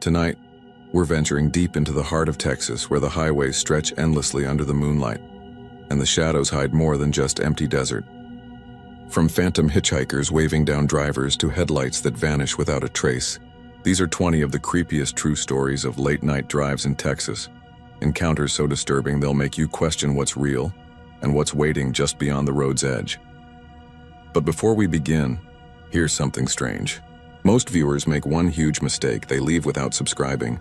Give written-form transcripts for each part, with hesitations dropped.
Tonight, we're venturing deep into the heart of Texas where the highways stretch endlessly under the moonlight, and the shadows hide more than just empty desert. From phantom hitchhikers waving down drivers to headlights that vanish without a trace, these are 20 of the creepiest true stories of late-night drives in Texas. Encounters so disturbing they'll make you question what's real and what's waiting just beyond the road's edge. But before we begin, here's something strange. Most viewers make one huge mistake: they leave without subscribing.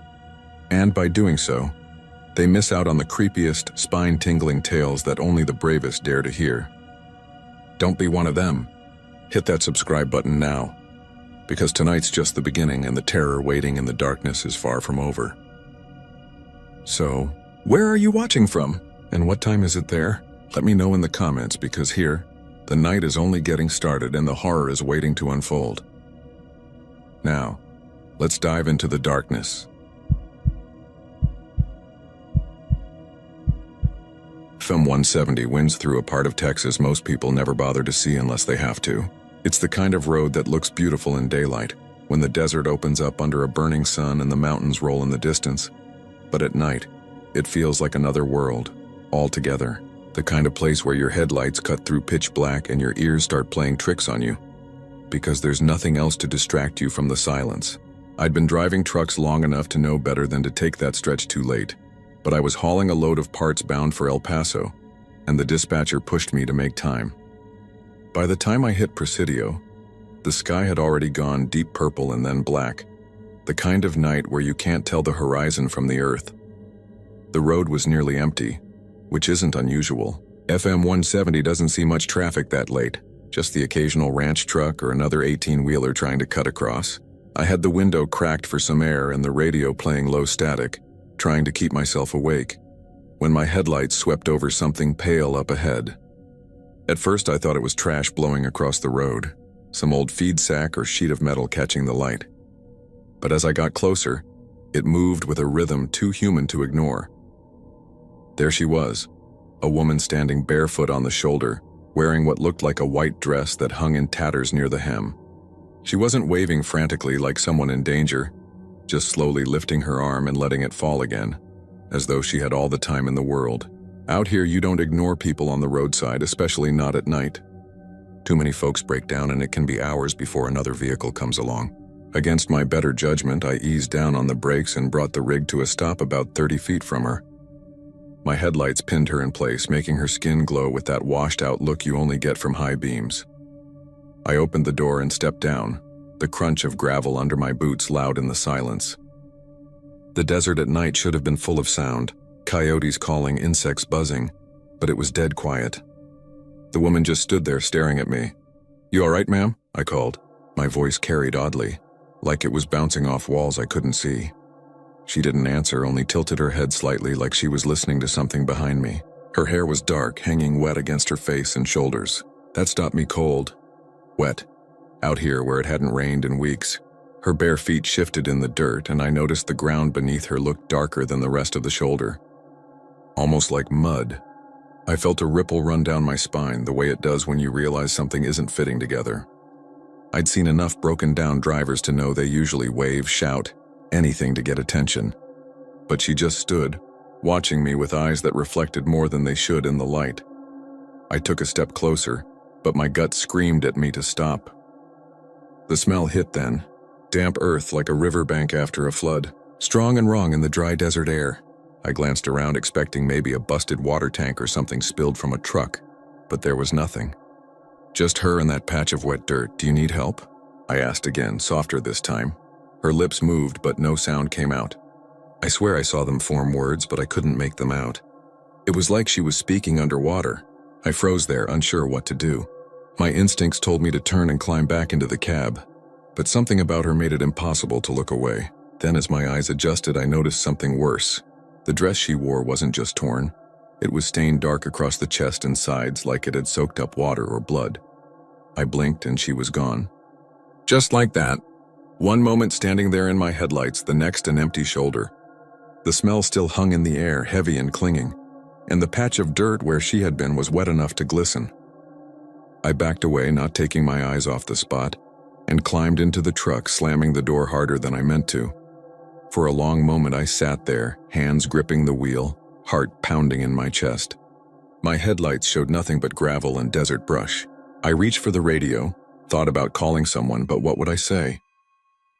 And by doing so, they miss out on the creepiest, spine-tingling tales that only the bravest dare to hear. Don't be one of them. Hit that subscribe button now, because tonight's just the beginning and the terror waiting in the darkness is far from over. So, where are you watching from? And what time is it there? Let me know in the comments, because here, the night is only getting started and the horror is waiting to unfold. Now, let's dive into the darkness. FM 170 winds through a part of Texas most people never bother to see unless they have to. It's the kind of road that looks beautiful in daylight, when the desert opens up under a burning sun and the mountains roll in the distance. But at night, it feels like another world, altogether. The kind of place where your headlights cut through pitch black and your ears start playing tricks on you, because there's nothing else to distract you from the silence. I'd been driving trucks long enough to know better than to take that stretch too late, but I was hauling a load of parts bound for El Paso, and the dispatcher pushed me to make time. By the time I hit Presidio, the sky had already gone deep purple and then black, the kind of night where you can't tell the horizon from the earth. The road was nearly empty, which isn't unusual. FM 170 doesn't see much traffic that late, just the occasional ranch truck or another 18-wheeler trying to cut across. I had the window cracked for some air and the radio playing low static, trying to keep myself awake, when my headlights swept over something pale up ahead. At first I thought it was trash blowing across the road, some old feed sack or sheet of metal catching the light. But as I got closer, it moved with a rhythm too human to ignore. There she was, a woman standing barefoot on the shoulder, wearing what looked like a white dress that hung in tatters near the hem. She wasn't waving frantically like someone in danger, just slowly lifting her arm and letting it fall again, as though she had all the time in the world. Out here, you don't ignore people on the roadside, especially not at night. Too many folks break down and it can be hours before another vehicle comes along. Against my better judgment, I eased down on the brakes and brought the rig to a stop about 30 feet from her. My headlights pinned her in place, making her skin glow with that washed-out look you only get from high beams. I opened the door and stepped down, the crunch of gravel under my boots loud in the silence. The desert at night should have been full of sound, coyotes calling, insects buzzing, but it was dead quiet. The woman just stood there staring at me. "You all right, ma'am?" I called. My voice carried oddly, like it was bouncing off walls I couldn't see. She didn't answer, only tilted her head slightly like she was listening to something behind me. Her hair was dark, hanging wet against her face and shoulders. That stopped me cold. Wet. Out here where it hadn't rained in weeks. Her bare feet shifted in the dirt, and I noticed the ground beneath her looked darker than the rest of the shoulder. Almost like mud. I felt a ripple run down my spine, the way it does when you realize something isn't fitting together. I'd seen enough broken-down drivers to know they usually wave, shout, anything to get attention. But she just stood, watching me with eyes that reflected more than they should in the light. I took a step closer, but my gut screamed at me to stop. The smell hit then, damp earth like a riverbank after a flood, strong and wrong in the dry desert air. I glanced around expecting maybe a busted water tank or something spilled from a truck, but there was nothing. Just her and that patch of wet dirt. "Do you need help?" I asked again, softer this time. Her lips moved, but no sound came out. I swear I saw them form words, but I couldn't make them out. It was like she was speaking underwater. I froze there, unsure what to do. My instincts told me to turn and climb back into the cab, but something about her made it impossible to look away. Then as my eyes adjusted, I noticed something worse. The dress she wore wasn't just torn. It was stained dark across the chest and sides like it had soaked up water or blood. I blinked and she was gone. Just like that. One moment standing there in my headlights, the next an empty shoulder. The smell still hung in the air, heavy and clinging, and the patch of dirt where she had been was wet enough to glisten. I backed away, not taking my eyes off the spot, and climbed into the truck, slamming the door harder than I meant to. For a long moment I sat there, hands gripping the wheel, heart pounding in my chest. My headlights showed nothing but gravel and desert brush. I reached for the radio, thought about calling someone, but what would I say?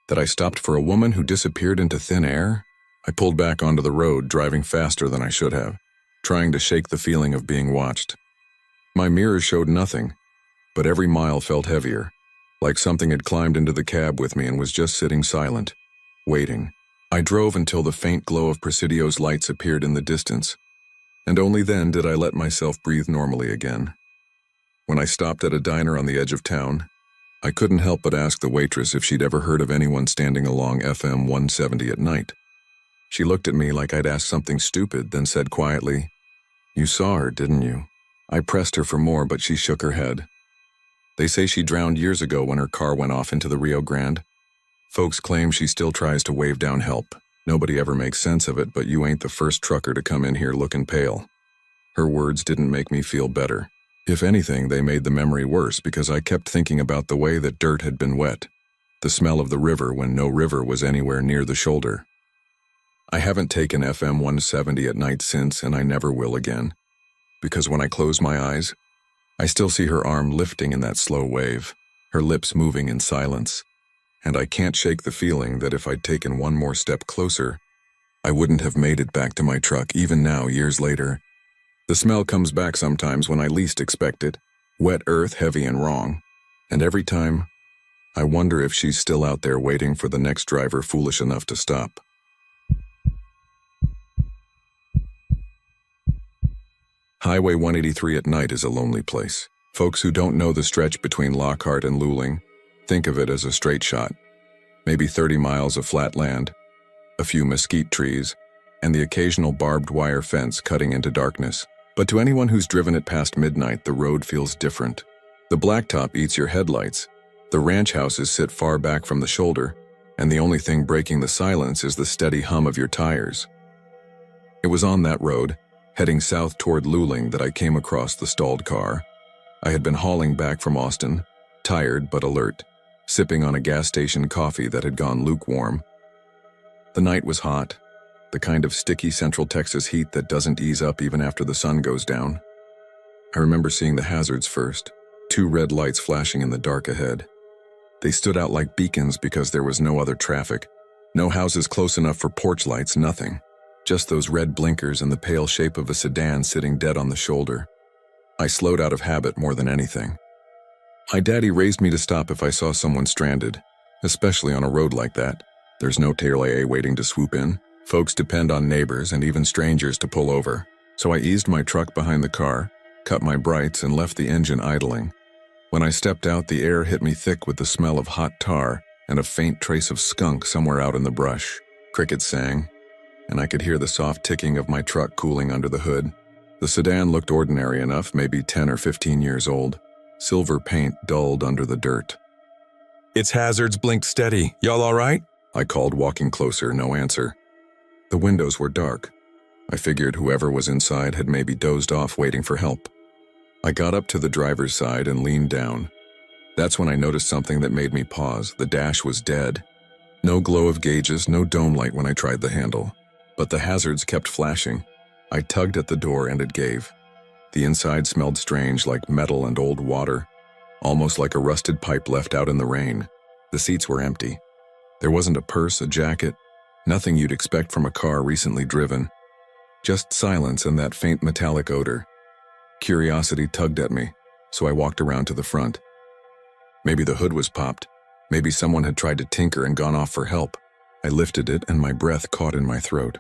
That I stopped for a woman who disappeared into thin air? I pulled back onto the road, driving faster than I should have, trying to shake the feeling of being watched. My mirrors showed nothing, but every mile felt heavier, like something had climbed into the cab with me and was just sitting silent, waiting. I drove until the faint glow of Presidio's lights appeared in the distance, and only then did I let myself breathe normally again. When I stopped at a diner on the edge of town, I couldn't help but ask the waitress if she'd ever heard of anyone standing along FM 170 at night. She looked at me like I'd asked something stupid, then said quietly, "You saw her, didn't you?" I pressed her for more, but she shook her head. They say she drowned years ago when her car went off into the Rio Grande. Folks claim she still tries to wave down help. Nobody ever makes sense of it, but you ain't the first trucker to come in here looking pale. Her words didn't make me feel better. If anything, they made the memory worse because I kept thinking about the way that dirt had been wet, the smell of the river when no river was anywhere near the shoulder. I haven't taken FM 170 at night since, and I never will again, because when I close my eyes, I still see her arm lifting in that slow wave, her lips moving in silence, and I can't shake the feeling that if I'd taken one more step closer, I wouldn't have made it back to my truck even now, years later. The smell comes back sometimes when I least expect it, wet earth, heavy and wrong, and every time, I wonder if she's still out there waiting for the next driver foolish enough to stop. Highway 183 at night is a lonely place. Folks who don't know the stretch between Lockhart and Luling think of it as a straight shot. Maybe 30 miles of flat land, a few mesquite trees, and the occasional barbed wire fence cutting into darkness. But to anyone who's driven it past midnight, the road feels different. The blacktop eats your headlights, the ranch houses sit far back from the shoulder, and the only thing breaking the silence is the steady hum of your tires. It was on that road, heading south toward Luling, that I came across the stalled car. I had been hauling back from Austin, tired but alert, sipping on a gas station coffee that had gone lukewarm. The night was hot, the kind of sticky Central Texas heat that doesn't ease up even after the sun goes down. I remember seeing the hazards first, 2 red lights flashing in the dark ahead. They stood out like beacons because there was no other traffic, no houses close enough for porch lights, nothing. Just those red blinkers and the pale shape of a sedan sitting dead on the shoulder. I slowed out of habit more than anything. My daddy raised me to stop if I saw someone stranded, especially on a road like that. There's no tail AA waiting to swoop in. Folks depend on neighbors and even strangers to pull over. So I eased my truck behind the car, cut my brights, and left the engine idling. When I stepped out, the air hit me thick with the smell of hot tar and a faint trace of skunk somewhere out in the brush. Crickets sang, and I could hear the soft ticking of my truck cooling under the hood. The sedan looked ordinary enough, maybe 10 or 15 years old. Silver paint dulled under the dirt. "Its hazards blinked steady. Y'all all right?" I called, walking closer, no answer. The windows were dark. I figured whoever was inside had maybe dozed off waiting for help. I got up to the driver's side and leaned down. That's when I noticed something that made me pause. The dash was dead. No glow of gauges, no dome light when I tried the handle. But the hazards kept flashing. I tugged at the door and it gave. The inside smelled strange, like metal and old water, almost like a rusted pipe left out in the rain. The seats were empty. There wasn't a purse, a jacket, nothing you'd expect from a car recently driven. Just silence and that faint metallic odor. Curiosity tugged at me, so I walked around to the front. Maybe the hood was popped. Maybe someone had tried to tinker and gone off for help. I lifted it and my breath caught in my throat.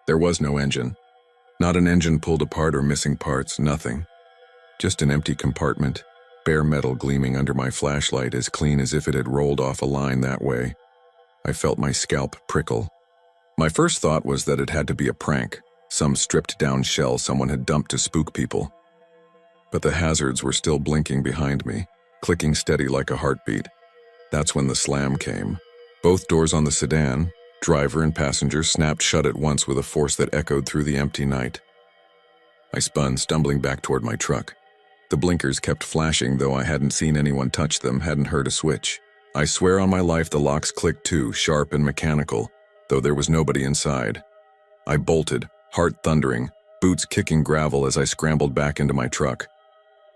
There was no engine. Not an engine pulled apart or missing parts, nothing. Just an empty compartment, bare metal gleaming under my flashlight, as clean as if it had rolled off a line that way. I felt my scalp prickle. My first thought was that it had to be a prank, some stripped-down shell someone had dumped to spook people. But the hazards were still blinking behind me, clicking steady like a heartbeat. That's when the slam came. Both doors on the sedan, driver and passenger, snapped shut at once with a force that echoed through the empty night. I spun, stumbling back toward my truck. The blinkers kept flashing, though I hadn't seen anyone touch them, hadn't heard a switch. I swear on my life the locks clicked too, sharp and mechanical. though there was nobody inside. I bolted, heart thundering, boots kicking gravel as I scrambled back into my truck.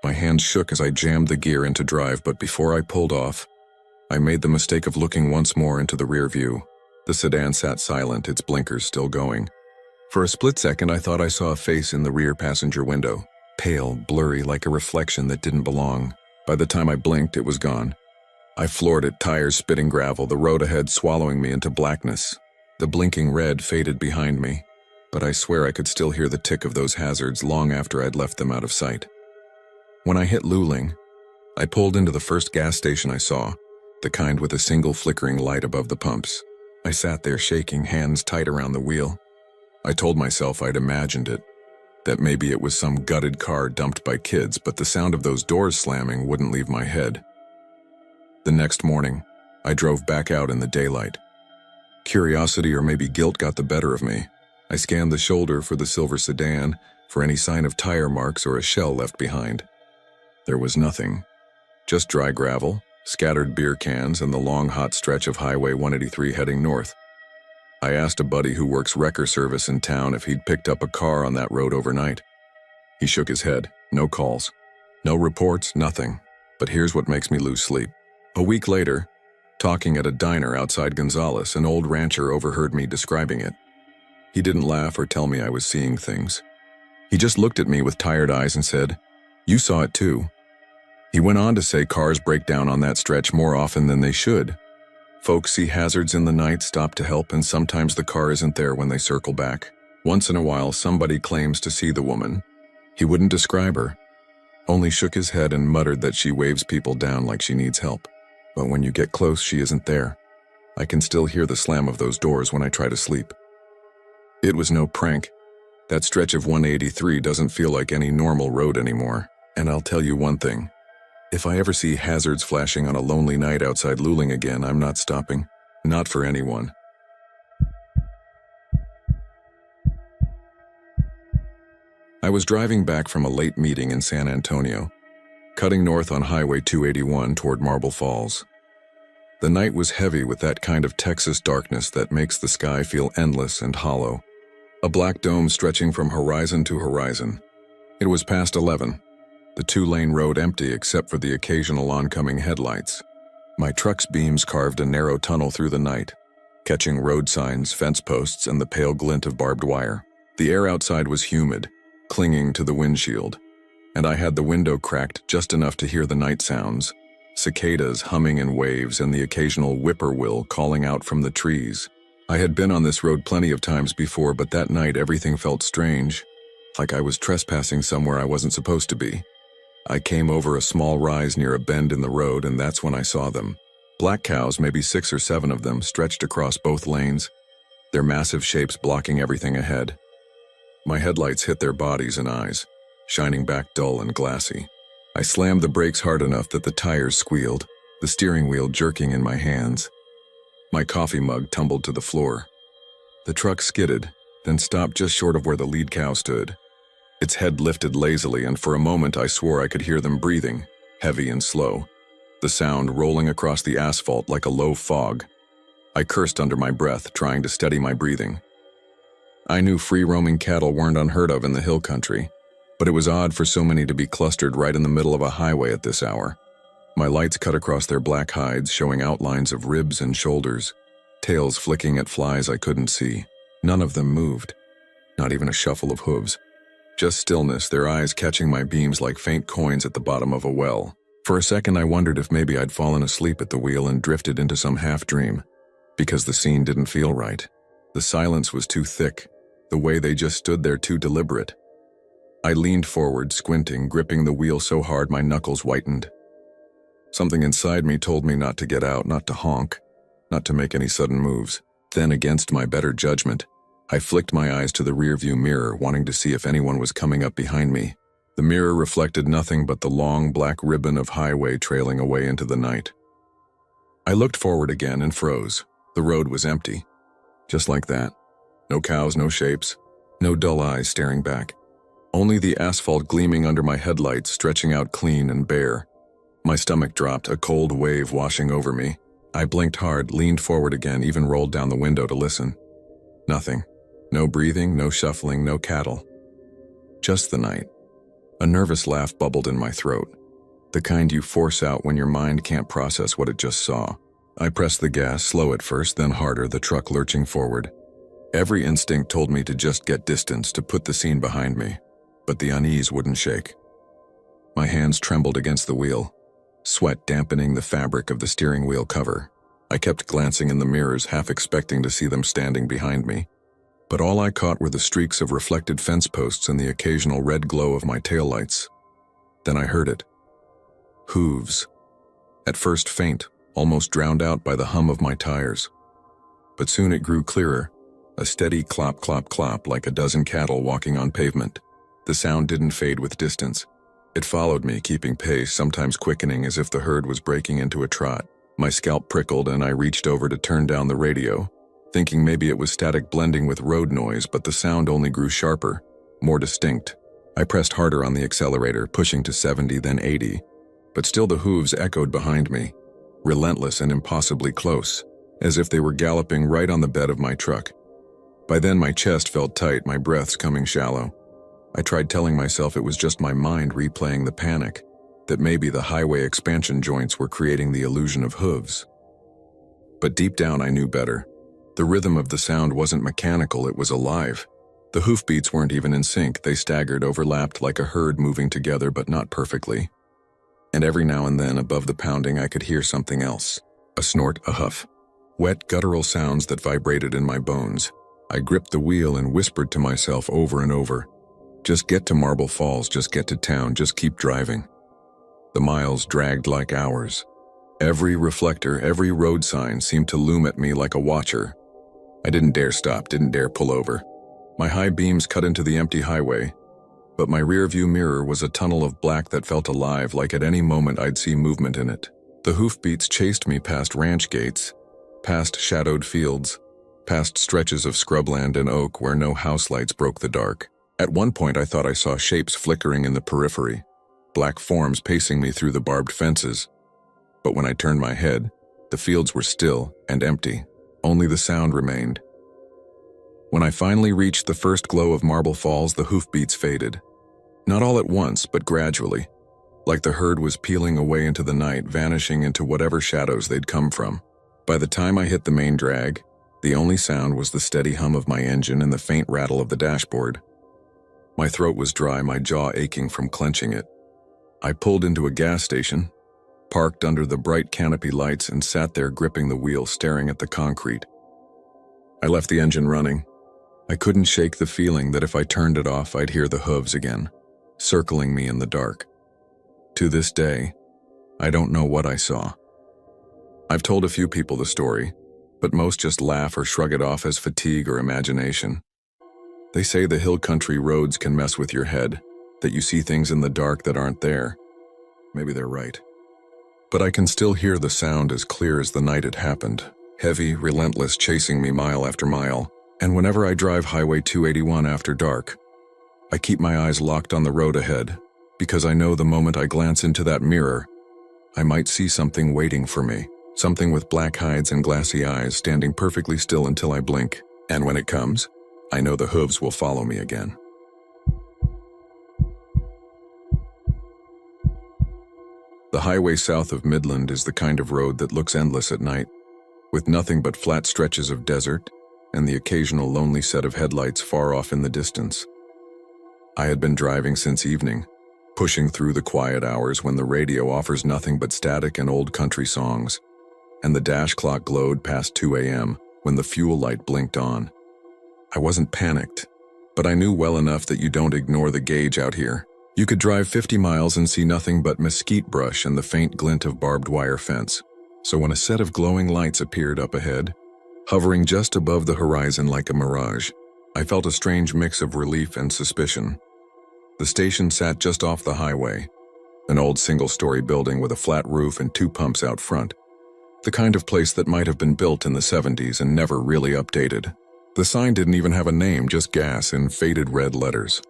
My hands shook as I jammed the gear into drive, but before I pulled off, I made the mistake of looking once more into the rear view. The sedan sat silent, its blinkers still going. For a split second, I thought I saw a face in the rear passenger window, pale, blurry, like a reflection that didn't belong. By the time I blinked, it was gone. I floored it, tires spitting gravel, the road ahead swallowing me into blackness. The blinking red faded behind me, but I swear I could still hear the tick of those hazards long after I'd left them out of sight. When I hit Luling, I pulled into the first gas station I saw, the kind with a single flickering light above the pumps. I sat there shaking, hands tight around the wheel. I told myself I'd imagined it, that maybe it was some gutted car dumped by kids, but the sound of those doors slamming wouldn't leave my head. The next morning, I drove back out in the daylight. Curiosity or maybe guilt got the better of me. I scanned the shoulder for the silver sedan, for any sign of tire marks or a shell left behind. There was nothing. Just dry gravel, scattered beer cans, and the long hot stretch of Highway 183 heading north. I asked a buddy who works wrecker service in town if he'd picked up a car on that road overnight. He shook his head. No calls. No reports, nothing. But here's what makes me lose sleep. A week later, talking at a diner outside Gonzales, an old rancher overheard me describing it. He didn't laugh or tell me I was seeing things. He just looked at me with tired eyes and said, "You saw it too." He went on to say cars break down on that stretch more often than they should. Folks see hazards in the night, stop to help, and sometimes the car isn't there when they circle back. Once in a while, somebody claims to see the woman. He wouldn't describe her, only shook his head and muttered that she waves people down like she needs help. But when you get close, she isn't there. I can still hear the slam of those doors when I try to sleep. It was no prank. That stretch of 183 doesn't feel like any normal road anymore. And I'll tell you one thing. If I ever see hazards flashing on a lonely night outside Luling again, I'm not stopping. Not for anyone. I was driving back from a late meeting in San Antonio, cutting north on Highway 281 toward Marble Falls. The night was heavy with that kind of Texas darkness that makes the sky feel endless and hollow, a black dome stretching from horizon to horizon. It was past 11, the two-lane road empty except for the occasional oncoming headlights. My truck's beams carved a narrow tunnel through the night, catching road signs, fence posts, and the pale glint of barbed wire. The air outside was humid, clinging to the windshield, and I had the window cracked just enough to hear the night sounds, cicadas humming in waves and the occasional whippoorwill calling out from the trees. I had been on this road plenty of times before, but that night everything felt strange, like I was trespassing somewhere I wasn't supposed to be. I came over a small rise near a bend in the road, and that's when I saw them. Black cows, maybe 6 or 7 of them, stretched across both lanes, their massive shapes blocking everything ahead. My headlights hit their bodies and eyes, shining back dull and glassy. I slammed the brakes hard enough that the tires squealed, the steering wheel jerking in my hands. My coffee mug tumbled to the floor. The truck skidded, then stopped just short of where the lead cow stood. Its head lifted lazily, and for a moment I swore I could hear them breathing, heavy and slow, the sound rolling across the asphalt like a low fog. I cursed under my breath, trying to steady my breathing. I knew free-roaming cattle weren't unheard of in the hill country, but it was odd for so many to be clustered right in the middle of a highway at this hour. My lights cut across their black hides, showing outlines of ribs and shoulders, tails flicking at flies I couldn't see. None of them moved, not even a shuffle of hooves. Just stillness, their eyes catching my beams like faint coins at the bottom of a well. For a second I wondered if maybe I'd fallen asleep at the wheel and drifted into some half-dream, because the scene didn't feel right. The silence was too thick, the way they just stood there too deliberate. I leaned forward, squinting, gripping the wheel so hard my knuckles whitened. Something inside me told me not to get out, not to honk, not to make any sudden moves. Then, against my better judgment, I flicked my eyes to the rearview mirror, wanting to see if anyone was coming up behind me. The mirror reflected nothing but the long black ribbon of highway trailing away into the night. I looked forward again and froze. The road was empty. Just like that. No cows, no shapes, no dull eyes staring back. Only the asphalt gleaming under my headlights, stretching out clean and bare. My stomach dropped, a cold wave washing over me. I blinked hard, leaned forward again, even rolled down the window to listen. Nothing. No breathing, no shuffling, no cattle. Just the night. A nervous laugh bubbled in my throat, the kind you force out when your mind can't process what it just saw. I pressed the gas, slow at first, then harder, the truck lurching forward. Every instinct told me to just get distance, to put the scene behind me, but the unease wouldn't shake. My hands trembled against the wheel, sweat dampening the fabric of the steering wheel cover. I kept glancing in the mirrors, half expecting to see them standing behind me, but all I caught were the streaks of reflected fence posts and the occasional red glow of my taillights. Then I heard it. Hooves. At first faint, almost drowned out by the hum of my tires. But soon it grew clearer, a steady clop, clop, clop, like a dozen cattle walking on pavement. The sound didn't fade with distance. It followed me, keeping pace, sometimes quickening as if the herd was breaking into a trot. My scalp prickled and I reached over to turn down the radio, thinking maybe it was static blending with road noise, but the sound only grew sharper, more distinct. I pressed harder on the accelerator, pushing to 70, then 80, but still the hooves echoed behind me, relentless and impossibly close, as if they were galloping right on the bed of my truck. By then my chest felt tight, my breaths coming shallow. I tried telling myself it was just my mind replaying the panic, that maybe the highway expansion joints were creating the illusion of hooves. But deep down I knew better. The rhythm of the sound wasn't mechanical, it was alive. The hoofbeats weren't even in sync, they staggered, overlapped like a herd moving together but not perfectly. And every now and then, above the pounding, I could hear something else. A snort, a huff. Wet, guttural sounds that vibrated in my bones. I gripped the wheel and whispered to myself over and over, "Just get to Marble Falls, just get to town, just keep driving." The miles dragged like hours. Every reflector, every road sign seemed to loom at me like a watcher. I didn't dare stop, didn't dare pull over. My high beams cut into the empty highway, but my rearview mirror was a tunnel of black that felt alive, like at any moment I'd see movement in it. The hoofbeats chased me past ranch gates, past shadowed fields, past stretches of scrubland and oak where no house lights broke the dark. At one point I thought I saw shapes flickering in the periphery, black forms pacing me through the barbed fences. But when I turned my head, the fields were still and empty. Only the sound remained. When I finally reached the first glow of Marble Falls, the hoofbeats faded. Not all at once, but gradually, like the herd was peeling away into the night, vanishing into whatever shadows they'd come from. By the time I hit the main drag, the only sound was the steady hum of my engine and the faint rattle of the dashboard. My throat was dry, my jaw aching from clenching it. I pulled into a gas station, parked under the bright canopy lights, and sat there gripping the wheel, staring at the concrete. I left the engine running. I couldn't shake the feeling that if I turned it off, I'd hear the hooves again, circling me in the dark. To this day, I don't know what I saw. I've told a few people the story, but most just laugh or shrug it off as fatigue or imagination. They say the hill country roads can mess with your head, that you see things in the dark that aren't there. Maybe they're right. But I can still hear the sound as clear as the night it happened, heavy, relentless, chasing me mile after mile. And whenever I drive Highway 281 after dark, I keep my eyes locked on the road ahead, because I know the moment I glance into that mirror, I might see something waiting for me, something with black hides and glassy eyes standing perfectly still until I blink. And when it comes, I know the hooves will follow me again. The highway south of Midland is the kind of road that looks endless at night, with nothing but flat stretches of desert and the occasional lonely set of headlights far off in the distance. I had been driving since evening, pushing through the quiet hours when the radio offers nothing but static and old country songs, and the dash clock glowed past 2 a.m. when the fuel light blinked on. I wasn't panicked, but I knew well enough that you don't ignore the gauge out here. You could drive 50 miles and see nothing but mesquite brush and the faint glint of barbed wire fence. So when a set of glowing lights appeared up ahead, hovering just above the horizon like a mirage, I felt a strange mix of relief and suspicion. The station sat just off the highway, an old single-story building with a flat roof and 2 pumps out front, the kind of place that might have been built in the 70s and never really updated. The sign didn't even have a name, just gas in faded red letters.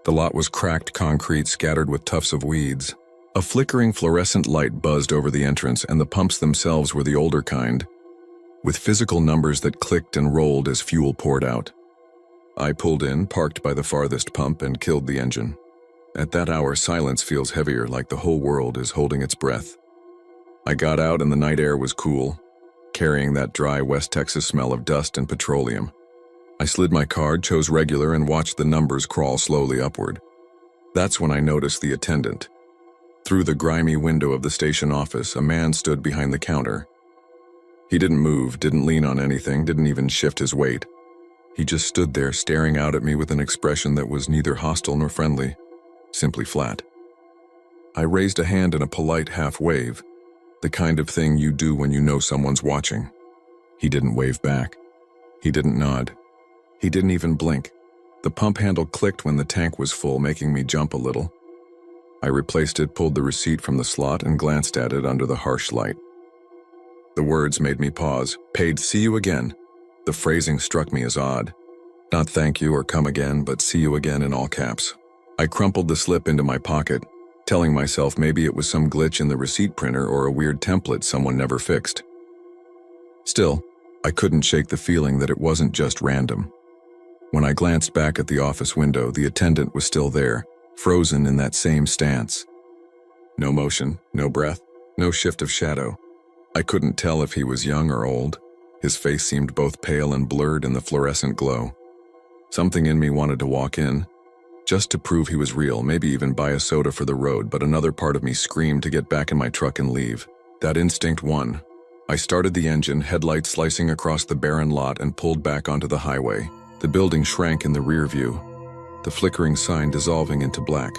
The lot was cracked concrete scattered with tufts of weeds. A flickering fluorescent light buzzed over the entrance, and the pumps themselves were the older kind, with physical numbers that clicked and rolled as fuel poured out. I pulled in, parked by the farthest pump, and killed the engine. At that hour, silence feels heavier, like the whole world is holding its breath. I got out and the night air was cool, carrying that dry West Texas smell of dust and petroleum. I slid my card, chose regular, and watched the numbers crawl slowly upward. That's when I noticed the attendant. Through the grimy window of the station office, a man stood behind the counter. He didn't move, didn't lean on anything, didn't even shift his weight. He just stood there staring out at me with an expression that was neither hostile nor friendly, simply flat. I raised a hand in a polite half wave, the kind of thing you do when you know someone's watching. He didn't wave back. He didn't nod. He didn't even blink. The pump handle clicked when the tank was full, making me jump a little. I replaced it, pulled the receipt from the slot, and glanced at it under the harsh light. The words made me pause. Paid, see you again. The phrasing struck me as odd. Not thank you or come again, but see you again in all caps. I crumpled the slip into my pocket, telling myself maybe it was some glitch in the receipt printer or a weird template someone never fixed. Still, I couldn't shake the feeling that it wasn't just random. When I glanced back at the office window, the attendant was still there, frozen in that same stance. No motion, no breath, no shift of shadow. I couldn't tell if he was young or old. His face seemed both pale and blurred in the fluorescent glow. Something in me wanted to walk in, just to prove he was real, maybe even buy a soda for the road, but another part of me screamed to get back in my truck and leave. That instinct won. I started the engine, headlights slicing across the barren lot, and pulled back onto the highway. The building shrank in the rear view, the flickering sign dissolving into black.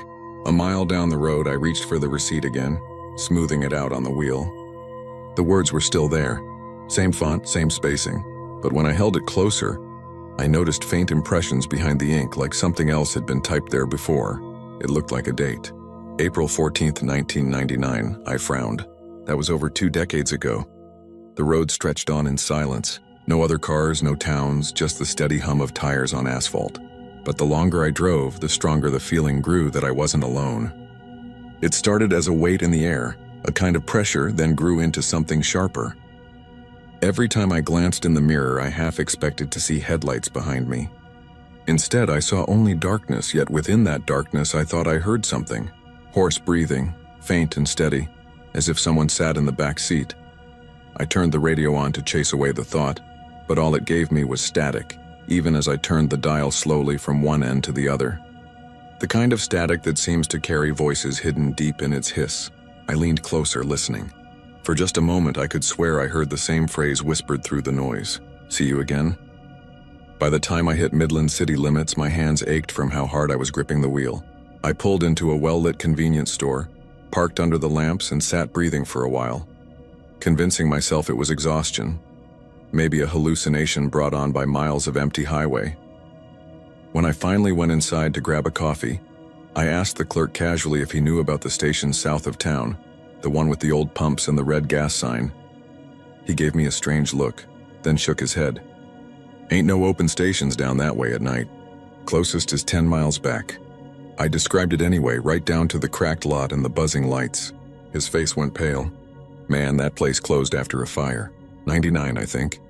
A mile down the road, I reached for the receipt again, smoothing it out on the wheel. The words were still there, same font, same spacing, but when I held it closer, I noticed faint impressions behind the ink, like something else had been typed there before. It looked like a date. April 14th, 1999, I frowned. That was over 2 decades ago. The road stretched on in silence. No other cars, no towns, just the steady hum of tires on asphalt. But the longer I drove, the stronger the feeling grew that I wasn't alone. It started as a weight in the air, a kind of pressure, then grew into something sharper. Every time I glanced in the mirror, I half expected to see headlights behind me. Instead, I saw only darkness, yet within that darkness I thought I heard something. Hoarse breathing, faint and steady, as if someone sat in the back seat. I turned the radio on to chase away the thought, but all it gave me was static, even as I turned the dial slowly from one end to the other. The kind of static that seems to carry voices hidden deep in its hiss. I leaned closer, listening. For just a moment, I could swear I heard the same phrase whispered through the noise. See you again? By the time I hit Midland city limits, my hands ached from how hard I was gripping the wheel. I pulled into a well-lit convenience store, parked under the lamps, and sat breathing for a while, convincing myself it was exhaustion. Maybe a hallucination brought on by miles of empty highway. When I finally went inside to grab a coffee, I asked the clerk casually if he knew about the station south of town, the one with the old pumps and the red gas sign. He gave me a strange look, then shook his head. Ain't no open stations down that way at night. Closest is 10 miles back. I described it anyway, right down to the cracked lot and the buzzing lights. His face went pale. Man, that place closed after a fire. 99, I think.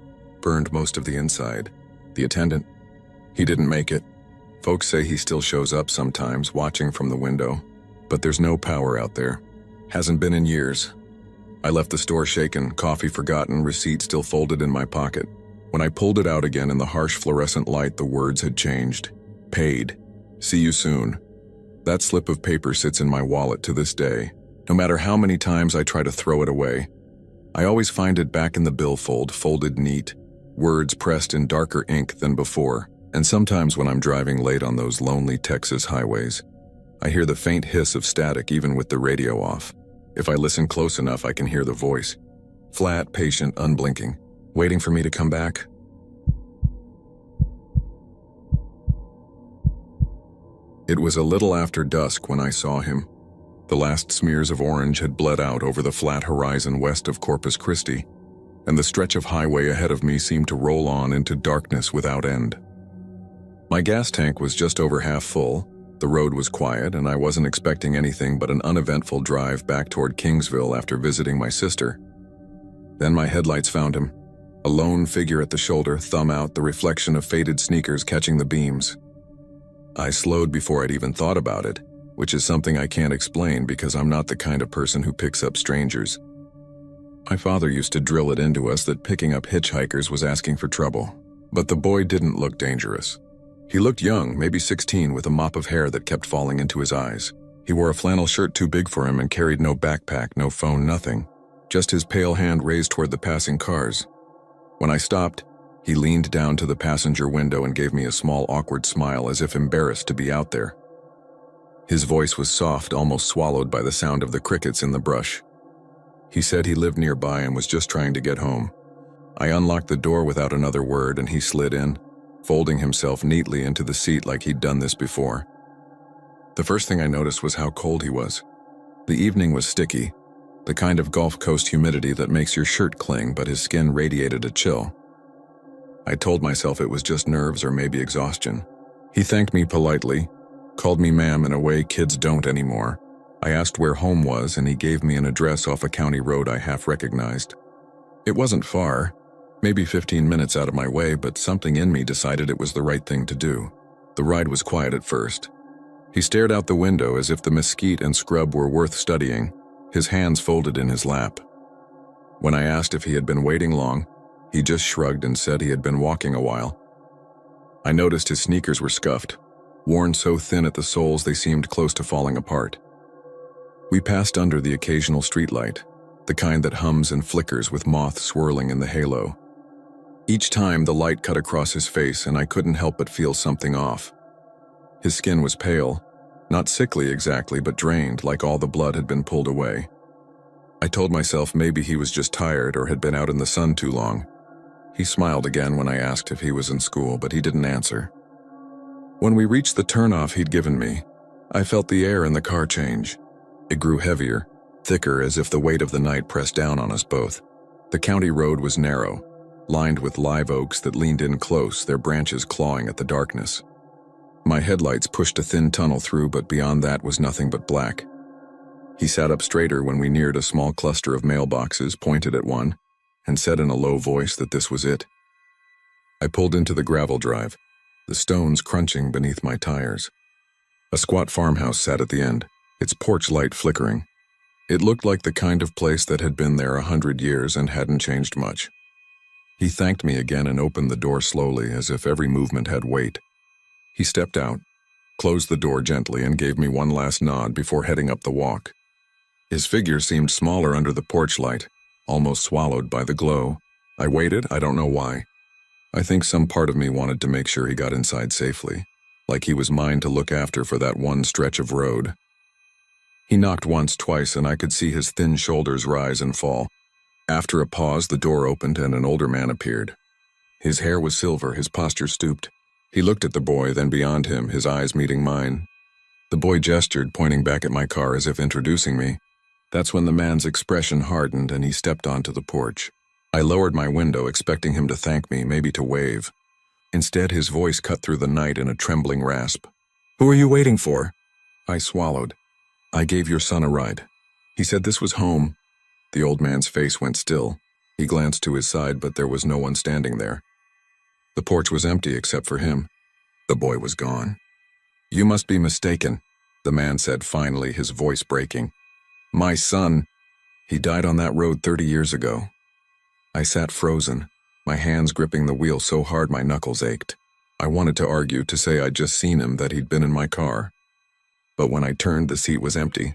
Burned most of the inside. The attendant, he didn't make it. Folks say he still shows up sometimes, watching from the window. But there's no power out there. Hasn't been in years. I left the store shaken, coffee forgotten, receipt still folded in my pocket. When I pulled it out again in the harsh fluorescent light, the words had changed. Paid. See you soon. That slip of paper sits in my wallet to this day. No matter how many times I try to throw it away, I always find it back in the billfold, folded neat, words pressed in darker ink than before. And sometimes when I'm driving late on those lonely Texas highways, I hear the faint hiss of static even with the radio off. If I listen close enough, I can hear the voice. Flat, patient, unblinking, waiting for me to come back. It was a little after dusk when I saw him. The last smears of orange had bled out over the flat horizon west of Corpus Christi, and the stretch of highway ahead of me seemed to roll on into darkness without end. My gas tank was just over half full, the road was quiet, and I wasn't expecting anything but an uneventful drive back toward Kingsville after visiting my sister. Then my headlights found him, A lone figure at the shoulder, thumb out, the reflection of faded sneakers catching the beams. I slowed before I'd even thought about it, which is something I can't explain because I'm not the kind of person who picks up strangers. My father used to drill it into us that picking up hitchhikers was asking for trouble. But the boy didn't look dangerous. He looked young, maybe 16, with a mop of hair that kept falling into his eyes. He wore a flannel shirt too big for him and carried no backpack, no phone, nothing. Just his pale hand raised toward the passing cars. When I stopped, he leaned down to the passenger window and gave me a small, awkward smile as if embarrassed to be out there. His voice was soft, almost swallowed by the sound of the crickets in the brush. He said he lived nearby and was just trying to get home. I unlocked the door without another word and he slid in, folding himself neatly into the seat like he'd done this before. The first thing I noticed was how cold he was. The evening was sticky, the kind of Gulf Coast humidity that makes your shirt cling, but his skin radiated a chill. I told myself it was just nerves or maybe exhaustion. He thanked me politely, called me ma'am in a way kids don't anymore. I asked where home was and he gave me an address off a county road I half recognized. It wasn't far, maybe 15 minutes out of my way, but something in me decided it was the right thing to do. The ride was quiet at first. He stared out the window as if the mesquite and scrub were worth studying, his hands folded in his lap. When I asked if he had been waiting long, he just shrugged and said he had been walking a while. I noticed his sneakers were scuffed, worn so thin at the soles they seemed close to falling apart. We passed under the occasional streetlight, the kind that hums and flickers with moths swirling in the halo. Each time the light cut across his face and I couldn't help but feel something off. His skin was pale, not sickly exactly, but drained, like all the blood had been pulled away. I told myself maybe he was just tired or had been out in the sun too long. He smiled again when I asked if he was in school, but he didn't answer. When we reached the turnoff he'd given me, I felt the air in the car change. It grew heavier, thicker, as if the weight of the night pressed down on us both. The county road was narrow, lined with live oaks that leaned in close, their branches clawing at the darkness. My headlights pushed a thin tunnel through, but beyond that was nothing but black. He sat up straighter when we neared a small cluster of mailboxes, pointed at one, and said in a low voice that this was it. I pulled into the gravel drive, the stones crunching beneath my tires. A squat farmhouse sat at the end, its porch light flickering. It looked like the kind of place that had been there 100 years and hadn't changed much. He thanked me again and opened the door slowly, as if every movement had weight. He stepped out, closed the door gently, and gave me one last nod before heading up the walk. His figure seemed smaller under the porch light, almost swallowed by the glow. I waited, I don't know why. I think some part of me wanted to make sure he got inside safely, like he was mine to look after for that one stretch of road. He knocked once, twice, and I could see his thin shoulders rise and fall. After a pause, the door opened and an older man appeared. His hair was silver, his posture stooped. He looked at the boy, then beyond him, his eyes meeting mine. The boy gestured, pointing back at my car as if introducing me. That's when the man's expression hardened and he stepped onto the porch. I lowered my window, expecting him to thank me, maybe to wave. Instead, his voice cut through the night in a trembling rasp. "Who are you waiting for?" I swallowed. "I gave your son a ride. He said this was home." The old man's face went still. He glanced to his side, but there was no one standing there. The porch was empty except for him. The boy was gone. "You must be mistaken," the man said finally, his voice breaking. "My son, he died on that road 30 years ago." I sat frozen, my hands gripping the wheel so hard my knuckles ached. I wanted to argue, to say I'd just seen him, that he'd been in my car. But when I turned, the seat was empty.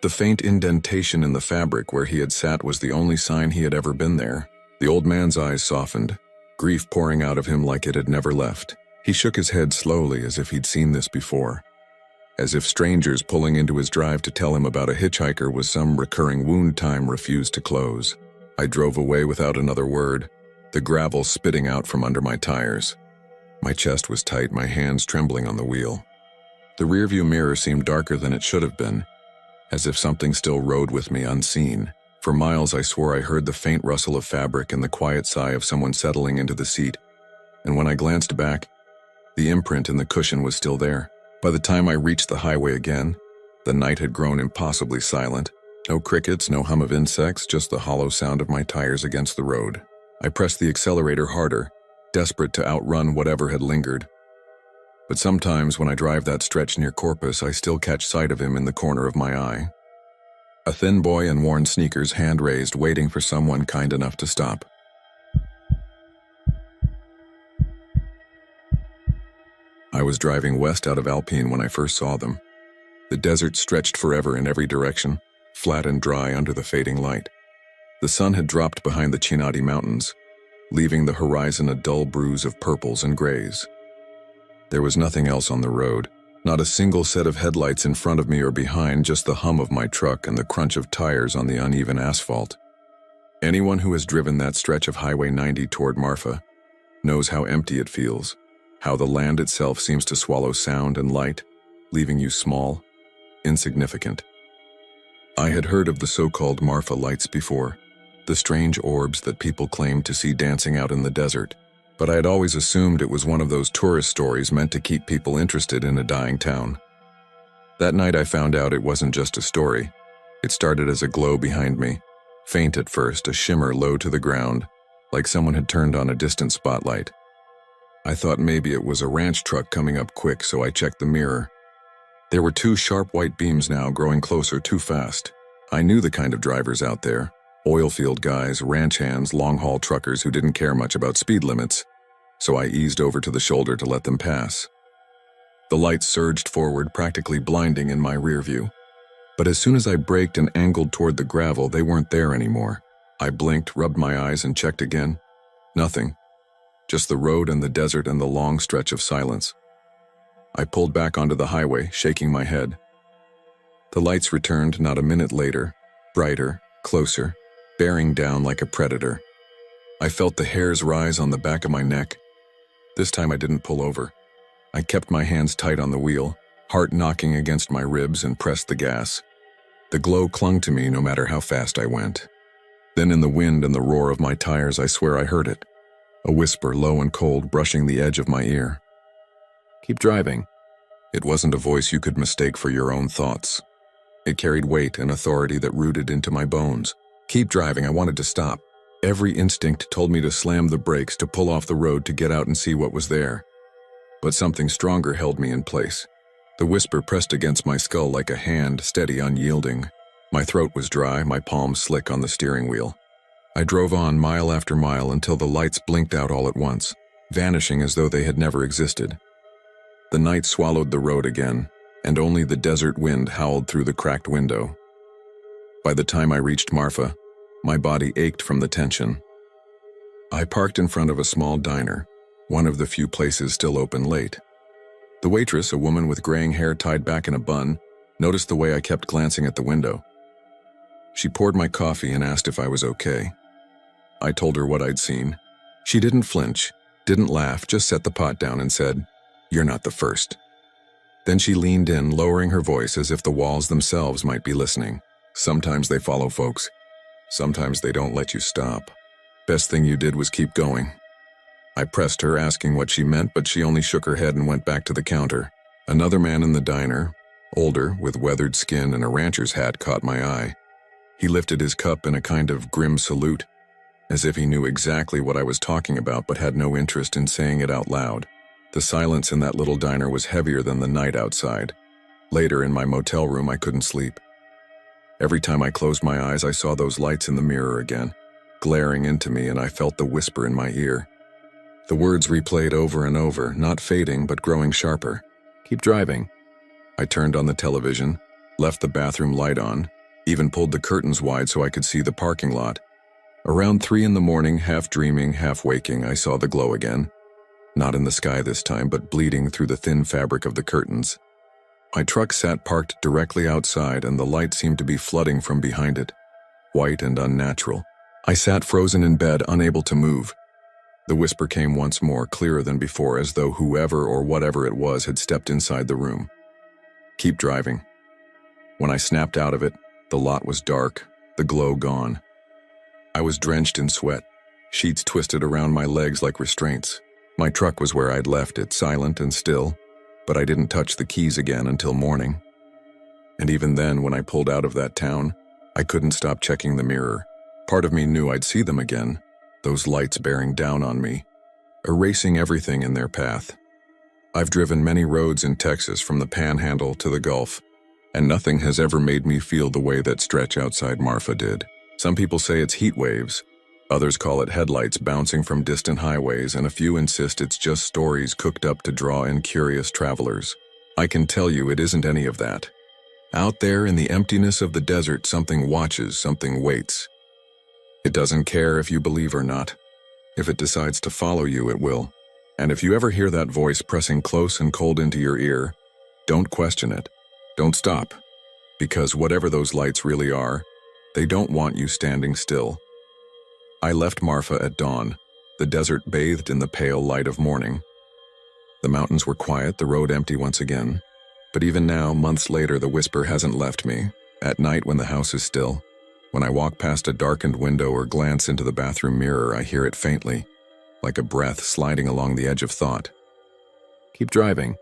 The faint indentation in the fabric where he had sat was the only sign he had ever been there. The old man's eyes softened, grief pouring out of him like it had never left. He shook his head slowly as if he'd seen this before. As if strangers pulling into his drive to tell him about a hitchhiker was some recurring wound time refused to close. I drove away without another word, the gravel spitting out from under my tires. My chest was tight, my hands trembling on the wheel. The rearview mirror seemed darker than it should have been, as if something still rode with me unseen. For miles I swore I heard the faint rustle of fabric and the quiet sigh of someone settling into the seat. And when I glanced back, the imprint in the cushion was still there. By the time I reached the highway again, the night had grown impossibly silent. No crickets, no hum of insects, just the hollow sound of my tires against the road. I pressed the accelerator harder, desperate to outrun whatever had lingered. But sometimes when I drive that stretch near Corpus, I still catch sight of him in the corner of my eye. A thin boy in worn sneakers, hand raised, waiting for someone kind enough to stop. I was driving west out of Alpine when I first saw them. The desert stretched forever in every direction, flat and dry under the fading light. The sun had dropped behind the Chinati Mountains, leaving the horizon a dull bruise of purples and grays. There was nothing else on the road, not a single set of headlights in front of me or behind, just the hum of my truck and the crunch of tires on the uneven asphalt. Anyone who has driven that stretch of Highway 90 toward Marfa knows how empty it feels, how the land itself seems to swallow sound and light, leaving you small, insignificant. I had heard of the so-called Marfa lights before, the strange orbs that people claimed to see dancing out in the desert, but I had always assumed it was one of those tourist stories meant to keep people interested in a dying town. That night I found out it wasn't just a story. It started as a glow behind me, faint at first, a shimmer low to the ground, like someone had turned on a distant spotlight. I thought maybe it was a ranch truck coming up quick, so I checked the mirror. There were two sharp white beams now, growing closer too fast. I knew the kind of drivers out there. Oilfield guys, ranch hands, long-haul truckers who didn't care much about speed limits, so I eased over to the shoulder to let them pass. The lights surged forward, practically blinding in my rear view. But as soon as I braked and angled toward the gravel, they weren't there anymore. I blinked, rubbed my eyes, and checked again. Nothing. Just the road and the desert and the long stretch of silence. I pulled back onto the highway, shaking my head. The lights returned not a minute later, brighter, closer, bearing down like a predator. I felt the hairs rise on the back of my neck. This time I didn't pull over. I kept my hands tight on the wheel, heart knocking against my ribs, and pressed the gas. The glow clung to me no matter how fast I went. Then in the wind and the roar of my tires, I swear I heard it. A whisper, low and cold, brushing the edge of my ear. "Keep driving." It wasn't a voice you could mistake for your own thoughts. It carried weight and authority that rooted into my bones. Keep driving. I wanted to stop. Every instinct told me to slam the brakes, to pull off the road, to get out and see what was there. But something stronger held me in place. The whisper pressed against my skull like a hand, steady, unyielding. My throat was dry, my palms slick on the steering wheel. I drove on mile after mile until the lights blinked out all at once, vanishing as though they had never existed. The night swallowed the road again, and only the desert wind howled through the cracked window. By the time I reached Marfa, my body ached from the tension. I parked in front of a small diner, one of the few places still open late. The waitress, a woman with graying hair tied back in a bun, noticed the way I kept glancing at the window. She poured my coffee and asked if I was okay. I told her what I'd seen. She didn't flinch, didn't laugh, just set the pot down and said, "You're not the first." Then she leaned in, lowering her voice as if the walls themselves might be listening. "Sometimes they follow folks. Sometimes they don't let you stop. Best thing you did was keep going." I pressed her, asking what she meant, but she only shook her head and went back to the counter. Another man in the diner, older, with weathered skin and a rancher's hat, caught my eye. He lifted his cup in a kind of grim salute, as if he knew exactly what I was talking about but had no interest in saying it out loud. The silence in that little diner was heavier than the night outside. Later, in my motel room, I couldn't sleep. Every time I closed my eyes, I saw those lights in the mirror again, glaring into me, and I felt the whisper in my ear. The words replayed over and over, not fading but growing sharper. "Keep driving." I turned on the television, left the bathroom light on, even pulled the curtains wide so I could see the parking lot. Around 3 in the morning, half dreaming, half waking, I saw the glow again. Not in the sky this time, but bleeding through the thin fabric of the curtains. My truck sat parked directly outside, and the light seemed to be flooding from behind it, white and unnatural. I sat frozen in bed, unable to move. The whisper came once more, clearer than before, as though whoever or whatever it was had stepped inside the room. "Keep driving." When I snapped out of it, the lot was dark, the glow gone. I was drenched in sweat, sheets twisted around my legs like restraints. My truck was where I'd left it, silent and still, but I didn't touch the keys again until morning. And even then, when I pulled out of that town, I couldn't stop checking the mirror. Part of me knew I'd see them again, those lights bearing down on me, erasing everything in their path. I've driven many roads in Texas from the Panhandle to the Gulf, and nothing has ever made me feel the way that stretch outside Marfa did. Some people say it's heat waves, others call it headlights bouncing from distant highways, and a few insist it's just stories cooked up to draw in curious travelers. I can tell you it isn't any of that. Out there in the emptiness of the desert, something watches, something waits. It doesn't care if you believe or not. If it decides to follow you, it will. And if you ever hear that voice pressing close and cold into your ear, don't question it. Don't stop. Because whatever those lights really are, they don't want you standing still. I left Marfa at dawn, the desert bathed in the pale light of morning. The mountains were quiet, the road empty once again. But even now, months later, the whisper hasn't left me. At night when the house is still, when I walk past a darkened window or glance into the bathroom mirror, I hear it faintly, like a breath sliding along the edge of thought. Keep driving.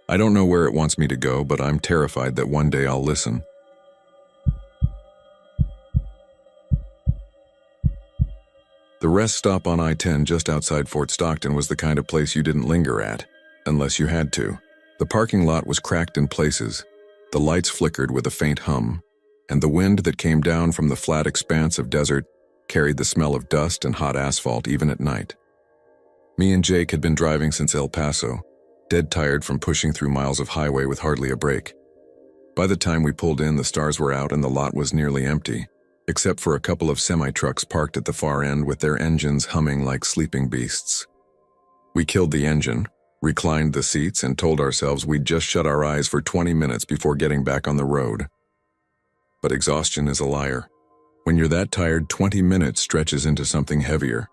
I don't know where it wants me to go, but I'm terrified that one day I'll listen. The rest stop on I-10 just outside Fort Stockton was the kind of place you didn't linger at, unless you had to. The parking lot was cracked in places, the lights flickered with a faint hum, and the wind that came down from the flat expanse of desert carried the smell of dust and hot asphalt even at night. Me and Jake had been driving since El Paso, dead tired from pushing through miles of highway with hardly a break. By the time we pulled in, the stars were out and the lot was nearly empty, except for a couple of semi-trucks parked at the far end with their engines humming like sleeping beasts. We killed the engine, reclined the seats, and told ourselves we'd just shut our eyes for 20 minutes before getting back on the road. But exhaustion is a liar. When you're that tired, 20 minutes stretches into something heavier,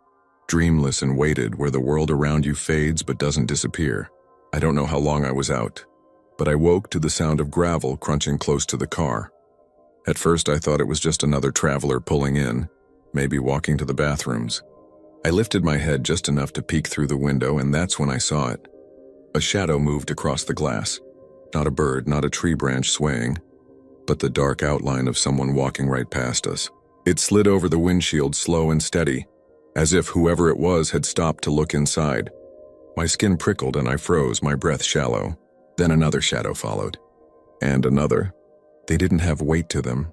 dreamless and weighted, where the world around you fades but doesn't disappear. I don't know how long I was out, but I woke to the sound of gravel crunching close to the car. At first I thought it was just another traveler pulling in, maybe walking to the bathrooms. I lifted my head just enough to peek through the window, and that's when I saw it. A shadow moved across the glass. Not a bird, not a tree branch swaying, but the dark outline of someone walking right past us. It slid over the windshield slow and steady, as if whoever it was had stopped to look inside. My skin prickled and I froze, my breath shallow. Then another shadow followed. And another. They didn't have weight to them.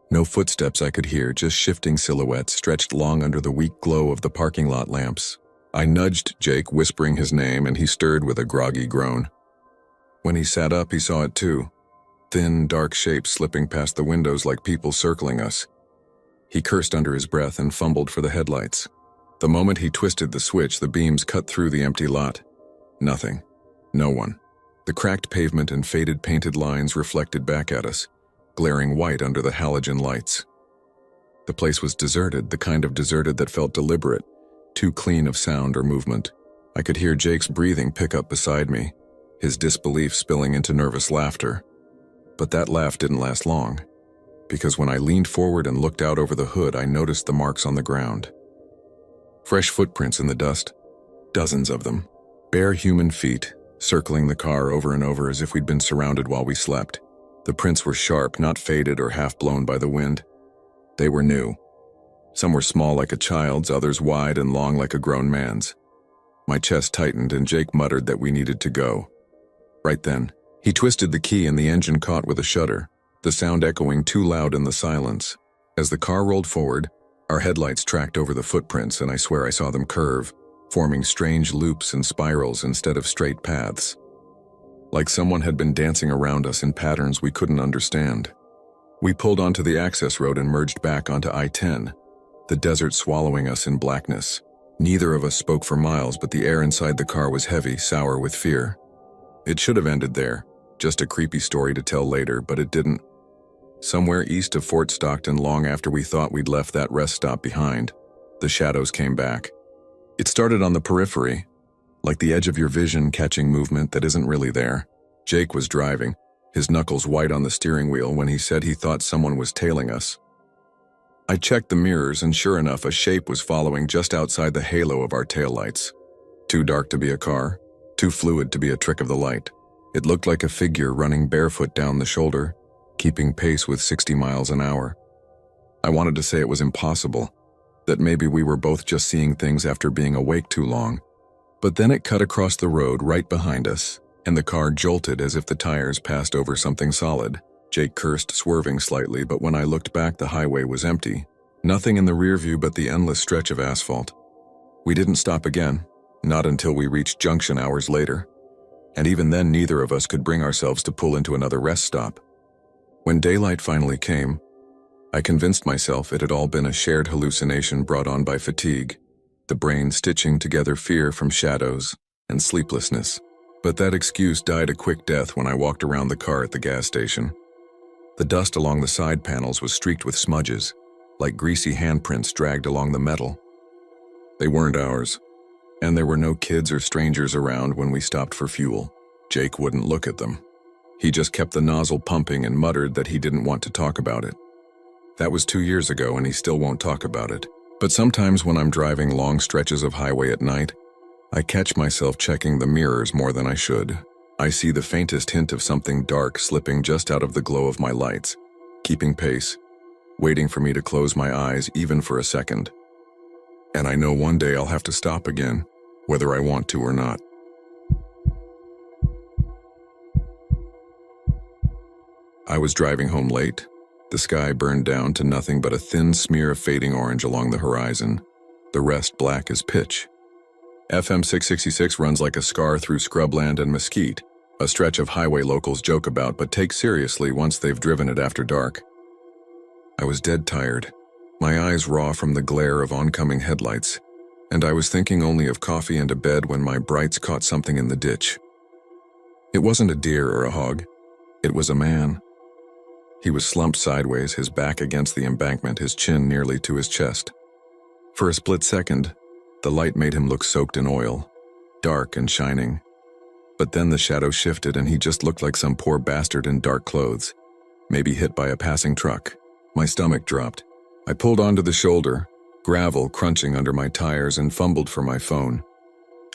No footsteps I could hear, just shifting silhouettes stretched long under the weak glow of the parking lot lamps. I nudged Jake, whispering his name, and he stirred with a groggy groan. When he sat up, he saw it too. Thin, dark shapes slipping past the windows like people circling us. He cursed under his breath and fumbled for the headlights. The moment he twisted the switch, the beams cut through the empty lot. Nothing. No one. The cracked pavement and faded painted lines reflected back at us, glaring white under the halogen lights. The place was deserted, the kind of deserted that felt deliberate, too clean of sound or movement. I could hear Jake's breathing pick up beside me, his disbelief spilling into nervous laughter. But that laugh didn't last long, because when I leaned forward and looked out over the hood, I noticed the marks on the ground. Fresh footprints in the dust, dozens of them. Bare human feet, circling the car over and over as if we'd been surrounded while we slept. The prints were sharp, not faded or half-blown by the wind. They were new. Some were small like a child's, others wide and long like a grown man's. My chest tightened and Jake muttered that we needed to go. Right then, he twisted the key and the engine caught with a shudder, the sound echoing too loud in the silence. As the car rolled forward, our headlights tracked over the footprints, and I swear I saw them curve, forming strange loops and spirals instead of straight paths. Like someone had been dancing around us in patterns we couldn't understand. We pulled onto the access road and merged back onto I-10, the desert swallowing us in blackness. Neither of us spoke for miles, but the air inside the car was heavy, sour with fear. It should have ended there, just a creepy story to tell later, but it didn't. Somewhere east of Fort Stockton, long after we thought we'd left that rest stop behind, the shadows came back. It started on the periphery, like the edge of your vision catching movement that isn't really there. Jake was driving, his knuckles white on the steering wheel, when he said he thought someone was tailing us. I checked the mirrors, and sure enough, a shape was following just outside the halo of our taillights. Too dark to be a car, too fluid to be a trick of the light. It looked like a figure running barefoot down the shoulder, keeping pace with 60 miles an hour. I wanted to say it was impossible, that maybe we were both just seeing things after being awake too long. But then it cut across the road right behind us, and the car jolted as if the tires passed over something solid. Jake cursed, swerving slightly, but when I looked back, the highway was empty. Nothing in the rear view but the endless stretch of asphalt. We didn't stop again, not until we reached Junction hours later. And even then, neither of us could bring ourselves to pull into another rest stop. When daylight finally came, I convinced myself it had all been a shared hallucination brought on by fatigue, the brain stitching together fear from shadows and sleeplessness. But that excuse died a quick death when I walked around the car at the gas station. The dust along the side panels was streaked with smudges, like greasy handprints dragged along the metal. They weren't ours, and there were no kids or strangers around when we stopped for fuel. Jake wouldn't look at them. He just kept the nozzle pumping and muttered that he didn't want to talk about it. That was 2 years ago, and he still won't talk about it. But sometimes when I'm driving long stretches of highway at night, I catch myself checking the mirrors more than I should. I see the faintest hint of something dark slipping just out of the glow of my lights, keeping pace, waiting for me to close my eyes even for a second. And I know one day I'll have to stop again, whether I want to or not. I was driving home late. The sky burned down to nothing but a thin smear of fading orange along the horizon, the rest black as pitch. FM 666 runs like a scar through scrubland and mesquite, a stretch of highway locals joke about but take seriously once they've driven it after dark. I was dead tired, my eyes raw from the glare of oncoming headlights, and I was thinking only of coffee and a bed when my brights caught something in the ditch. It wasn't a deer or a hog. It was a man. He was slumped sideways, his back against the embankment, his chin nearly to his chest. For a split second, the light made him look soaked in oil, dark and shining. But then the shadow shifted and he just looked like some poor bastard in dark clothes, maybe hit by a passing truck. My stomach dropped. I pulled onto the shoulder, gravel crunching under my tires, and fumbled for my phone.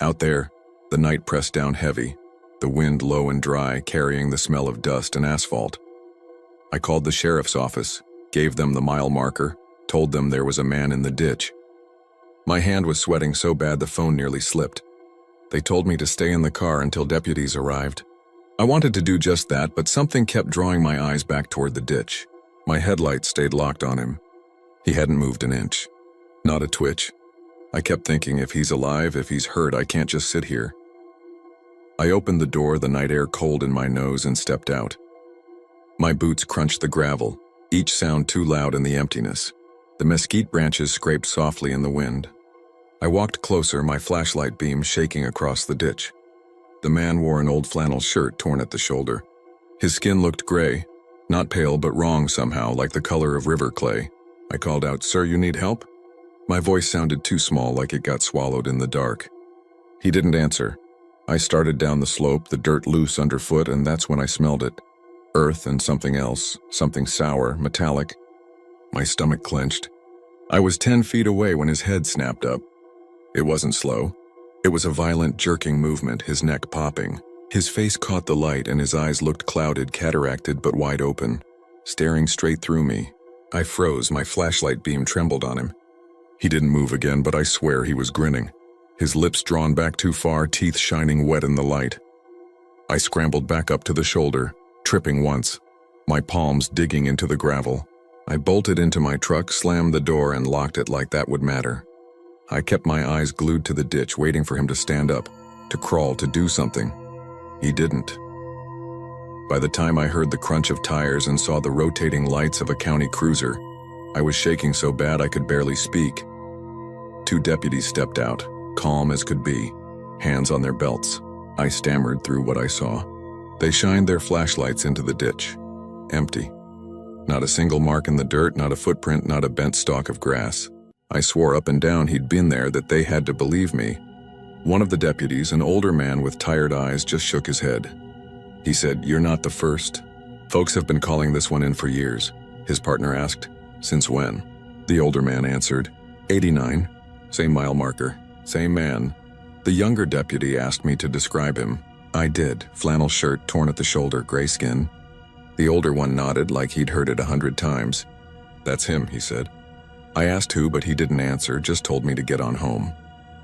Out there, the night pressed down heavy, the wind low and dry, carrying the smell of dust and asphalt. I called the sheriff's office, gave them the mile marker, told them there was a man in the ditch. My hand was sweating so bad the phone nearly slipped. They told me to stay in the car until deputies arrived. I wanted to do just that, but something kept drawing my eyes back toward the ditch. My headlights stayed locked on him. He hadn't moved an inch. Not a twitch. I kept thinking, if he's alive, if he's hurt, I can't just sit here. I opened the door, the night air cold in my nose, and stepped out. My boots crunched the gravel, each sound too loud in the emptiness. The mesquite branches scraped softly in the wind. I walked closer, my flashlight beam shaking across the ditch. The man wore an old flannel shirt torn at the shoulder. His skin looked gray, not pale but wrong somehow, like the color of river clay. I called out, "Sir, you need help?" My voice sounded too small, like it got swallowed in the dark. He didn't answer. I started down the slope, the dirt loose underfoot, and that's when I smelled it. Earth and something else, something sour, metallic. My stomach clenched. I was 10 feet away when his head snapped up. It wasn't slow. It was a violent, jerking movement, his neck popping. His face caught the light and his eyes looked clouded, cataracted but wide open, staring straight through me. I froze, my flashlight beam trembled on him. He didn't move again, but I swear he was grinning. His lips drawn back too far, teeth shining wet in the light. I scrambled back up to the shoulder, tripping once, my palms digging into the gravel. I bolted into my truck, slammed the door, and locked it like that would matter. I kept my eyes glued to the ditch, waiting for him to stand up, to crawl, to do something. He didn't. By the time I heard the crunch of tires and saw the rotating lights of a county cruiser, I was shaking so bad I could barely speak. 2 deputies stepped out, calm as could be, hands on their belts. I stammered through what I saw. They shined their flashlights into the ditch. Empty. Not a single mark in the dirt, not a footprint, not a bent stalk of grass. I swore up and down he'd been there, that they had to believe me. One of the deputies, an older man with tired eyes, just shook his head. He said, "You're not the first. Folks have been calling this one in for years." His partner asked, "Since when?" The older man answered, "'89. Same mile marker, same man." The younger deputy asked me to describe him. I did. Flannel shirt torn at the shoulder, gray skin. The older one nodded like he'd heard it 100 times. "That's him," he said. I asked who, but he didn't answer, just told me to get on home.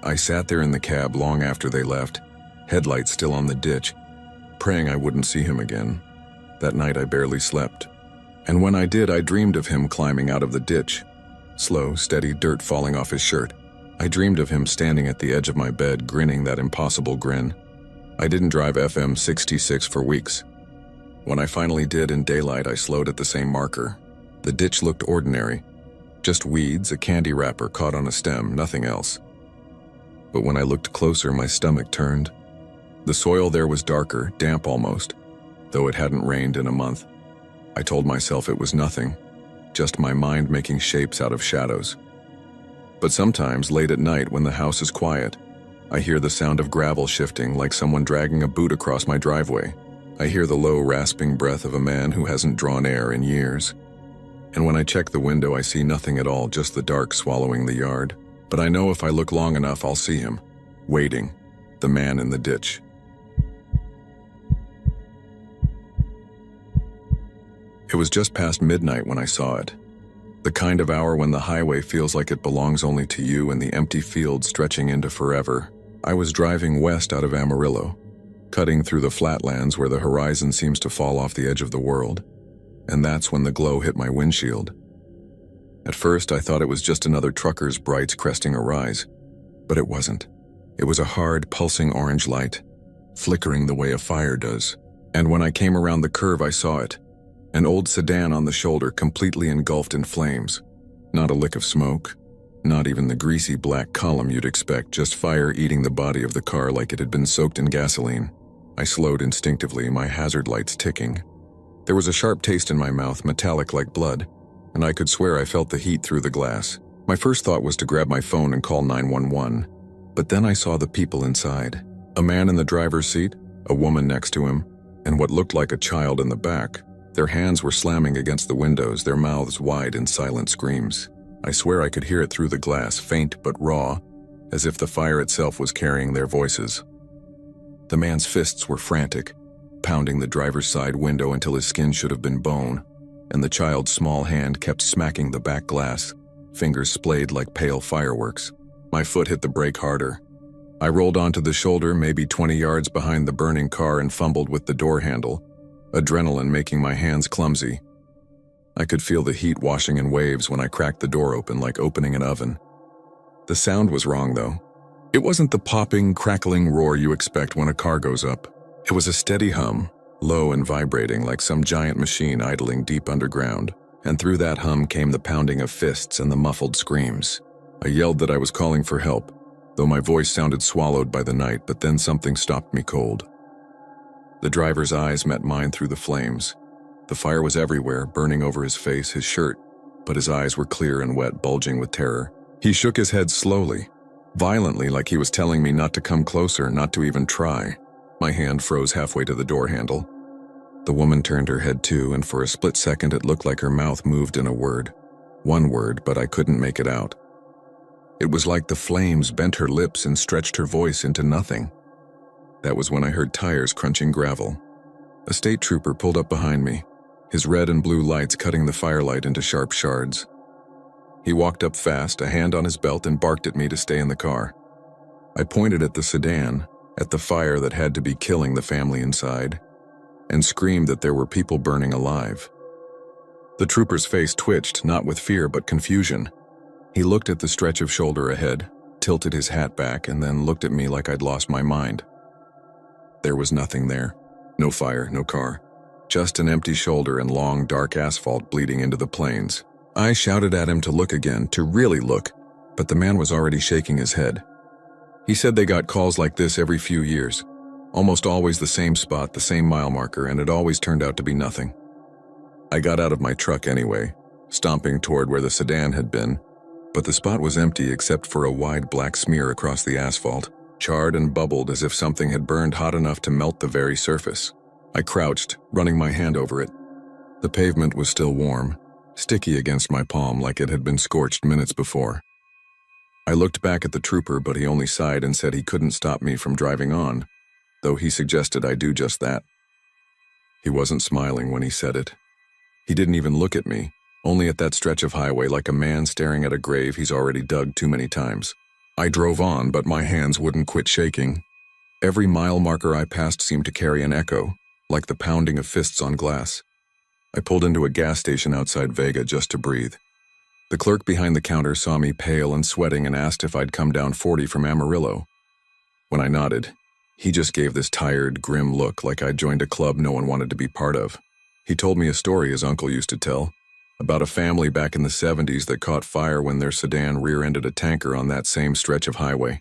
I sat there in the cab long after they left, headlights still on the ditch, praying I wouldn't see him again. That night I barely slept. And when I did, I dreamed of him climbing out of the ditch. Slow, steady dirt falling off his shirt. I dreamed of him standing at the edge of my bed, grinning that impossible grin. I didn't drive FM 66 for weeks. When I finally did in daylight, I slowed at the same marker. The ditch looked ordinary. Just weeds, a candy wrapper caught on a stem, nothing else. But when I looked closer, my stomach turned. The soil there was darker, damp almost, though it hadn't rained in a month. I told myself it was nothing, just my mind making shapes out of shadows. But sometimes, late at night when the house is quiet, I hear the sound of gravel shifting like someone dragging a boot across my driveway. I hear the low, rasping breath of a man who hasn't drawn air in years. And when I check the window, I see nothing at all, just the dark swallowing the yard. But I know if I look long enough, I'll see him, waiting, the man in the ditch. It was just past midnight when I saw it. The kind of hour when the highway feels like it belongs only to you and the empty fields stretching into forever. I was driving west out of Amarillo, cutting through the flatlands where the horizon seems to fall off the edge of the world. And that's when the glow hit my windshield. At first, I thought it was just another trucker's brights cresting a rise, but it wasn't. It was a hard, pulsing orange light, flickering the way a fire does. And when I came around the curve, I saw it. An old sedan on the shoulder, completely engulfed in flames. Not a lick of smoke, not even the greasy black column you'd expect, just fire eating the body of the car like it had been soaked in gasoline. I slowed instinctively, my hazard lights ticking. There was a sharp taste in my mouth, metallic like blood, and I could swear I felt the heat through the glass. My first thought was to grab my phone and call 911, but then I saw the people inside. A man in the driver's seat, a woman next to him, and what looked like a child in the back. Their hands were slamming against the windows, their mouths wide in silent screams. I swear I could hear it through the glass, faint but raw, as if the fire itself was carrying their voices. The man's fists were frantic, pounding the driver's side window until his skin should have been bone, and the child's small hand kept smacking the back glass, fingers splayed like pale fireworks. My foot hit the brake harder. I rolled onto the shoulder, maybe 20 yards behind the burning car, and fumbled with the door handle, adrenaline making my hands clumsy. I could feel the heat washing in waves when I cracked the door open like opening an oven. The sound was wrong, though. It wasn't the popping, crackling roar you expect when a car goes up. It was a steady hum, low and vibrating like some giant machine idling deep underground, and through that hum came the pounding of fists and the muffled screams. I yelled that I was calling for help, though my voice sounded swallowed by the night, but then something stopped me cold. The driver's eyes met mine through the flames. The fire was everywhere, burning over his face, his shirt, but his eyes were clear and wet, bulging with terror. He shook his head slowly, violently, like he was telling me not to come closer, not to even try. My hand froze halfway to the door handle. The woman turned her head too, and for a split second it looked like her mouth moved in a word. One word, but I couldn't make it out. It was like the flames bent her lips and stretched her voice into nothing. That was when I heard tires crunching gravel. A state trooper pulled up behind me, his red and blue lights cutting the firelight into sharp shards. He walked up fast, a hand on his belt, and barked at me to stay in the car. I pointed at the sedan, at the fire that had to be killing the family inside, and screamed that there were people burning alive. The trooper's face twitched, not with fear but confusion. He looked at the stretch of shoulder ahead, tilted his hat back, and then looked at me like I'd lost my mind. There was nothing there. No fire, no car. Just an empty shoulder and long, dark asphalt bleeding into the plains. I shouted at him to look again, to really look, but the man was already shaking his head. He said they got calls like this every few years. Almost always the same spot, the same mile marker, and it always turned out to be nothing. I got out of my truck anyway, stomping toward where the sedan had been, but the spot was empty except for a wide black smear across the asphalt, charred and bubbled as if something had burned hot enough to melt the very surface. I crouched, running my hand over it. The pavement was still warm, sticky against my palm like it had been scorched minutes before. I looked back at the trooper, but he only sighed and said he couldn't stop me from driving on, though he suggested I do just that. He wasn't smiling when he said it. He didn't even look at me, only at that stretch of highway like a man staring at a grave he's already dug too many times. I drove on, but my hands wouldn't quit shaking. Every mile marker I passed seemed to carry an echo, like the pounding of fists on glass. I pulled into a gas station outside Vega just to breathe. The clerk behind the counter saw me pale and sweating and asked if I'd come down 40 from Amarillo. When I nodded, he just gave this tired, grim look like I'd joined a club no one wanted to be part of. He told me a story his uncle used to tell, about a family back in the 70s that caught fire when their sedan rear-ended a tanker on that same stretch of highway.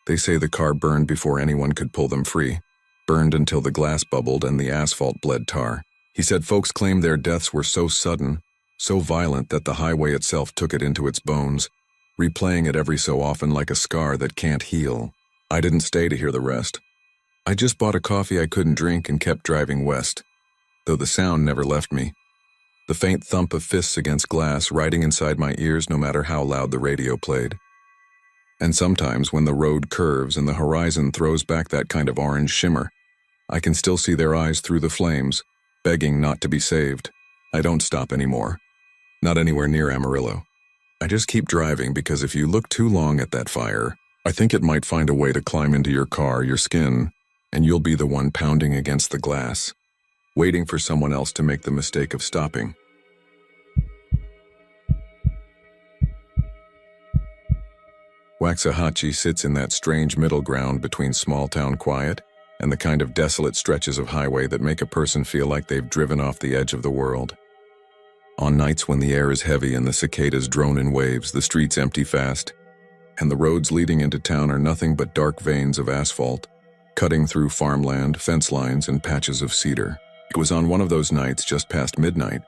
They say the car burned before anyone could pull them free, burned until the glass bubbled and the asphalt bled tar. He said folks claimed their deaths were so sudden, so violent that the highway itself took it into its bones, replaying it every so often like a scar that can't heal. I didn't stay to hear the rest. I just bought a coffee I couldn't drink and kept driving west, though the sound never left me. The faint thump of fists against glass riding inside my ears no matter how loud the radio played. And sometimes when the road curves and the horizon throws back that kind of orange shimmer, I can still see their eyes through the flames, begging not to be saved. I don't stop anymore. Not anywhere near Amarillo. I just keep driving because if you look too long at that fire, I think it might find a way to climb into your car, your skin, and you'll be the one pounding against the glass, waiting for someone else to make the mistake of stopping. Waxahachie sits in that strange middle ground between small-town quiet and the kind of desolate stretches of highway that make a person feel like they've driven off the edge of the world. On nights when the air is heavy and the cicadas drone in waves, the streets empty fast, and the roads leading into town are nothing but dark veins of asphalt, cutting through farmland, fence lines, and patches of cedar. It was on one of those nights just past midnight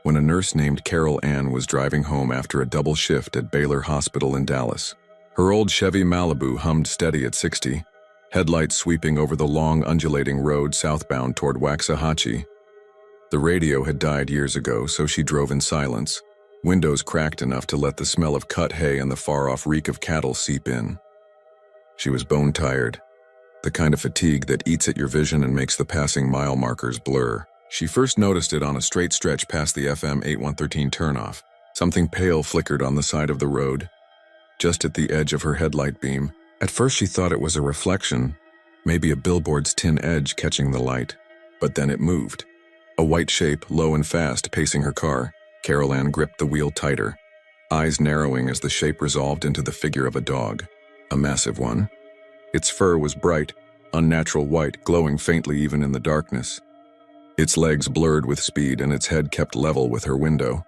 when a nurse named Carol Ann was driving home after a double shift at Baylor Hospital in Dallas. Her old Chevy Malibu hummed steady at 60, headlights sweeping over the long, undulating road southbound toward Waxahachie. The radio had died years ago, so she drove in silence, windows cracked enough to let the smell of cut hay and the far-off reek of cattle seep in. She was bone-tired, the kind of fatigue that eats at your vision and makes the passing mile markers blur. She first noticed it on a straight stretch past the FM 8113 turnoff. Something pale flickered on the side of the road, just at the edge of her headlight beam. At first she thought it was a reflection, maybe a billboard's tin edge catching the light. But then it moved. A white shape, low and fast, pacing her car. Carol Ann gripped the wheel tighter, eyes narrowing as the shape resolved into the figure of a dog. A massive one. Its fur was bright, unnatural white, glowing faintly even in the darkness. Its legs blurred with speed and its head kept level with her window.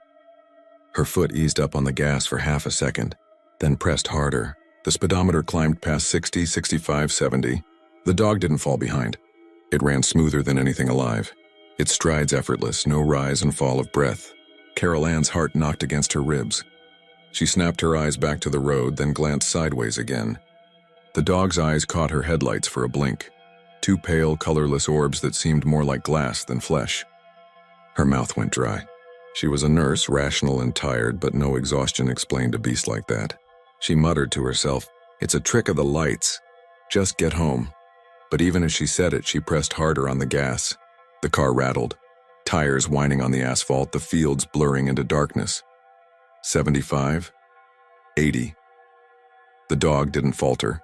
Her foot eased up on the gas for half a second, then pressed harder. The speedometer climbed past 60, 65, 70. The dog didn't fall behind. It ran smoother than anything alive. Its strides effortless, no rise and fall of breath. Carol Ann's heart knocked against her ribs. She snapped her eyes back to the road, then glanced sideways again. The dog's eyes caught her headlights for a blink. Two pale, colorless orbs that seemed more like glass than flesh. Her mouth went dry. She was a nurse, rational and tired, but no exhaustion explained a beast like that. She muttered to herself, "It's a trick of the lights. Just get home." But even as she said it, she pressed harder on the gas. The car rattled, tires whining on the asphalt, the fields blurring into darkness. 75, 80. The dog didn't falter.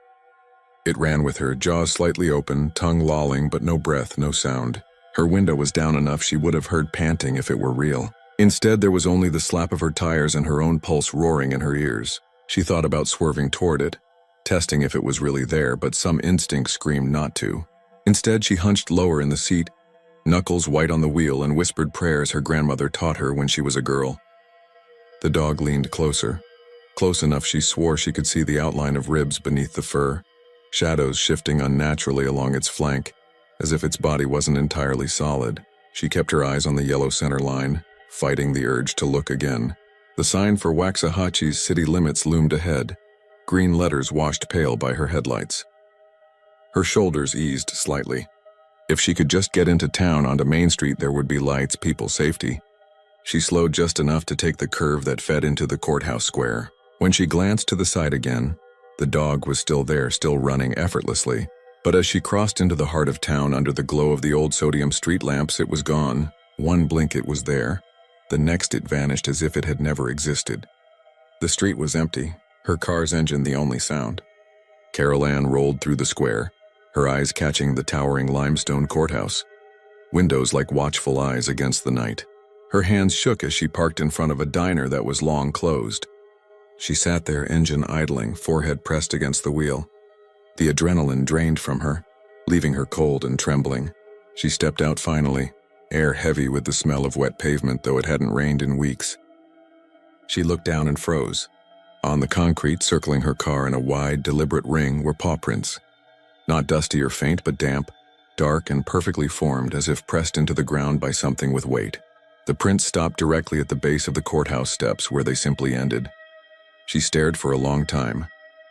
It ran with her, jaws slightly open, tongue lolling, but no breath, no sound. Her window was down enough she would have heard panting if it were real. Instead, there was only the slap of her tires and her own pulse roaring in her ears. She thought about swerving toward it, testing if it was really there, but some instinct screamed not to. Instead, she hunched lower in the seat, knuckles white on the wheel, and whispered prayers her grandmother taught her when she was a girl. The dog leaned closer, close enough she swore she could see the outline of ribs beneath the fur, shadows shifting unnaturally along its flank, as if its body wasn't entirely solid. She kept her eyes on the yellow center line, fighting the urge to look again. The sign for Waxahachie's city limits loomed ahead, green letters washed pale by her headlights. Her shoulders eased slightly. If she could just get into town onto Main Street, there would be lights, people, safety. She slowed just enough to take the curve that fed into the courthouse square. When she glanced to the side again, the dog was still there, still running effortlessly. But as she crossed into the heart of town under the glow of the old sodium street lamps, it was gone. One blink it was there. The next it vanished as if it had never existed. The street was empty, her car's engine the only sound. Carol Ann rolled through the square, her eyes catching the towering limestone courthouse. Windows like watchful eyes against the night. Her hands shook as she parked in front of a diner that was long closed. She sat there, engine idling, forehead pressed against the wheel. The adrenaline drained from her, leaving her cold and trembling. She stepped out finally, air heavy with the smell of wet pavement, though it hadn't rained in weeks. She looked down and froze. On the concrete circling her car in a wide, deliberate ring were paw prints. Not dusty or faint, but damp, dark and perfectly formed, as if pressed into the ground by something with weight. The prints stopped directly at the base of the courthouse steps, where they simply ended. She stared for a long time,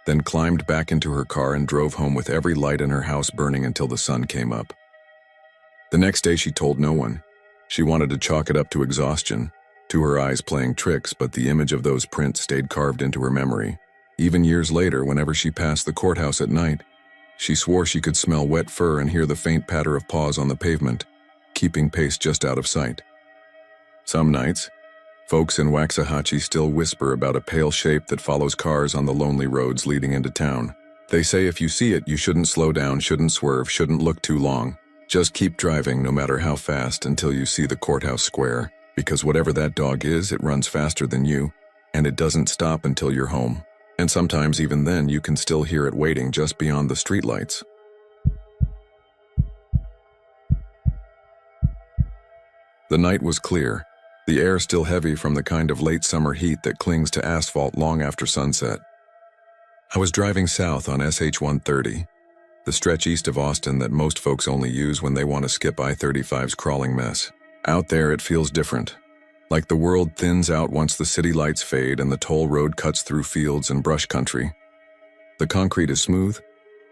then climbed back into her car and drove home with every light in her house burning until the sun came up. The next day she told no one. She wanted to chalk it up to exhaustion, to her eyes playing tricks, but the image of those prints stayed carved into her memory. Even years later, whenever she passed the courthouse at night, she swore she could smell wet fur and hear the faint patter of paws on the pavement, keeping pace just out of sight. Some nights, folks in Waxahachie still whisper about a pale shape that follows cars on the lonely roads leading into town. They say if you see it, you shouldn't slow down, shouldn't swerve, shouldn't look too long. Just keep driving no matter how fast until you see the courthouse square, because whatever that dog is, it runs faster than you, and it doesn't stop until you're home. And sometimes even then you can still hear it waiting just beyond the streetlights. The night was clear, the air still heavy from the kind of late summer heat that clings to asphalt long after sunset. I was driving south on SH 130, the stretch east of Austin that most folks only use when they want to skip I-35's crawling mess. Out there it feels different, like the world thins out once the city lights fade and the toll road cuts through fields and brush country. The concrete is smooth,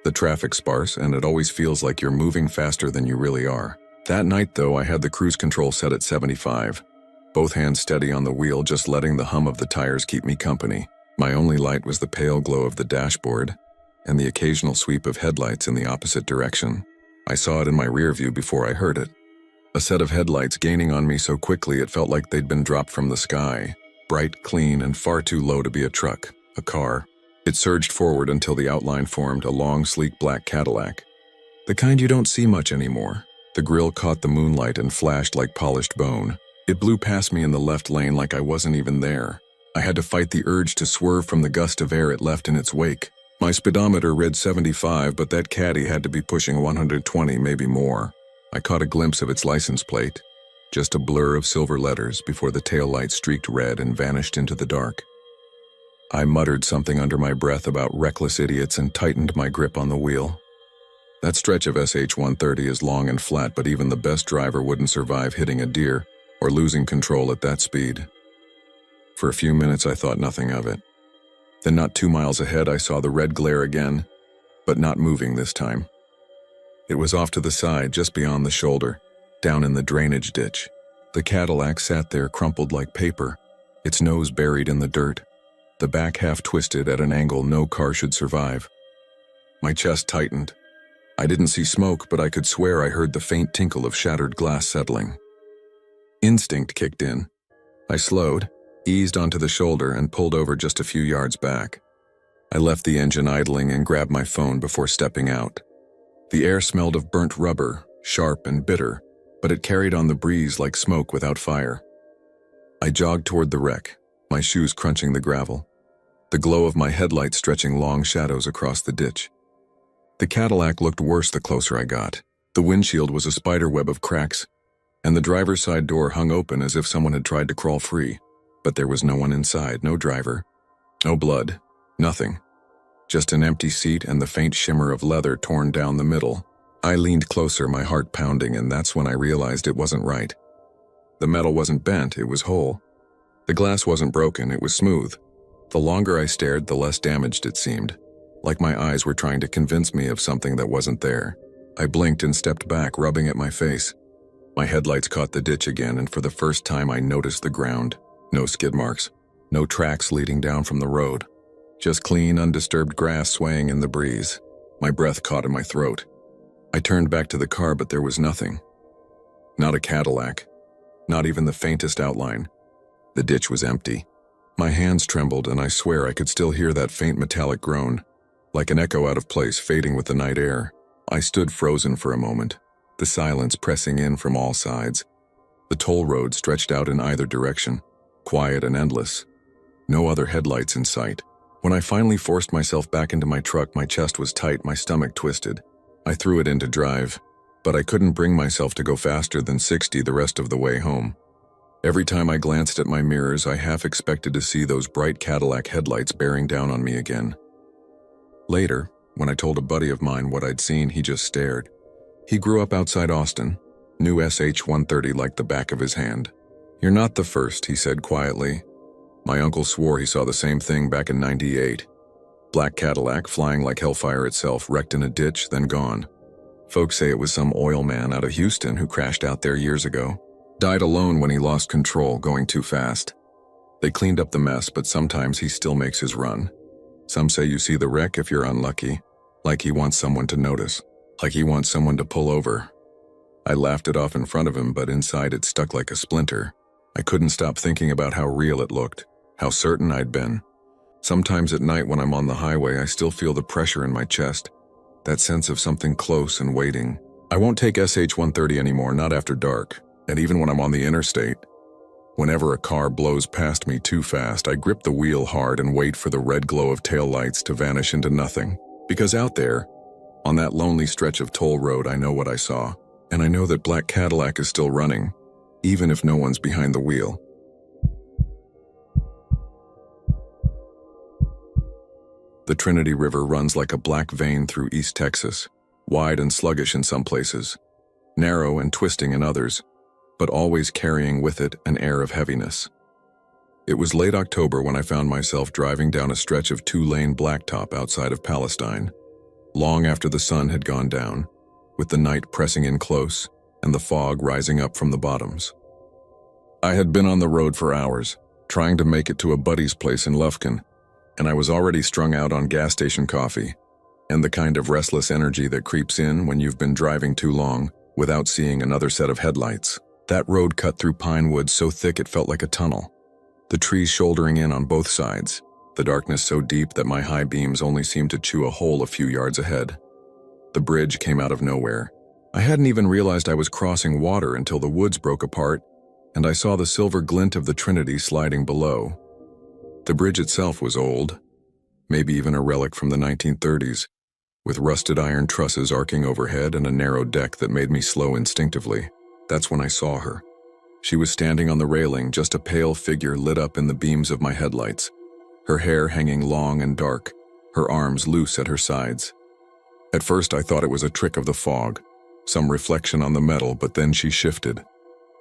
the traffic sparse, and it always feels like you're moving faster than you really are. That night, though, I had the cruise control set at 75. Both hands steady on the wheel, just letting the hum of the tires keep me company. My only light was the pale glow of the dashboard and the occasional sweep of headlights in the opposite direction. I saw it in my rear view before I heard it. A set of headlights gaining on me so quickly it felt like they'd been dropped from the sky, bright, clean, and far too low to be a truck, a car. It surged forward until the outline formed a long, sleek black Cadillac. The kind you don't see much anymore. The grille caught the moonlight and flashed like polished bone. It blew past me in the left lane like I wasn't even there. I had to fight the urge to swerve from the gust of air it left in its wake. My speedometer read 75, but that caddy had to be pushing 120, maybe more. I caught a glimpse of its license plate, just a blur of silver letters before the taillight streaked red and vanished into the dark. I muttered something under my breath about reckless idiots and tightened my grip on the wheel. That stretch of SH 130 is long and flat, but even the best driver wouldn't survive hitting a deer or losing control at that speed. For a few minutes I thought nothing of it. Then not 2 miles ahead I saw the red glare again, but not moving this time. It was off to the side, just beyond the shoulder, down in the drainage ditch. The Cadillac sat there crumpled like paper, its nose buried in the dirt, the back half twisted at an angle no car should survive. My chest tightened. I didn't see smoke, but I could swear I heard the faint tinkle of shattered glass settling. Instinct kicked in. I slowed, eased onto the shoulder, and pulled over just a few yards back. I left the engine idling and grabbed my phone before stepping out. The air smelled of burnt rubber, sharp and bitter, but it carried on the breeze like smoke without fire. I jogged toward the wreck, my shoes crunching the gravel, the glow of my headlights stretching long shadows across the ditch. The Cadillac looked worse the closer I got. The windshield was a spiderweb of cracks, and the driver's side door hung open as if someone had tried to crawl free. But there was no one inside, no driver, no blood, nothing. Just an empty seat and the faint shimmer of leather torn down the middle. I leaned closer, my heart pounding, and that's when I realized it wasn't right. The metal wasn't bent, it was whole. The glass wasn't broken, it was smooth. The longer I stared, the less damaged it seemed, like my eyes were trying to convince me of something that wasn't there. I blinked and stepped back, rubbing at my face. My headlights caught the ditch again, and for the first time I noticed the ground. No skid marks, no tracks leading down from the road. Just clean, undisturbed grass swaying in the breeze. My breath caught in my throat. I turned back to the car, but there was nothing. Not a Cadillac. Not even the faintest outline. The ditch was empty. My hands trembled, and I swear I could still hear that faint metallic groan, like an echo out of place fading with the night air. I stood frozen for a moment, the silence pressing in from all sides. The toll road stretched out in either direction, quiet and endless. No other headlights in sight. When I finally forced myself back into my truck, my chest was tight, my stomach twisted. I threw it into drive, but I couldn't bring myself to go faster than 60 the rest of the way home. Every time I glanced at my mirrors, I half expected to see those bright Cadillac headlights bearing down on me again. Later, when I told a buddy of mine what I'd seen, he just stared. He grew up outside Austin, knew SH-130 like the back of his hand. "You're not the first," he said quietly. My uncle swore he saw the same thing back in '98. Black Cadillac, flying like hellfire itself, wrecked in a ditch, then gone. Folks say it was some oil man out of Houston who crashed out there years ago. Died alone when he lost control, going too fast. They cleaned up the mess, but sometimes he still makes his run. Some say you see the wreck if you're unlucky, like he wants someone to notice, like he wants someone to pull over. I laughed it off in front of him, but inside it stuck like a splinter. I couldn't stop thinking about how real it looked, how certain I'd been. Sometimes at night when I'm on the highway, I still feel the pressure in my chest, that sense of something close and waiting. I won't take SH-130 anymore, not after dark, and even when I'm on the interstate. Whenever a car blows past me too fast, I grip the wheel hard and wait for the red glow of taillights to vanish into nothing. Because out there, on that lonely stretch of toll road, I know what I saw. And I know that Black Cadillac is still running, even if no one's behind the wheel. The Trinity River runs like a black vein through East Texas, wide and sluggish in some places, narrow and twisting in others, but always carrying with it an air of heaviness. It was late October when I found myself driving down a stretch of two-lane blacktop outside of Palestine, long after the sun had gone down, with the night pressing in close and the fog rising up from the bottoms. I had been on the road for hours, trying to make it to a buddy's place in Lufkin, and I was already strung out on gas station coffee and the kind of restless energy that creeps in when you've been driving too long without seeing another set of headlights. That road cut through pine woods so thick it felt like a tunnel, the trees shouldering in on both sides, the darkness so deep that my high beams only seemed to chew a hole a few yards ahead. The bridge came out of nowhere. I hadn't even realized I was crossing water until the woods broke apart and I saw the silver glint of the Trinity sliding below. The bridge itself was old, maybe even a relic from the 1930s, with rusted iron trusses arcing overhead and a narrow deck that made me slow instinctively. That's when I saw her. She was standing on the railing, just a pale figure lit up in the beams of my headlights, her hair hanging long and dark, her arms loose at her sides. At first I thought it was a trick of the fog, some reflection on the metal, but then she shifted,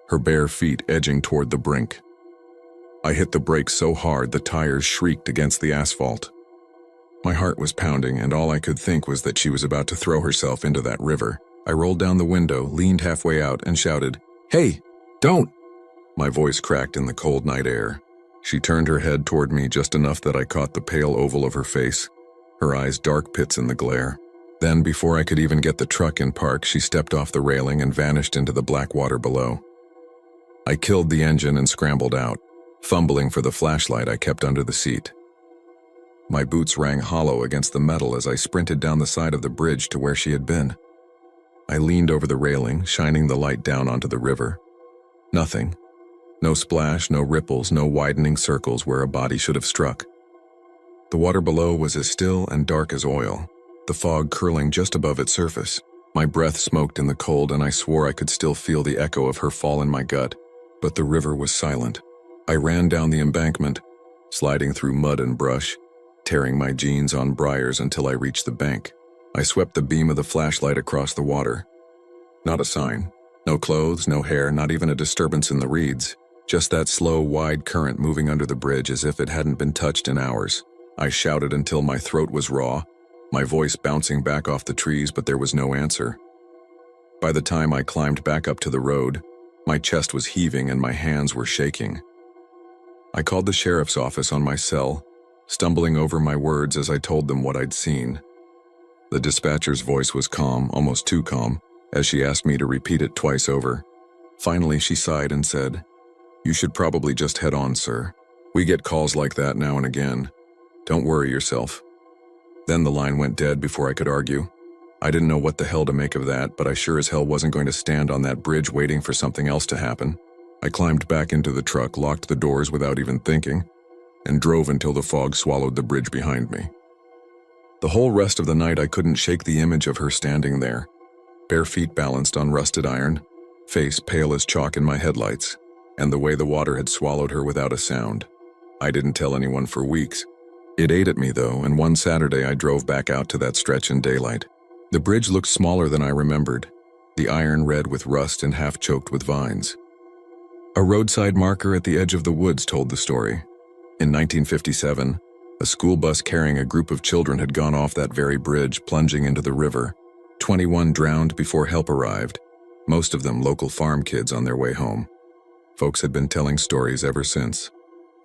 her bare feet edging toward the brink. I hit the brakes so hard the tires shrieked against the asphalt. My heart was pounding, and all I could think was that she was about to throw herself into that river. I rolled down the window, leaned halfway out, and shouted, "Hey, don't!" My voice cracked in the cold night air. She turned her head toward me just enough that I caught the pale oval of her face, her eyes dark pits in the glare. Then, before I could even get the truck in park, she stepped off the railing and vanished into the black water below. I killed the engine and scrambled out, fumbling for the flashlight I kept under the seat. My boots rang hollow against the metal as I sprinted down the side of the bridge to where she had been. I leaned over the railing, shining the light down onto the river. Nothing. No splash, no ripples, no widening circles where a body should have struck. The water below was as still and dark as oil, the fog curling just above its surface. My breath smoked in the cold, and I swore I could still feel the echo of her fall in my gut, but the river was silent. I ran down the embankment, sliding through mud and brush, tearing my jeans on briars until I reached the bank. I swept the beam of the flashlight across the water. Not a sign. No clothes, no hair, not even a disturbance in the reeds. Just that slow, wide current moving under the bridge as if it hadn't been touched in hours. I shouted until my throat was raw, my voice bouncing back off the trees, but there was no answer. By the time I climbed back up to the road, my chest was heaving and my hands were shaking. I called the sheriff's office on my cell, stumbling over my words as I told them what I'd seen. The dispatcher's voice was calm, almost too calm, as she asked me to repeat it twice over. Finally, she sighed and said, "You should probably just head on, sir. We get calls like that now and again. Don't worry yourself." Then the line went dead before I could argue. I didn't know what the hell to make of that, but I sure as hell wasn't going to stand on that bridge waiting for something else to happen. I climbed back into the truck, locked the doors without even thinking, and drove until the fog swallowed the bridge behind me. The whole rest of the night I couldn't shake the image of her standing there, bare feet balanced on rusted iron, face pale as chalk in my headlights, and the way the water had swallowed her without a sound. I didn't tell anyone for weeks. It ate at me though, and one Saturday I drove back out to that stretch in daylight. The bridge looked smaller than I remembered, the iron red with rust and half choked with vines. A roadside marker at the edge of the woods told the story. In 1957, a school bus carrying a group of children had gone off that very bridge, plunging into the river. 21 drowned before help arrived, most of them local farm kids on their way home. Folks had been telling stories ever since,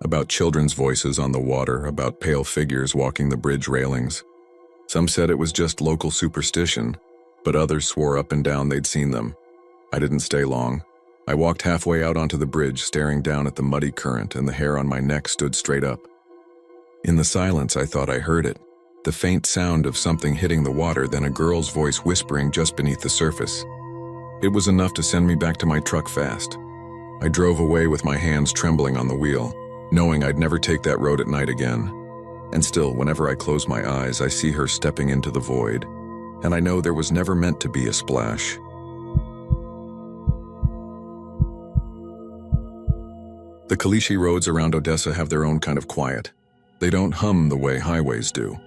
about children's voices on the water, about pale figures walking the bridge railings. Some said it was just local superstition, but others swore up and down they'd seen them. I didn't stay long. I walked halfway out onto the bridge, staring down at the muddy current, and the hair on my neck stood straight up. In the silence, I thought I heard it, the faint sound of something hitting the water, then a girl's voice whispering just beneath the surface. It was enough to send me back to my truck fast. I drove away with my hands trembling on the wheel, knowing I'd never take that road at night again. And still, whenever I close my eyes, I see her stepping into the void, and I know there was never meant to be a splash. The Kalishi roads around Odessa have their own kind of quiet. They don't hum the way highways do.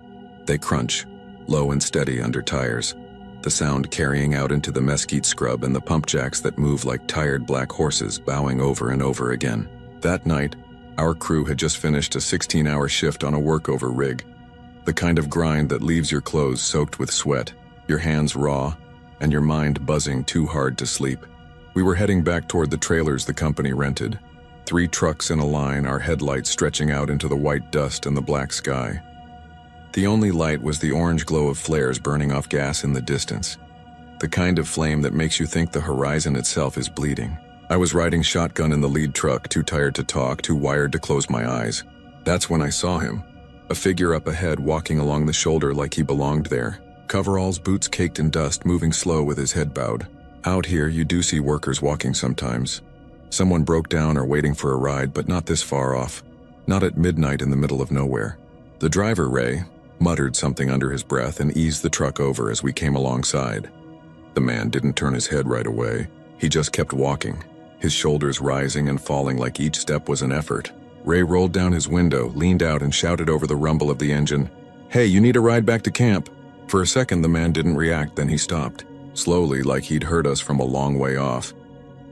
They crunch, low and steady under tires, the sound carrying out into the mesquite scrub and the pump jacks that move like tired black horses bowing over and over again. That night, our crew had just finished a 16-hour shift on a workover rig, the kind of grind that leaves your clothes soaked with sweat, your hands raw, and your mind buzzing too hard to sleep. We were heading back toward the trailers the company rented. 3 trucks in a line, our headlights stretching out into the white dust and the black sky. The only light was the orange glow of flares burning off gas in the distance, the kind of flame that makes you think the horizon itself is bleeding. I was riding shotgun in the lead truck, too tired to talk, too wired to close my eyes. That's when I saw him, a figure up ahead walking along the shoulder like he belonged there. Coveralls, boots caked in dust, moving slow with his head bowed. Out here, you do see workers walking sometimes. Someone broke down or waiting for a ride, but not this far off. Not at midnight in the middle of nowhere. The driver, Ray, muttered something under his breath and eased the truck over as we came alongside. The man didn't turn his head right away. He just kept walking, his shoulders rising and falling like each step was an effort. Ray rolled down his window, leaned out, and shouted over the rumble of the engine, "Hey, you need a ride back to camp?" For a second, the man didn't react, then he stopped, slowly, like he'd heard us from a long way off.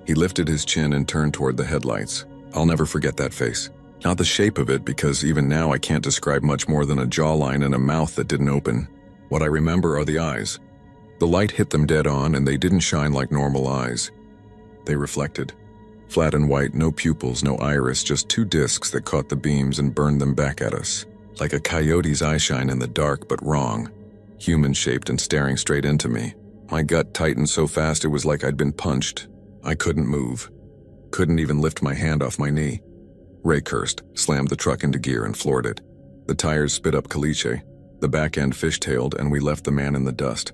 He lifted his chin and turned toward the headlights. I'll never forget that face. Not the shape of it, because even now I can't describe much more than a jawline and a mouth that didn't open. What I remember are the eyes. The light hit them dead on, and they didn't shine like normal eyes. They reflected. Flat and white, no pupils, no iris, just 2 discs that caught the beams and burned them back at us. Like a coyote's eyeshine in the dark, but wrong. Human-shaped and staring straight into me. My gut tightened so fast it was like I'd been punched. I couldn't move. Couldn't even lift my hand off my knee. Ray cursed, slammed the truck into gear and floored it. The tires spit up caliche. The back end fishtailed, and we left the man in the dust.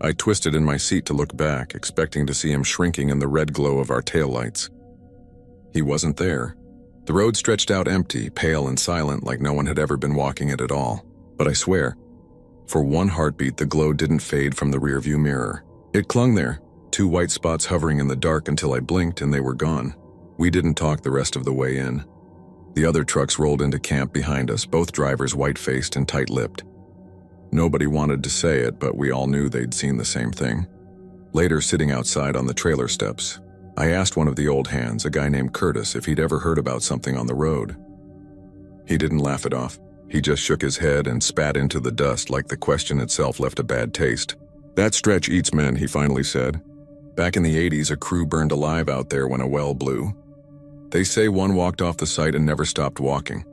I twisted in my seat to look back, expecting to see him shrinking in the red glow of our taillights. He wasn't there. The road stretched out empty, pale and silent, like no one had ever been walking it at all. But I swear, for one heartbeat, the glow didn't fade from the rearview mirror. It clung there, 2 white spots hovering in the dark until I blinked and they were gone. We didn't talk the rest of the way in. The other trucks rolled into camp behind us, both drivers white-faced and tight-lipped. Nobody wanted to say it, but we all knew they'd seen the same thing. Later, sitting outside on the trailer steps, I asked one of the old hands, a guy named Curtis, if he'd ever heard about something on the road. He didn't laugh it off. He just shook his head and spat into the dust like the question itself left a bad taste. "That stretch eats men," he finally said. "Back in the 80s, a crew burned alive out there when a well blew. They say one walked off the site and never stopped walking.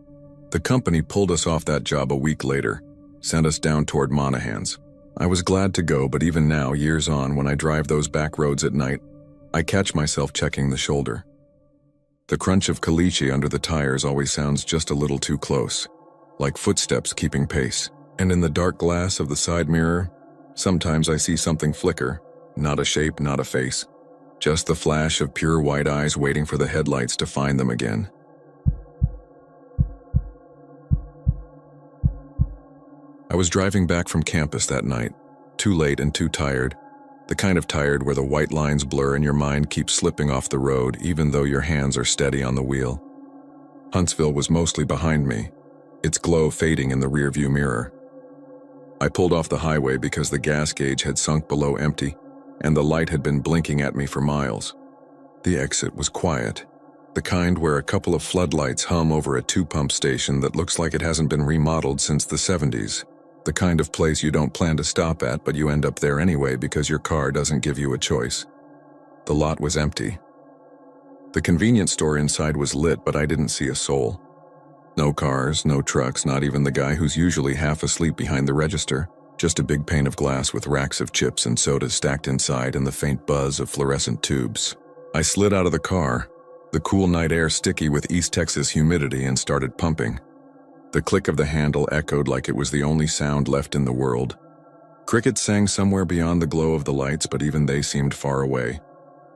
The company pulled us off that job a week later, sent us down toward Monahan's. I was glad to go, but even now, years on, when I drive those back roads at night, I catch myself checking the shoulder. The crunch of caliche under the tires always sounds just a little too close, like footsteps keeping pace. And in the dark glass of the side mirror, sometimes I see something flicker, not a shape, not a face, just the flash of pure white eyes waiting for the headlights to find them again. I was driving back from campus that night, too late and too tired, the kind of tired where the white lines blur and your mind keeps slipping off the road even though your hands are steady on the wheel. Huntsville was mostly behind me, its glow fading in the rearview mirror. I pulled off the highway because the gas gauge had sunk below empty, and the light had been blinking at me for miles. The exit was quiet, the kind where a couple of floodlights hum over a two-pump station that looks like it hasn't been remodeled since the 70s. The kind of place you don't plan to stop at, but you end up there anyway because your car doesn't give you a choice. The lot was empty. The convenience store inside was lit, but I didn't see a soul. No cars, no trucks, not even the guy who's usually half asleep behind the register. Just a big pane of glass with racks of chips and sodas stacked inside and the faint buzz of fluorescent tubes. I slid out of the car, the cool night air sticky with East Texas humidity, and started pumping. The click of the handle echoed like it was the only sound left in the world. Crickets sang somewhere beyond the glow of the lights, but even they seemed far away.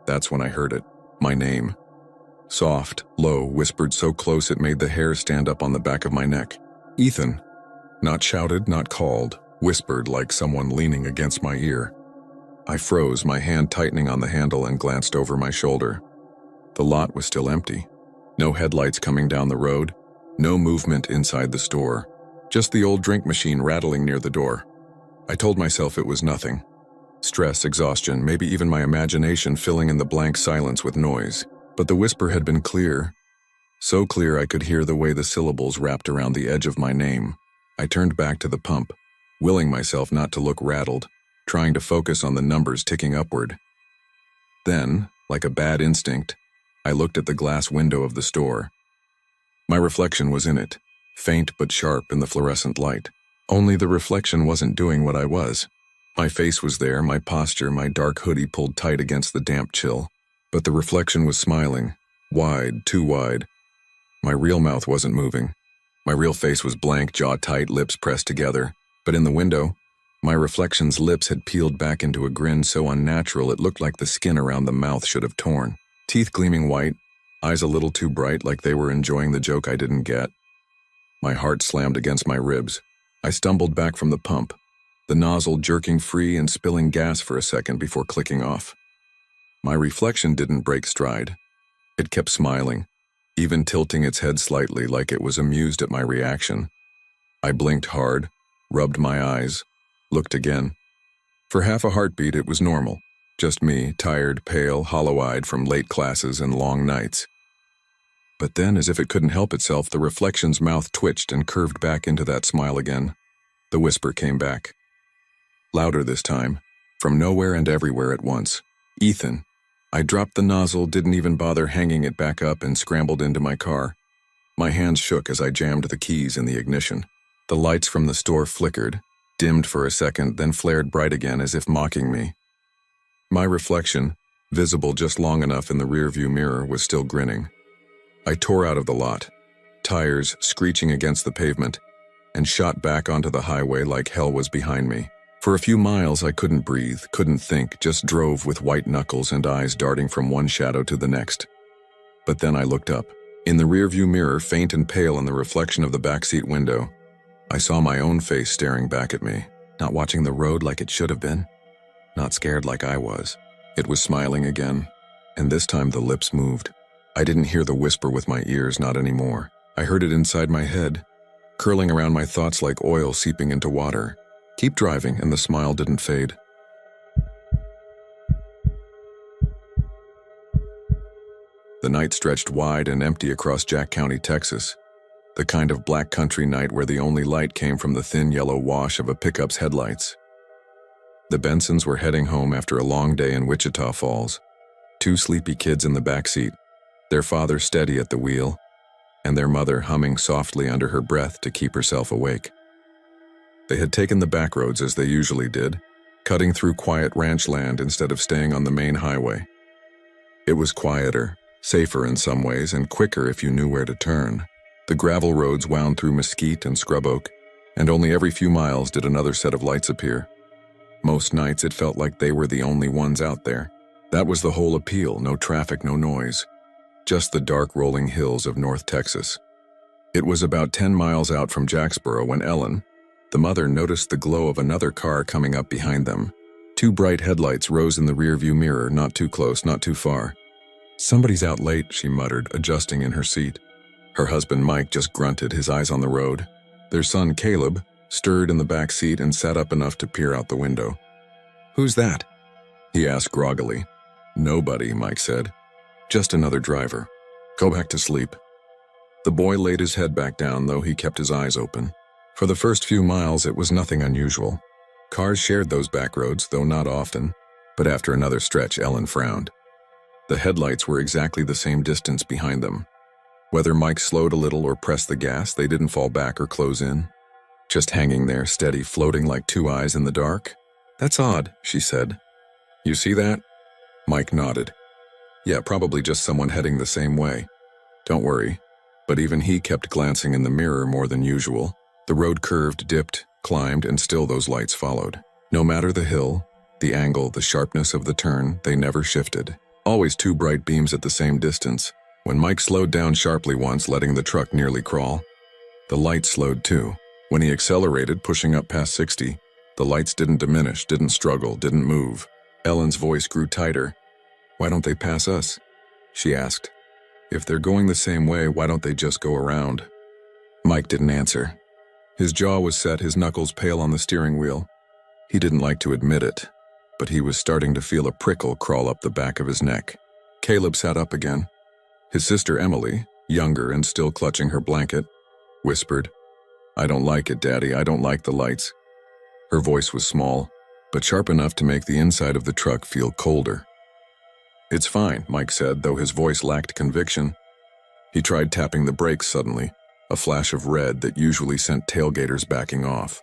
That's when I heard it. My name. Soft, low, whispered so close it made the hair stand up on the back of my neck. Ethan. Not shouted, not called, whispered like someone leaning against my ear. I froze, my hand tightening on the handle, and glanced over my shoulder. The lot was still empty. No headlights coming down the road. No movement inside the store, just the old drink machine rattling near the door. I told myself it was nothing. Stress, exhaustion, maybe even my imagination filling in the blank silence with noise. But the whisper had been clear. So clear I could hear the way the syllables wrapped around the edge of my name. I turned back to the pump, willing myself not to look rattled, trying to focus on the numbers ticking upward. Then, like a bad instinct, I looked at the glass window of the store. My reflection was in it, faint but sharp in the fluorescent light. Only the reflection wasn't doing what I was. My face was there, my posture, my dark hoodie pulled tight against the damp chill. But the reflection was smiling, wide, too wide. My real mouth wasn't moving. My real face was blank, jaw tight, lips pressed together. But in the window, my reflection's lips had peeled back into a grin so unnatural it looked like the skin around the mouth should have torn. Teeth gleaming white, eyes a little too bright like they were enjoying the joke I didn't get. My heart slammed against my ribs. I stumbled back from the pump, the nozzle jerking free and spilling gas for a second before clicking off. My reflection didn't break stride. It kept smiling, even tilting its head slightly like it was amused at my reaction. I blinked hard, rubbed my eyes, looked again. For half a heartbeat it was normal. Just me, tired, pale, hollow-eyed from late classes and long nights. But then, as if it couldn't help itself, the reflection's mouth twitched and curved back into that smile again. The whisper came back. Louder this time, from nowhere and everywhere at once. Ethan. I dropped the nozzle, didn't even bother hanging it back up, and scrambled into my car. My hands shook as I jammed the keys in the ignition. The lights from the store flickered, dimmed for a second, then flared bright again as if mocking me. My reflection, visible just long enough in the rearview mirror, was still grinning. I tore out of the lot, tires screeching against the pavement, and shot back onto the highway like hell was behind me. For a few miles I couldn't breathe, couldn't think, just drove with white knuckles and eyes darting from one shadow to the next. But then I looked up. In the rearview mirror, faint and pale in the reflection of the backseat window, I saw my own face staring back at me, not watching the road like it should have been. Not scared like I was. It was smiling again, and this time the lips moved. I didn't hear the whisper with my ears, not anymore. I heard it inside my head, curling around my thoughts like oil seeping into water. Keep driving, and the smile didn't fade. The night stretched wide and empty across Jack County, Texas. The kind of black country night where the only light came from the thin yellow wash of a pickup's headlights. The Bensons were heading home after a long day in Wichita Falls. Two sleepy kids in the back seat, their father steady at the wheel, and their mother humming softly under her breath to keep herself awake. They had taken the backroads as they usually did, cutting through quiet ranch land instead of staying on the main highway. It was quieter, Safer in some ways and quicker if you knew where to turn. The gravel roads wound through mesquite and scrub oak, and only every few miles did another set of lights appear. Most nights it felt like they were the only ones out there. That was the whole appeal, no traffic, no noise. Just the dark rolling hills of North Texas. It was about 10 miles out from Jacksboro when Ellen, the mother, noticed the glow of another car coming up behind them. 2 bright headlights rose in the rearview mirror, not too close, not too far. "Somebody's out late," she muttered, adjusting in her seat. Her husband Mike just grunted, his eyes on the road. Their son Caleb stirred in the back seat and sat up enough to peer out the window. "Who's that?" he asked groggily. "Nobody," Mike said. "Just another driver. Go back to sleep." The boy laid his head back down, though he kept his eyes open. For the first few miles, it was nothing unusual. Cars shared those back roads, though not often, but after another stretch, Ellen frowned. The headlights were exactly the same distance behind them. Whether Mike slowed a little or pressed the gas, they didn't fall back or close in. Just hanging there, steady, floating like 2 eyes in the dark. "That's odd," she said. "You see that?" Mike nodded. "Yeah, probably just someone heading the same way. Don't worry." But even he kept glancing in the mirror more than usual. The road curved, dipped, climbed, and still those lights followed. No matter the hill, the angle, the sharpness of the turn, they never shifted. Always 2 bright beams at the same distance. When Mike slowed down sharply once, letting the truck nearly crawl, the lights slowed too. When he accelerated, pushing up past 60, the lights didn't diminish, didn't struggle, didn't move. Ellen's voice grew tighter. "Why don't they pass us?" she asked. "If they're going the same way, why don't they just go around?" Mike didn't answer. His jaw was set, his knuckles pale on the steering wheel. He didn't like to admit it, but he was starting to feel a prickle crawl up the back of his neck. Caleb sat up again. His sister Emily, younger and still clutching her blanket, whispered, "I don't like it, Daddy, I don't like the lights." Her voice was small, but sharp enough to make the inside of the truck feel colder. "It's fine," Mike said, though his voice lacked conviction. He tried tapping the brakes suddenly, a flash of red that usually sent tailgaters backing off.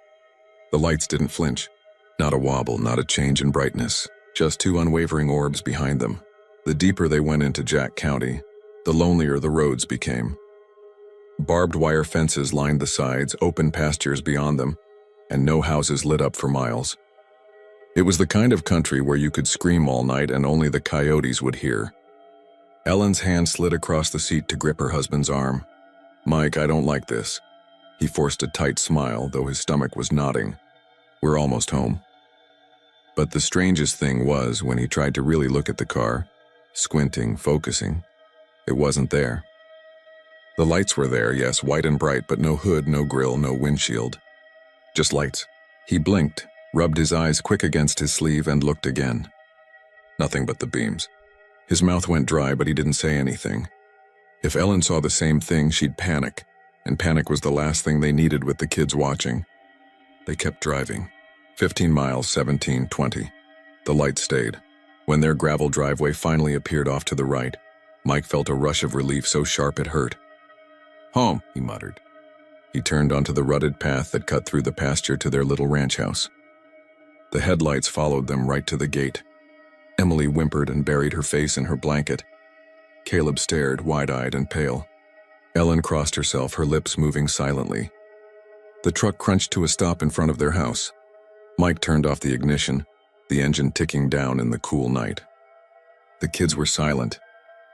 The lights didn't flinch. Not a wobble, not a change in brightness, just 2 unwavering orbs behind them. The deeper they went into Jack County, the lonelier the roads became. Barbed wire fences lined the sides, open pastures beyond them, and no houses lit up for miles. It was the kind of country where you could scream all night and only the coyotes would hear. Ellen's hand slid across the seat to grip her husband's arm. "Mike, I don't like this." He forced a tight smile, though his stomach was nodding. "We're almost home." But the strangest thing was, when he tried to really look at the car, squinting, focusing, it wasn't there. The lights were there, yes, white and bright, but no hood, no grill, no windshield. Just lights. He blinked, rubbed his eyes quick against his sleeve, and looked again. Nothing but the beams. His mouth went dry, but he didn't say anything. If Ellen saw the same thing, she'd panic, and panic was the last thing they needed with the kids watching. They kept driving. 15 miles, 17, 20. The light stayed. When their gravel driveway finally appeared off to the right, Mike felt a rush of relief so sharp it hurt. "Home," he muttered. He turned onto the rutted path that cut through the pasture to their little ranch house. The headlights followed them right to the gate. Emily whimpered and buried her face in her blanket. Caleb stared, wide-eyed and pale. Ellen crossed herself, her lips moving silently. The truck crunched to a stop in front of their house. Mike turned off the ignition, the engine ticking down in the cool night. The kids were silent.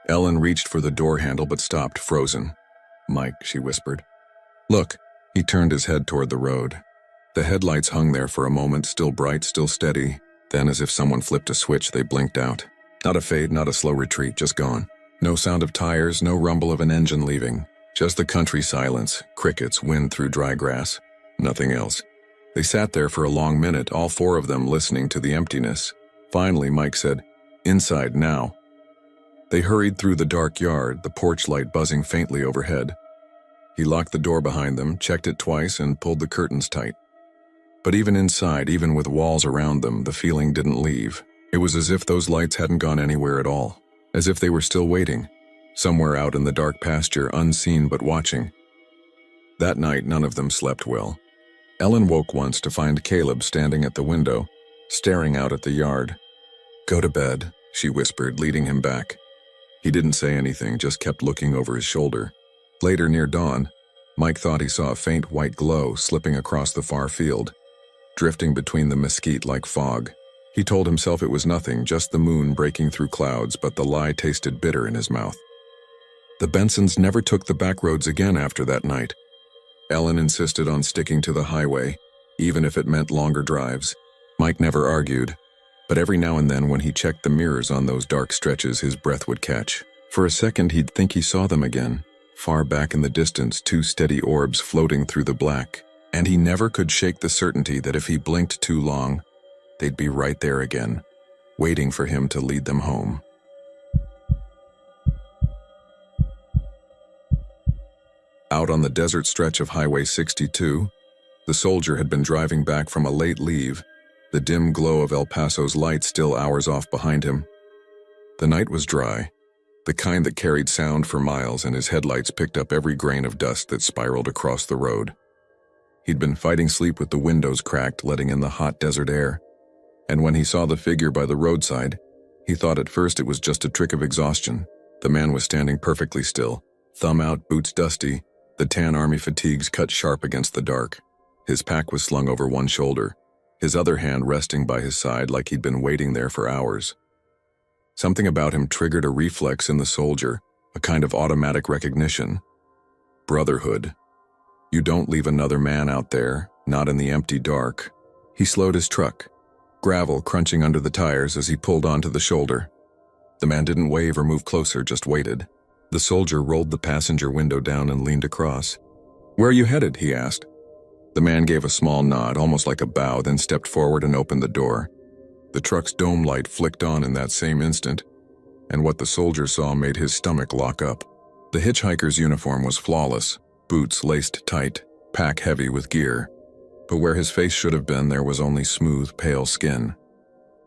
Ellen reached for the door handle but stopped, frozen. "Mike," she whispered. "Look." He turned his head toward the road. The headlights hung there for a moment, still bright, still steady. Then, as if someone flipped a switch, they blinked out. Not a fade, not a slow retreat, just gone. No sound of tires, no rumble of an engine leaving. Just the country silence, crickets, wind through dry grass. Nothing else. They sat there for a long minute, all 4 of them listening to the emptiness. Finally, Mike said, "Inside now." They hurried through the dark yard, the porch light buzzing faintly overhead. He locked the door behind them, checked it twice, and pulled the curtains tight. But even inside, even with walls around them, the feeling didn't leave. It was as if those lights hadn't gone anywhere at all. As if they were still waiting, somewhere out in the dark pasture, unseen but watching. That night, none of them slept well. Ellen woke once to find Caleb standing at the window, staring out at the yard. "Go to bed," she whispered, leading him back. He didn't say anything, just kept looking over his shoulder. Later, near dawn, Mike thought he saw a faint white glow slipping across the far field, drifting between the mesquite like fog. He told himself it was nothing, just the moon breaking through clouds, but the lie tasted bitter in his mouth. The Bensons never took the backroads again after that night. Ellen insisted on sticking to the highway, even if it meant longer drives. Mike never argued, but every now and then when he checked the mirrors on those dark stretches, his breath would catch. For a second he'd think he saw them again, far back in the distance, two steady orbs floating through the black, and he never could shake the certainty that if he blinked too long, they'd be right there again, waiting for him to lead them home. Out on the desert stretch of Highway 62, the soldier had been driving back from a late leave, the dim glow of El Paso's lights still hours off behind him. The night was dry, the kind that carried sound for miles, and his headlights picked up every grain of dust that spiraled across the road. He'd been fighting sleep with the windows cracked, letting in the hot desert air, and when he saw the figure by the roadside, he thought at first it was just a trick of exhaustion. The man was standing perfectly still, thumb out, boots dusty, the tan army fatigues cut sharp against the dark. His pack was slung over one shoulder, his other hand resting by his side like he'd been waiting there for hours. Something about him triggered a reflex in the soldier, a kind of automatic recognition. Brotherhood. You don't leave another man out there, not in the empty dark. He slowed his truck, gravel crunching under the tires as he pulled onto the shoulder. The man didn't wave or move closer, just waited. The soldier rolled the passenger window down and leaned across. "Where are you headed?" he asked. The man gave a small nod, almost like a bow, then stepped forward and opened the door. The truck's dome light flicked on in that same instant, and what the soldier saw made his stomach lock up. The hitchhiker's uniform was flawless, boots laced tight, pack heavy with gear. But where his face should have been, there was only smooth, pale skin.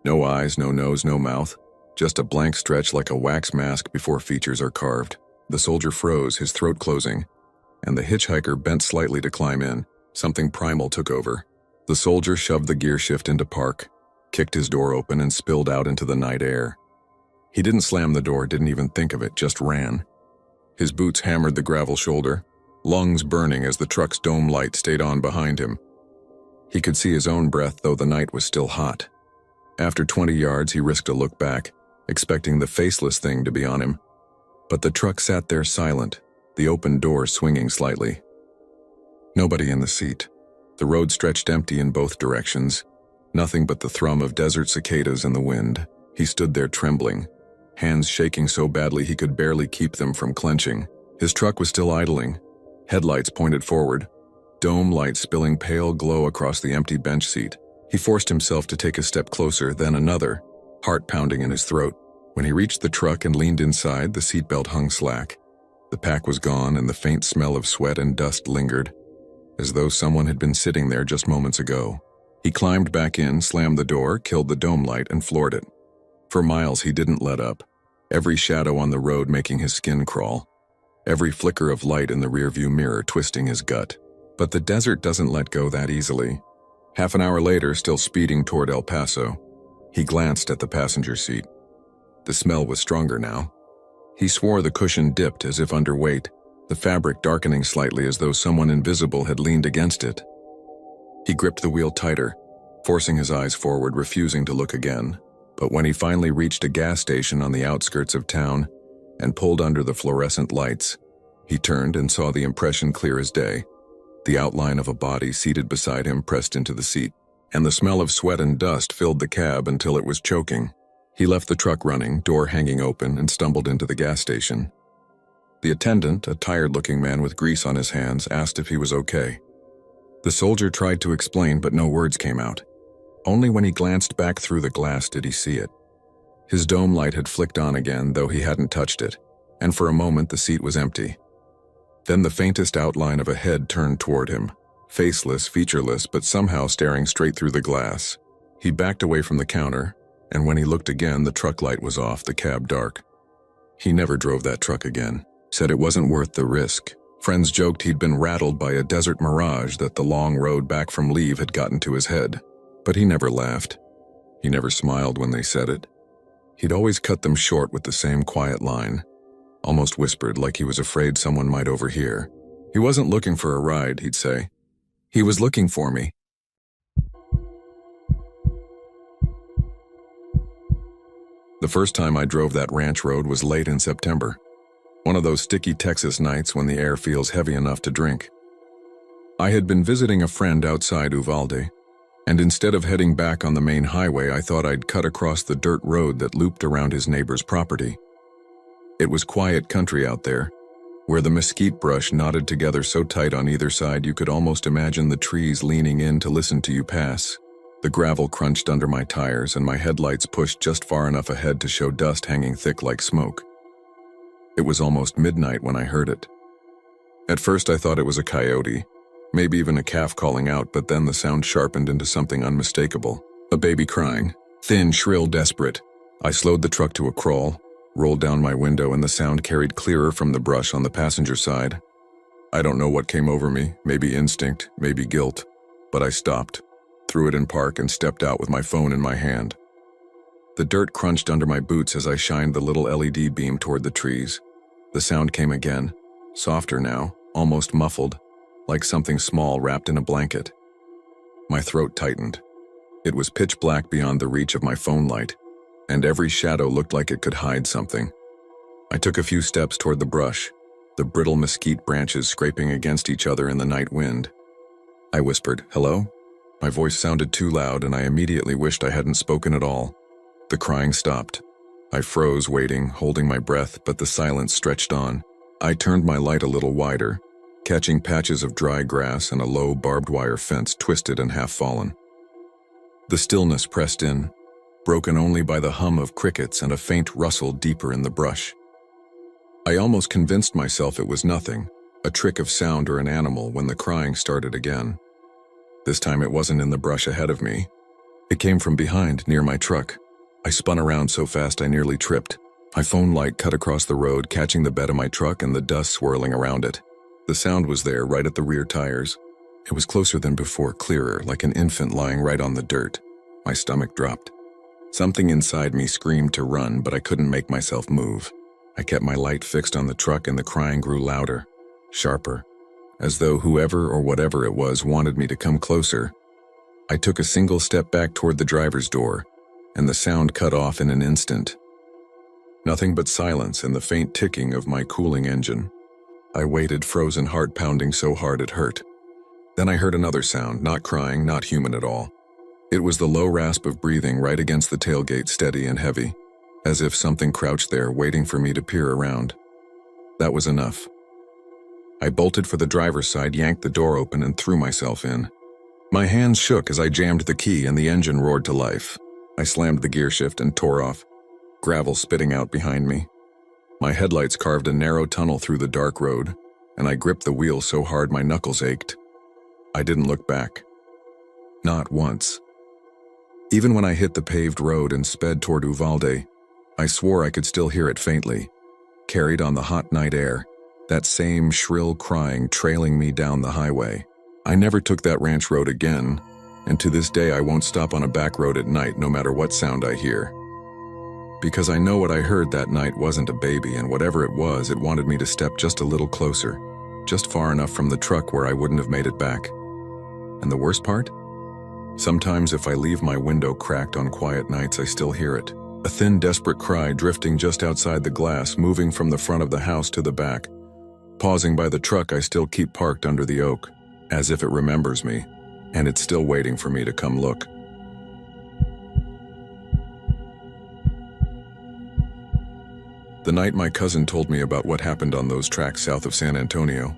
No eyes, no nose, no mouth. Just a blank stretch like a wax mask before features are carved. The soldier froze, his throat closing, and the hitchhiker bent slightly to climb in. Something primal took over. The soldier shoved the gear shift into park, kicked his door open, and spilled out into the night air. He didn't slam the door, didn't even think of it, just ran. His boots hammered the gravel shoulder, lungs burning as the truck's dome light stayed on behind him. He could see his own breath, though the night was still hot. After 20 yards, he risked a look back, expecting the faceless thing to be on him. But the truck sat there silent, the open door swinging slightly. Nobody in the seat. The road stretched empty in both directions, nothing but the thrum of desert cicadas in the wind. He stood there trembling, hands shaking so badly he could barely keep them from clenching. His truck was still idling, headlights pointed forward, dome light spilling pale glow across the empty bench seat. He forced himself to take a step closer, then another, heart pounding in his throat. When he reached the truck and leaned inside, the seatbelt hung slack. The pack was gone and the faint smell of sweat and dust lingered, as though someone had been sitting there just moments ago. He climbed back in, slammed the door, killed the dome light, and floored it. For miles he didn't let up, every shadow on the road making his skin crawl, every flicker of light in the rearview mirror twisting his gut. But the desert doesn't let go that easily. Half an hour later, still speeding toward El Paso, he glanced at the passenger seat. The smell was stronger now. He swore the cushion dipped as if under weight, the fabric darkening slightly as though someone invisible had leaned against it. He gripped the wheel tighter, forcing his eyes forward, refusing to look again. But when he finally reached a gas station on the outskirts of town and pulled under the fluorescent lights, he turned and saw the impression clear as day. The outline of a body seated beside him pressed into the seat, and the smell of sweat and dust filled the cab until it was choking. He left the truck running, door hanging open, and stumbled into the gas station. The attendant, a tired-looking man with grease on his hands, asked if he was okay. The soldier tried to explain, but no words came out. Only when he glanced back through the glass did he see it. His dome light had flicked on again, though he hadn't touched it, and for a moment the seat was empty. Then the faintest outline of a head turned toward him, faceless, featureless, but somehow staring straight through the glass. He backed away from the counter, and when he looked again, the truck light was off, the cab dark. He never drove that truck again. Said it wasn't worth the risk. Friends joked he'd been rattled by a desert mirage, that the long road back from leave had gotten to his head. But he never laughed. He never smiled when they said it. He'd always cut them short with the same quiet line, almost whispered like he was afraid someone might overhear. He wasn't looking for a ride, he'd say. He was looking for me. The first time I drove that ranch road was late in September, one of those sticky Texas nights when the air feels heavy enough to drink. I had been visiting a friend outside Uvalde, and instead of heading back on the main highway, I thought I'd cut across the dirt road that looped around his neighbor's property. It was quiet country out there, where the mesquite brush knotted together so tight on either side you could almost imagine the trees leaning in to listen to you pass. The gravel crunched under my tires and my headlights pushed just far enough ahead to show dust hanging thick like smoke. It was almost midnight when I heard it. At first I thought it was a coyote, maybe even a calf calling out, but then the sound sharpened into something unmistakable. A baby crying, thin, shrill, desperate. I slowed the truck to a crawl, rolled down my window, and the sound carried clearer from the brush on the passenger side. I don't know what came over me, maybe instinct, maybe guilt, but I stopped, threw it in park, and stepped out with my phone in my hand. The dirt crunched under my boots as I shined the little LED beam toward the trees. The sound came again, softer now, almost muffled, like something small wrapped in a blanket. My throat tightened. It was pitch black beyond the reach of my phone light, and every shadow looked like it could hide something. I took a few steps toward the brush, the brittle mesquite branches scraping against each other in the night wind. I whispered, "Hello?" My voice sounded too loud, and I immediately wished I hadn't spoken at all. The crying stopped. I froze, waiting, holding my breath, but the silence stretched on. I turned my light a little wider, catching patches of dry grass and a low barbed wire fence twisted and half fallen. The stillness pressed in, broken only by the hum of crickets and a faint rustle deeper in the brush. I almost convinced myself it was nothing, a trick of sound or an animal, when the crying started again. This time it wasn't in the brush ahead of me. It came from behind, near my truck. I spun around so fast I nearly tripped. My phone light cut across the road, catching the bed of my truck and the dust swirling around it. The sound was there, right at the rear tires. It was closer than before, clearer, like an infant lying right on the dirt. My stomach dropped. Something inside me screamed to run, but I couldn't make myself move. I kept my light fixed on the truck, and the crying grew louder, sharper, as though whoever or whatever it was wanted me to come closer. I took a single step back toward the driver's door, and the sound cut off in an instant. Nothing but silence and the faint ticking of my cooling engine. I waited, frozen, heart pounding so hard it hurt. Then I heard another sound, not crying, not human at all. It was the low rasp of breathing right against the tailgate, steady and heavy, as if something crouched there waiting for me to peer around. That was enough. I bolted for the driver's side, yanked the door open, and threw myself in. My hands shook as I jammed the key and the engine roared to life. I slammed the gear shift and tore off, gravel spitting out behind me. My headlights carved a narrow tunnel through the dark road, and I gripped the wheel so hard my knuckles ached. I didn't look back. Not once. Even when I hit the paved road and sped toward Uvalde, I swore I could still hear it faintly, carried on the hot night air, that same shrill crying trailing me down the highway. I never took that ranch road again, and to this day I won't stop on a back road at night no matter what sound I hear. Because I know what I heard that night wasn't a baby, and whatever it was, it wanted me to step just a little closer, just far enough from the truck where I wouldn't have made it back. And the worst part? Sometimes if I leave my window cracked on quiet nights, I still hear it. A thin, desperate cry drifting just outside the glass, moving from the front of the house to the back. Pausing by the truck I still keep parked under the oak, as if it remembers me, and it's still waiting for me to come look. The night my cousin told me about what happened on those tracks south of San Antonio,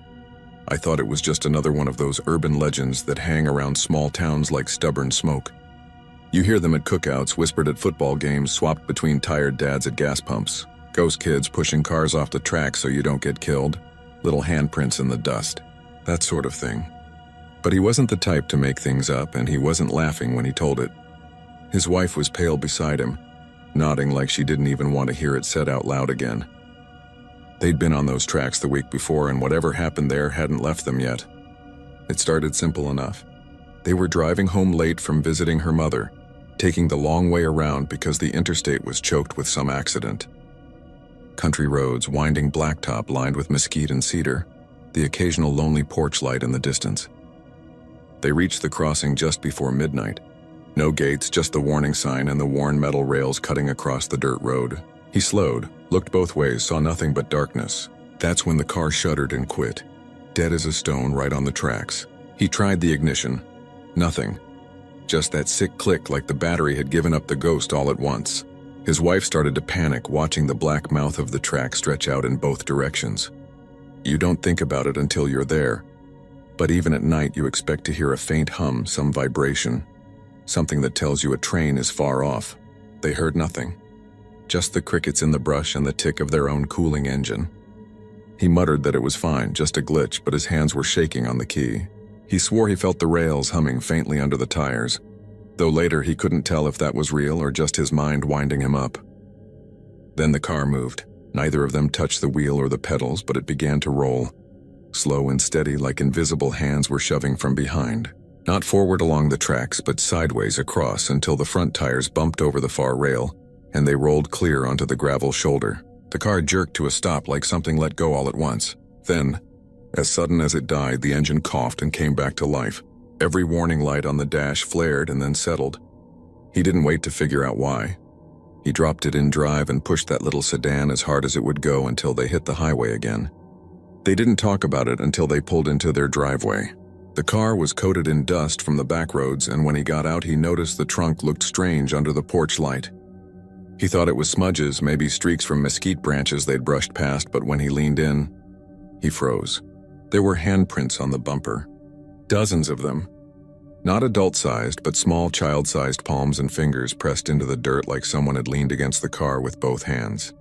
I thought it was just another one of those urban legends that hang around small towns like stubborn smoke. You hear them at cookouts, whispered at football games, swapped between tired dads at gas pumps, ghost kids pushing cars off the track so you don't get killed, little handprints in the dust, that sort of thing. But he wasn't the type to make things up, and he wasn't laughing when he told it. His wife was pale beside him, nodding like she didn't even want to hear it said out loud again. They'd been on those tracks the week before, and whatever happened there hadn't left them yet. It started simple enough. They were driving home late from visiting her mother, taking the long way around because the interstate was choked with some accident. Country roads, winding blacktop lined with mesquite and cedar, the occasional lonely porch light in the distance. They reached the crossing just before midnight. No gates, just the warning sign and the worn metal rails cutting across the dirt road. He slowed, looked both ways, saw nothing but darkness. That's when the car shuddered and quit, dead as a stone right on the tracks. He tried the ignition. Nothing. Just that sick click like the battery had given up the ghost all at once. His wife started to panic, watching the black mouth of the track stretch out in both directions. You don't think about it until you're there. But even at night you expect to hear a faint hum, some vibration. Something that tells you a train is far off. They heard nothing. Just the crickets in the brush and the tick of their own cooling engine. He muttered that it was fine, just a glitch, but his hands were shaking on the key. He swore he felt the rails humming faintly under the tires, though later he couldn't tell if that was real or just his mind winding him up. Then the car moved. Neither of them touched the wheel or the pedals, but it began to roll. Slow and steady, like invisible hands were shoving from behind. Not forward along the tracks, but sideways across until the front tires bumped over the far rail, and they rolled clear onto the gravel shoulder. The car jerked to a stop like something let go all at once. Then, as sudden as it died, the engine coughed and came back to life. Every warning light on the dash flared and then settled. He didn't wait to figure out why. He dropped it in drive and pushed that little sedan as hard as it would go until they hit the highway again. They didn't talk about it until they pulled into their driveway. The car was coated in dust from the backroads, and when he got out he noticed the trunk looked strange under the porch light. He thought it was smudges, maybe streaks from mesquite branches they'd brushed past, but when he leaned in, he froze. There were handprints on the bumper. Dozens of them. Not adult-sized, but small child-sized palms and fingers pressed into the dirt like someone had leaned against the car with both hands.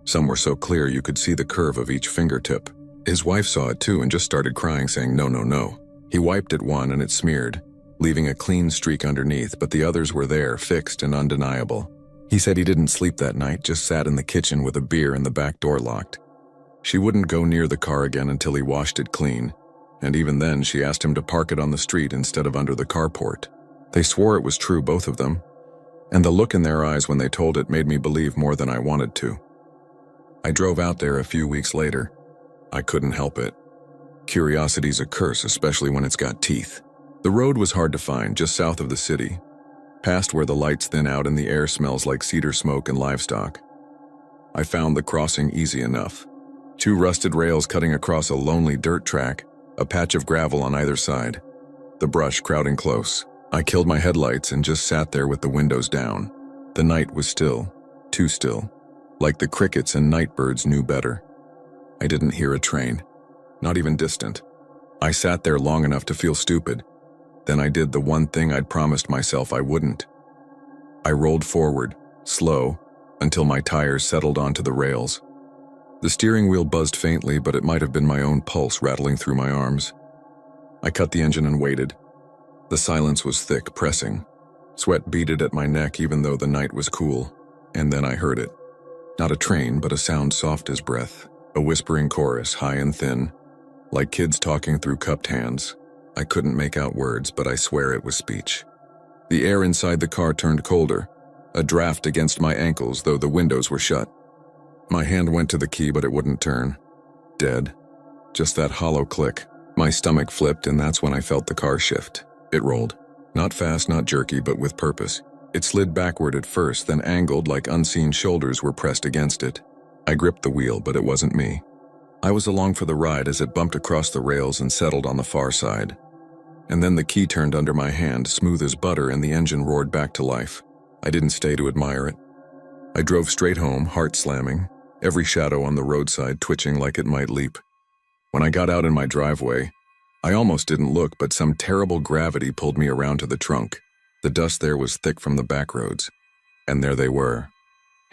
Some were so clear you could see the curve of each fingertip. His wife saw it too and just started crying, saying, "No, no, no." He wiped at one and it smeared, leaving a clean streak underneath, but the others were there, fixed and undeniable. He said he didn't sleep that night, just sat in the kitchen with a beer and the back door locked. She wouldn't go near the car again until he washed it clean, and even then she asked him to park it on the street instead of under the carport. They swore it was true, both of them, and the look in their eyes when they told it made me believe more than I wanted to. I drove out there a few weeks later. I couldn't help it. Curiosity's a curse, especially when it's got teeth. The road was hard to find, just south of the city, past where the lights thin out and the air smells like cedar smoke and livestock. I found the crossing easy enough. 2 rusted rails cutting across a lonely dirt track, a patch of gravel on either side, the brush crowding close. I killed my headlights and just sat there with the windows down. The night was still, too still, like the crickets and night birds knew better. I didn't hear a train, not even distant. I sat there long enough to feel stupid. Then I did the one thing I'd promised myself I wouldn't. I rolled forward, slow, until my tires settled onto the rails. The steering wheel buzzed faintly, but it might have been my own pulse rattling through my arms. I cut the engine and waited. The silence was thick, pressing. Sweat beaded at my neck even though the night was cool. And then I heard it. Not a train, but a sound soft as breath. A whispering chorus, high and thin, like kids talking through cupped hands. I couldn't make out words, but I swear it was speech. The air inside the car turned colder, a draft against my ankles, though the windows were shut. My hand went to the key, but it wouldn't turn. Dead. Just that hollow click. My stomach flipped, and that's when I felt the car shift. It rolled. Not fast, not jerky, but with purpose. It slid backward at first, then angled like unseen shoulders were pressed against it. I gripped the wheel, but it wasn't me. I was along for the ride as it bumped across the rails and settled on the far side. And then the key turned under my hand, smooth as butter, and the engine roared back to life. I didn't stay to admire it. I drove straight home, heart slamming, every shadow on the roadside twitching like it might leap. When I got out in my driveway, I almost didn't look, but some terrible gravity pulled me around to the trunk. The dust there was thick from the backroads. And there they were.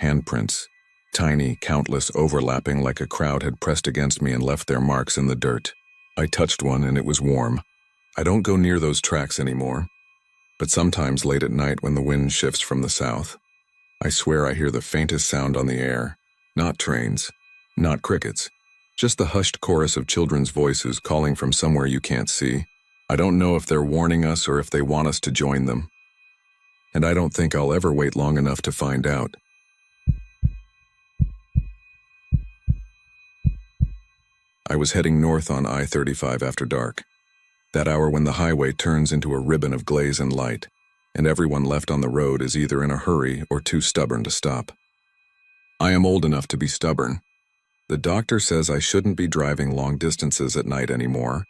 Handprints. Tiny, countless, overlapping like a crowd had pressed against me and left their marks in the dirt. I touched one and it was warm. I don't go near those tracks anymore. But sometimes late at night when the wind shifts from the south, I swear I hear the faintest sound on the air. Not trains, not crickets. Just the hushed chorus of children's voices calling from somewhere you can't see. I don't know if they're warning us or if they want us to join them. and I don't think I'll ever wait long enough to find out. I was heading north on I-35 after dark, that hour when the highway turns into a ribbon of glaze and light, and everyone left on the road is either in a hurry or too stubborn to stop. I am old enough to be stubborn. The doctor says I shouldn't be driving long distances at night anymore,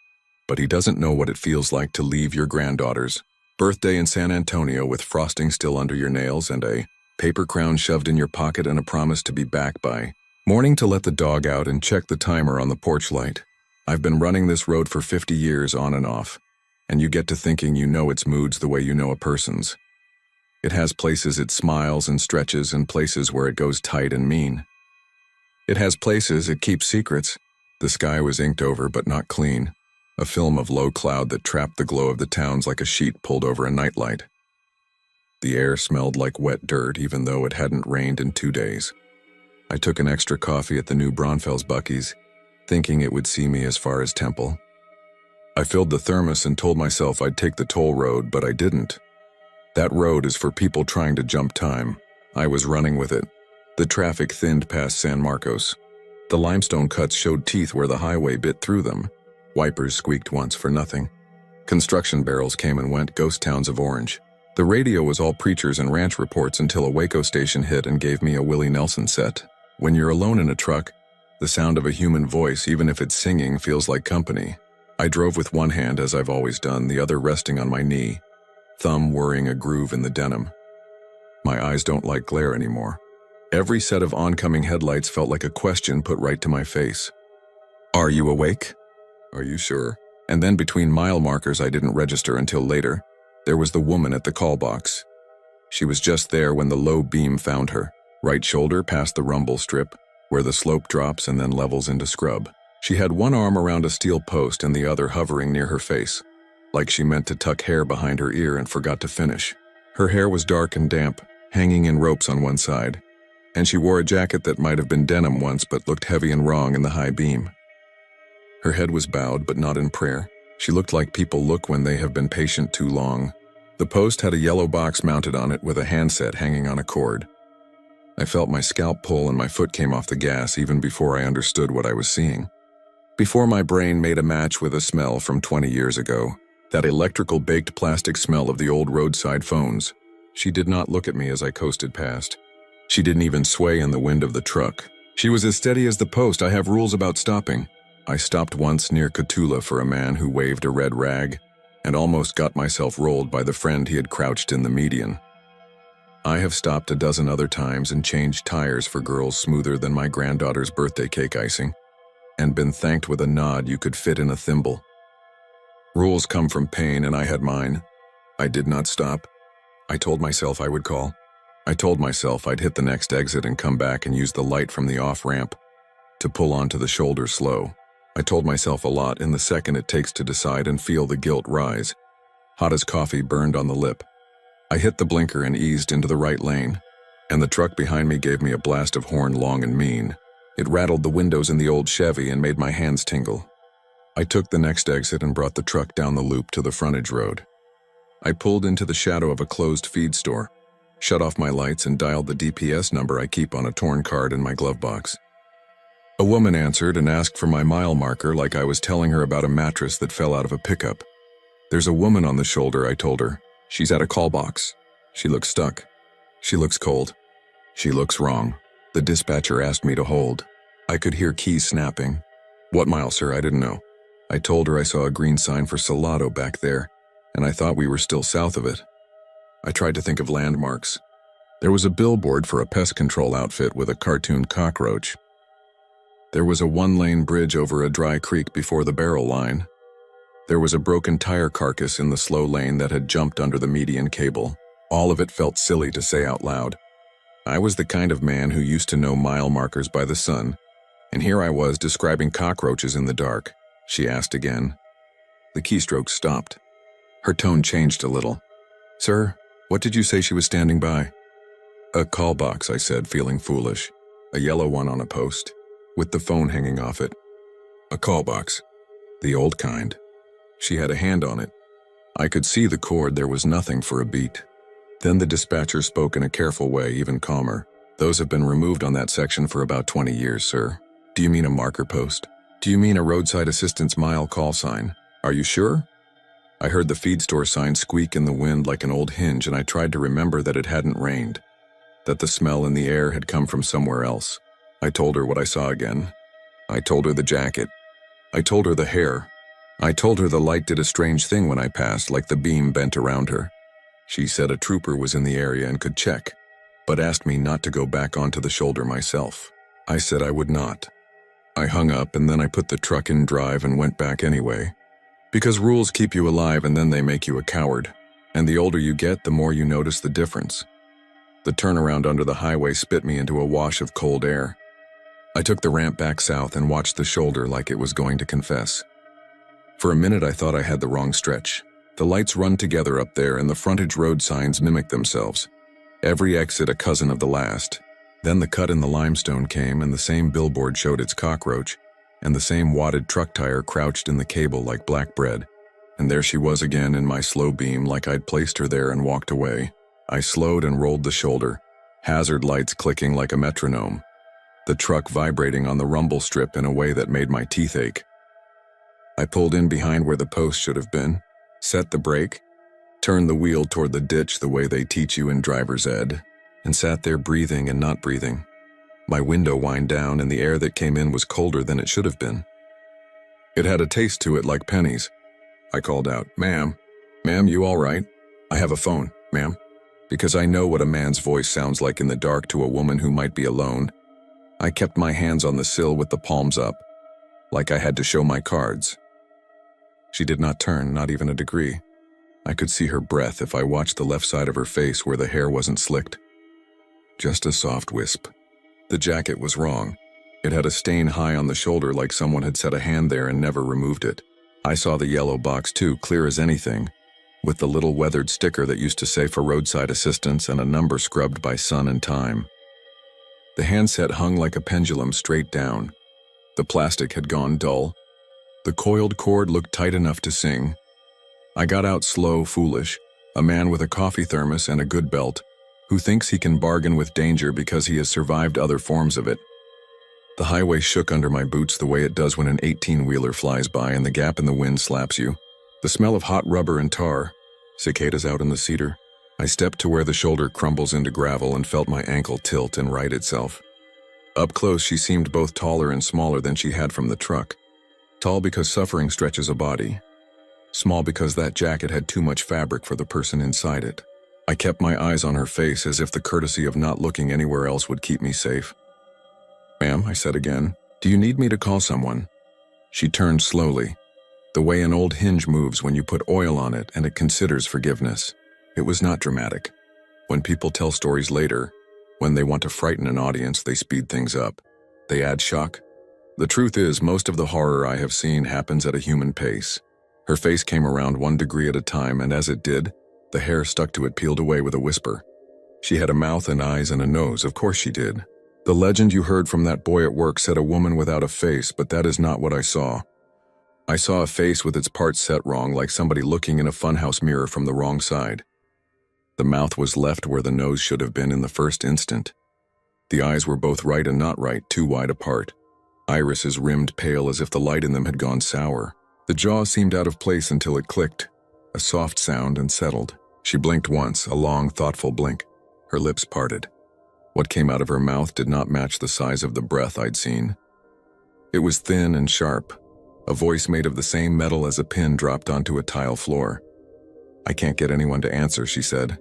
but he doesn't know what it feels like to leave your granddaughter's birthday in San Antonio with frosting still under your nails and a paper crown shoved in your pocket and a promise to be back by morning to let the dog out and check the timer on the porch light. I've been running this road for 50 years on and off, and you get to thinking you know its moods the way you know a person's. It has places it smiles and stretches and places where it goes tight and mean. It has places it keeps secrets. The sky was inked over but not clean, a film of low cloud that trapped the glow of the towns like a sheet pulled over a nightlight. The air smelled like wet dirt even though it hadn't rained in 2 days. I took an extra coffee at the new Braunfels Buc-ee's, thinking it would see me as far as Temple. I filled the thermos and told myself I'd take the toll road, but I didn't. That road is for people trying to jump time. I was running with it. The traffic thinned past San Marcos. The limestone cuts showed teeth where the highway bit through them. Wipers squeaked once for nothing. Construction barrels came and went, ghost towns of orange. The radio was all preachers and ranch reports until a Waco station hit and gave me a Willie Nelson set. When you're alone in a truck, the sound of a human voice, even if it's singing, feels like company. I drove with one hand, as I've always done, the other resting on my knee, thumb worrying a groove in the denim. My eyes don't like glare anymore. Every set of oncoming headlights felt like a question put right to my face. Are you awake? Are you sure? And then between mile markers I didn't register until later, there was the woman at the call box. She was just there when the low beam found her, right shoulder past the rumble strip, where the slope drops and then levels into scrub. She had one arm around a steel post and the other hovering near her face, like she meant to tuck hair behind her ear and forgot to finish. Her hair was dark and damp, hanging in ropes on one side, and she wore a jacket that might have been denim once but looked heavy and wrong in the high beam. Her head was bowed, but not in prayer. She looked like people look when they have been patient too long. The post had a yellow box mounted on it with a handset hanging on a cord. I felt my scalp pull and my foot came off the gas even before I understood what I was seeing. Before my brain made a match with a smell from 20 years ago, that electrical baked plastic smell of the old roadside phones. She did not look at me as I coasted past. She didn't even sway in the wind of the truck. She was as steady as the post. I have rules about stopping. I stopped once near Cotulla for a man who waved a red rag, and almost got myself rolled by the friend he had crouched in the median. I have stopped a dozen other times and changed tires for girls smoother than my granddaughter's birthday cake icing, and been thanked with a nod you could fit in a thimble. Rules come from pain, and I had mine. I did not stop. I told myself I would call. I told myself I'd hit the next exit and come back and use the light from the off-ramp to pull onto the shoulder slow. I told myself a lot in the second it takes to decide and feel the guilt rise. Hot as coffee burned on the lip. I hit the blinker and eased into the right lane, and the truck behind me gave me a blast of horn long and mean. It rattled the windows in the old Chevy and made my hands tingle. I took the next exit and brought the truck down the loop to the frontage road. I pulled into the shadow of a closed feed store, shut off my lights and dialed the DPS number I keep on a torn card in my glove box. A woman answered and asked for my mile marker like I was telling her about a mattress that fell out of a pickup. There's a woman on the shoulder, I told her. She's at a call box. She looks stuck. She looks cold. She looks wrong. The dispatcher asked me to hold. I could hear keys snapping. What mile, sir? I didn't know. I told her I saw a green sign for Salado back there, and I thought we were still south of it. I tried to think of landmarks. There was a billboard for a pest control outfit with a cartoon cockroach. There was a one-lane bridge over a dry creek before the barrel line. There was a broken tire carcass in the slow lane that had jumped under the median cable. All of it felt silly to say out loud. I was the kind of man who used to know mile markers by the sun, and here I was describing cockroaches in the dark. She asked again. The keystroke stopped. Her tone changed a little. Sir, what did you say she was standing by? A call box, I said, feeling foolish. A yellow one on a post, with the phone hanging off it. A call box. The old kind. She had a hand on it. I could see the cord. There was nothing for a beat. Then the dispatcher spoke in a careful way, even calmer. "Those have been removed on that section for about 20 years, sir." "Do you mean a marker post? Do you mean a roadside assistance mile call sign? Are you sure?" I heard the feed store sign squeak in the wind like an old hinge, and I tried to remember that it hadn't rained, that the smell in the air had come from somewhere else. I told her what I saw again. I told her the jacket. I told her the hair. I told her the light did a strange thing when I passed, like the beam bent around her. She said a trooper was in the area and could check, but asked me not to go back onto the shoulder myself. I said I would not. I hung up, and then I put the truck in drive and went back anyway. Because rules keep you alive and then they make you a coward. And the older you get, the more you notice the difference. The turnaround under the highway spit me into a wash of cold air. I took the ramp back south and watched the shoulder like it was going to confess. For a minute I thought I had the wrong stretch. The lights run together up there and the frontage road signs mimic themselves. Every exit a cousin of the last. Then the cut in the limestone came and the same billboard showed its cockroach, and the same wadded truck tire crouched in the cable like black bread. And there she was again in my slow beam, like I'd placed her there and walked away. I slowed and rolled the shoulder, hazard lights clicking like a metronome, the truck vibrating on the rumble strip in a way that made my teeth ache. I pulled in behind where the post should have been, set the brake, turned the wheel toward the ditch the way they teach you in driver's ed, and sat there breathing and not breathing. My window wound down and the air that came in was colder than it should have been. It had a taste to it like pennies. I called out, "Ma'am, you all right? I have a phone, ma'am." Because I know what a man's voice sounds like in the dark to a woman who might be alone. I kept my hands on the sill with the palms up, like I had to show my cards. She did not turn, not even a degree. I could see her breath if I watched the left side of her face where the hair wasn't slicked. Just a soft wisp. The jacket was wrong. It had a stain high on the shoulder like someone had set a hand there and never removed it. I saw the yellow box too, clear as anything, with the little weathered sticker that used to say for roadside assistance and a number scrubbed by sun and time. The handset hung like a pendulum straight down. The plastic had gone dull. The coiled cord looked tight enough to sing. I got out slow, foolish, a man with a coffee thermos and a good belt, who thinks he can bargain with danger because he has survived other forms of it. The highway shook under my boots the way it does when an 18-wheeler flies by and the gap in the wind slaps you. The smell of hot rubber and tar, cicadas out in the cedar. I stepped to where the shoulder crumbles into gravel and felt my ankle tilt and right itself. Up close, she seemed both taller and smaller than she had from the truck. Tall because suffering stretches a body. Small because that jacket had too much fabric for the person inside it. I kept my eyes on her face as if the courtesy of not looking anywhere else would keep me safe. "Ma'am," I said again, "do you need me to call someone?" She turned slowly, the way an old hinge moves when you put oil on it and it considers forgiveness. It was not dramatic. When people tell stories later, when they want to frighten an audience, they speed things up. They add shock. The truth is, most of the horror I have seen happens at a human pace. Her face came around 1 degree at a time, and as it did, the hair stuck to it peeled away with a whisper. She had a mouth and eyes and a nose, of course she did. The legend you heard from that boy at work said a woman without a face, but that is not what I saw. I saw a face with its parts set wrong, like somebody looking in a funhouse mirror from the wrong side. The mouth was left where the nose should have been in the first instant. The eyes were both right and not right, too wide apart. Irises rimmed pale as if the light in them had gone sour. The jaw seemed out of place until it clicked, a soft sound, and settled. She blinked once, a long, thoughtful blink. Her lips parted. What came out of her mouth did not match the size of the breath I'd seen. It was thin and sharp, a voice made of the same metal as a pin dropped onto a tile floor. "I can't get anyone to answer," she said.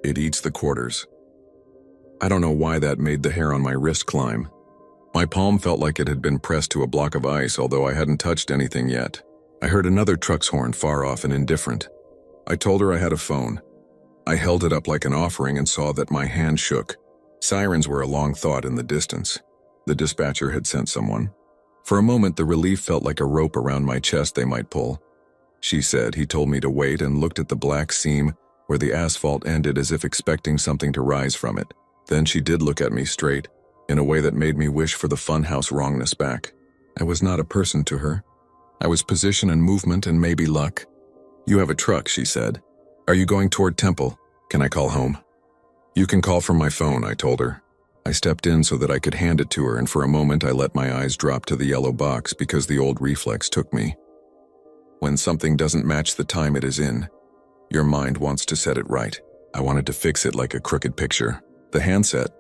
"It eats the quarters." I don't know why that made the hair on my wrist climb. My palm felt like it had been pressed to a block of ice, although I hadn't touched anything yet. I heard another truck's horn, far off and indifferent. I told her I had a phone. I held it up like an offering and saw that my hand shook. Sirens were a long thought in the distance. The dispatcher had sent someone. For a moment, the relief felt like a rope around my chest they might pull. She said he told me to wait and looked at the black seam where the asphalt ended as if expecting something to rise from it. Then she did look at me straight, in a way that made me wish for the funhouse wrongness back. I was not a person to her. I was position and movement and maybe luck. "You have a truck," she said. "Are you going toward Temple?" "Can I call home?" "You can call from my phone," I told her. I stepped in so that I could hand it to her, and for a moment I let my eyes drop to the yellow box because the old reflex took me. When something doesn't match the time it is in, your mind wants to set it right. I wanted to fix it like a crooked picture. The handset,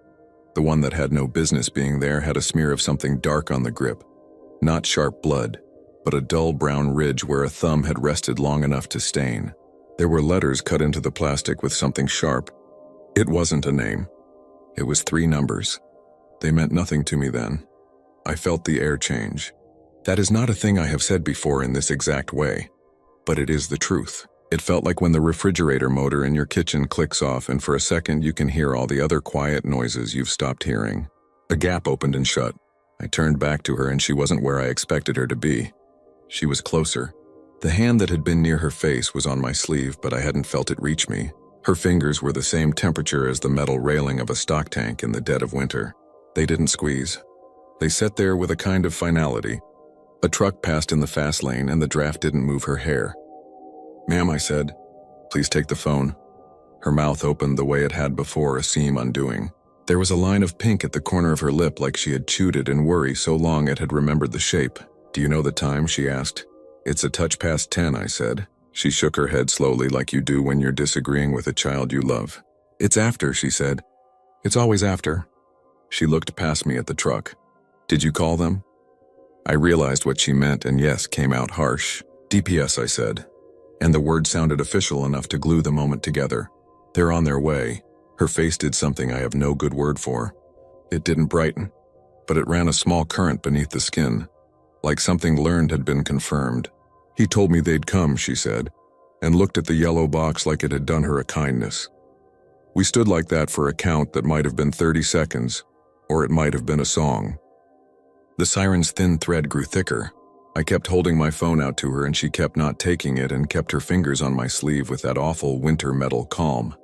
the one that had no business being there, had a smear of something dark on the grip. Not sharp blood, but a dull brown ridge where a thumb had rested long enough to stain. There were letters cut into the plastic with something sharp. It wasn't a name. It was 3 numbers. They meant nothing to me then. I felt the air change. That is not a thing I have said before in this exact way, but it is the truth. It felt like when the refrigerator motor in your kitchen clicks off and for a second you can hear all the other quiet noises you've stopped hearing. A gap opened and shut. I turned back to her and she wasn't where I expected her to be. She was closer. The hand that had been near her face was on my sleeve, but I hadn't felt it reach me. Her fingers were the same temperature as the metal railing of a stock tank in the dead of winter. They didn't squeeze. They sat there with a kind of finality. A truck passed in the fast lane and the draft didn't move her hair. "Ma'am," I said, "please take the phone." Her mouth opened the way it had before, a seam undoing. There was a line of pink at the corner of her lip like she had chewed it in worry so long it had remembered the shape. "Do you know the time?" she asked. "It's a touch past 10, I said. She shook her head slowly like you do when you're disagreeing with a child you love. "It's after," she said. "It's always after." She looked past me at the truck. "Did you call them?" I realized what she meant and yes, came out harsh. "DPS," I said. And the word sounded official enough to glue the moment together. "They're on their way." Her face did something I have no good word for. It didn't brighten, but it ran a small current beneath the skin, like something learned had been confirmed. "He told me they'd come," she said, and looked at the yellow box like it had done her a kindness. We stood like that for a count that might have been 30 seconds, or it might have been a song. The siren's thin thread grew thicker. I kept holding my phone out to her and she kept not taking it and kept her fingers on my sleeve with that awful winter metal calm.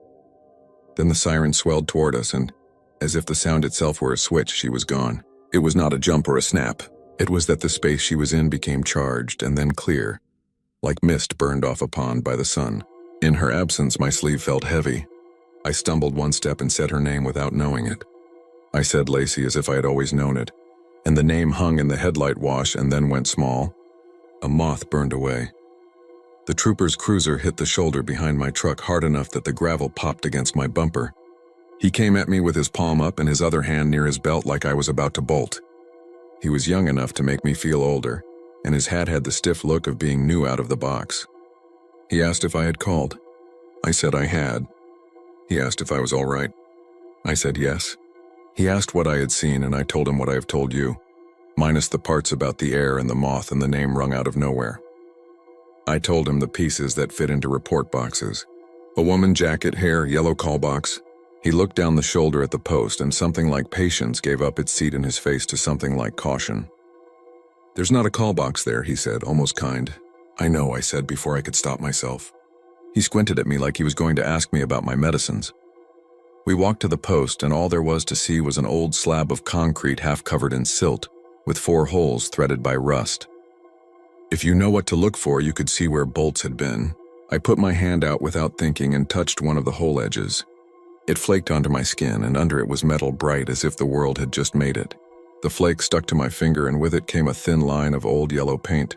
Then the siren swelled toward us and, as if the sound itself were a switch, she was gone. It was not a jump or a snap. It was that the space she was in became charged and then clear, like mist burned off a pond by the sun. In her absence, my sleeve felt heavy. I stumbled one step and said her name without knowing it. I said Lacey as if I had always known it, and the name hung in the headlight wash and then went small. A moth burned away. The trooper's cruiser hit the shoulder behind my truck hard enough that the gravel popped against my bumper. He came at me with his palm up and his other hand near his belt like I was about to bolt. He was young enough to make me feel older, and his hat had the stiff look of being new out of the box. He asked if I had called. I said I had. He asked if I was all right. I said yes. He asked what I had seen, and I told him what I have told you, minus the parts about the air and the moth and the name rung out of nowhere. I told him the pieces that fit into report boxes. A woman, jacket, hair, yellow call box. He looked down the shoulder at the post, and something like patience gave up its seat in his face to something like caution. "There's not a call box there," he said, almost kind. "I know," I said before I could stop myself. He squinted at me like he was going to ask me about my medicines. We walked to the post, and all there was to see was an old slab of concrete half covered in silt, with 4 holes threaded by rust. If you know what to look for, you could see where bolts had been. I put my hand out without thinking and touched one of the hole edges. It flaked onto my skin, and under it was metal bright as if the world had just made it. The flake stuck to my finger, and with it came a thin line of old yellow paint,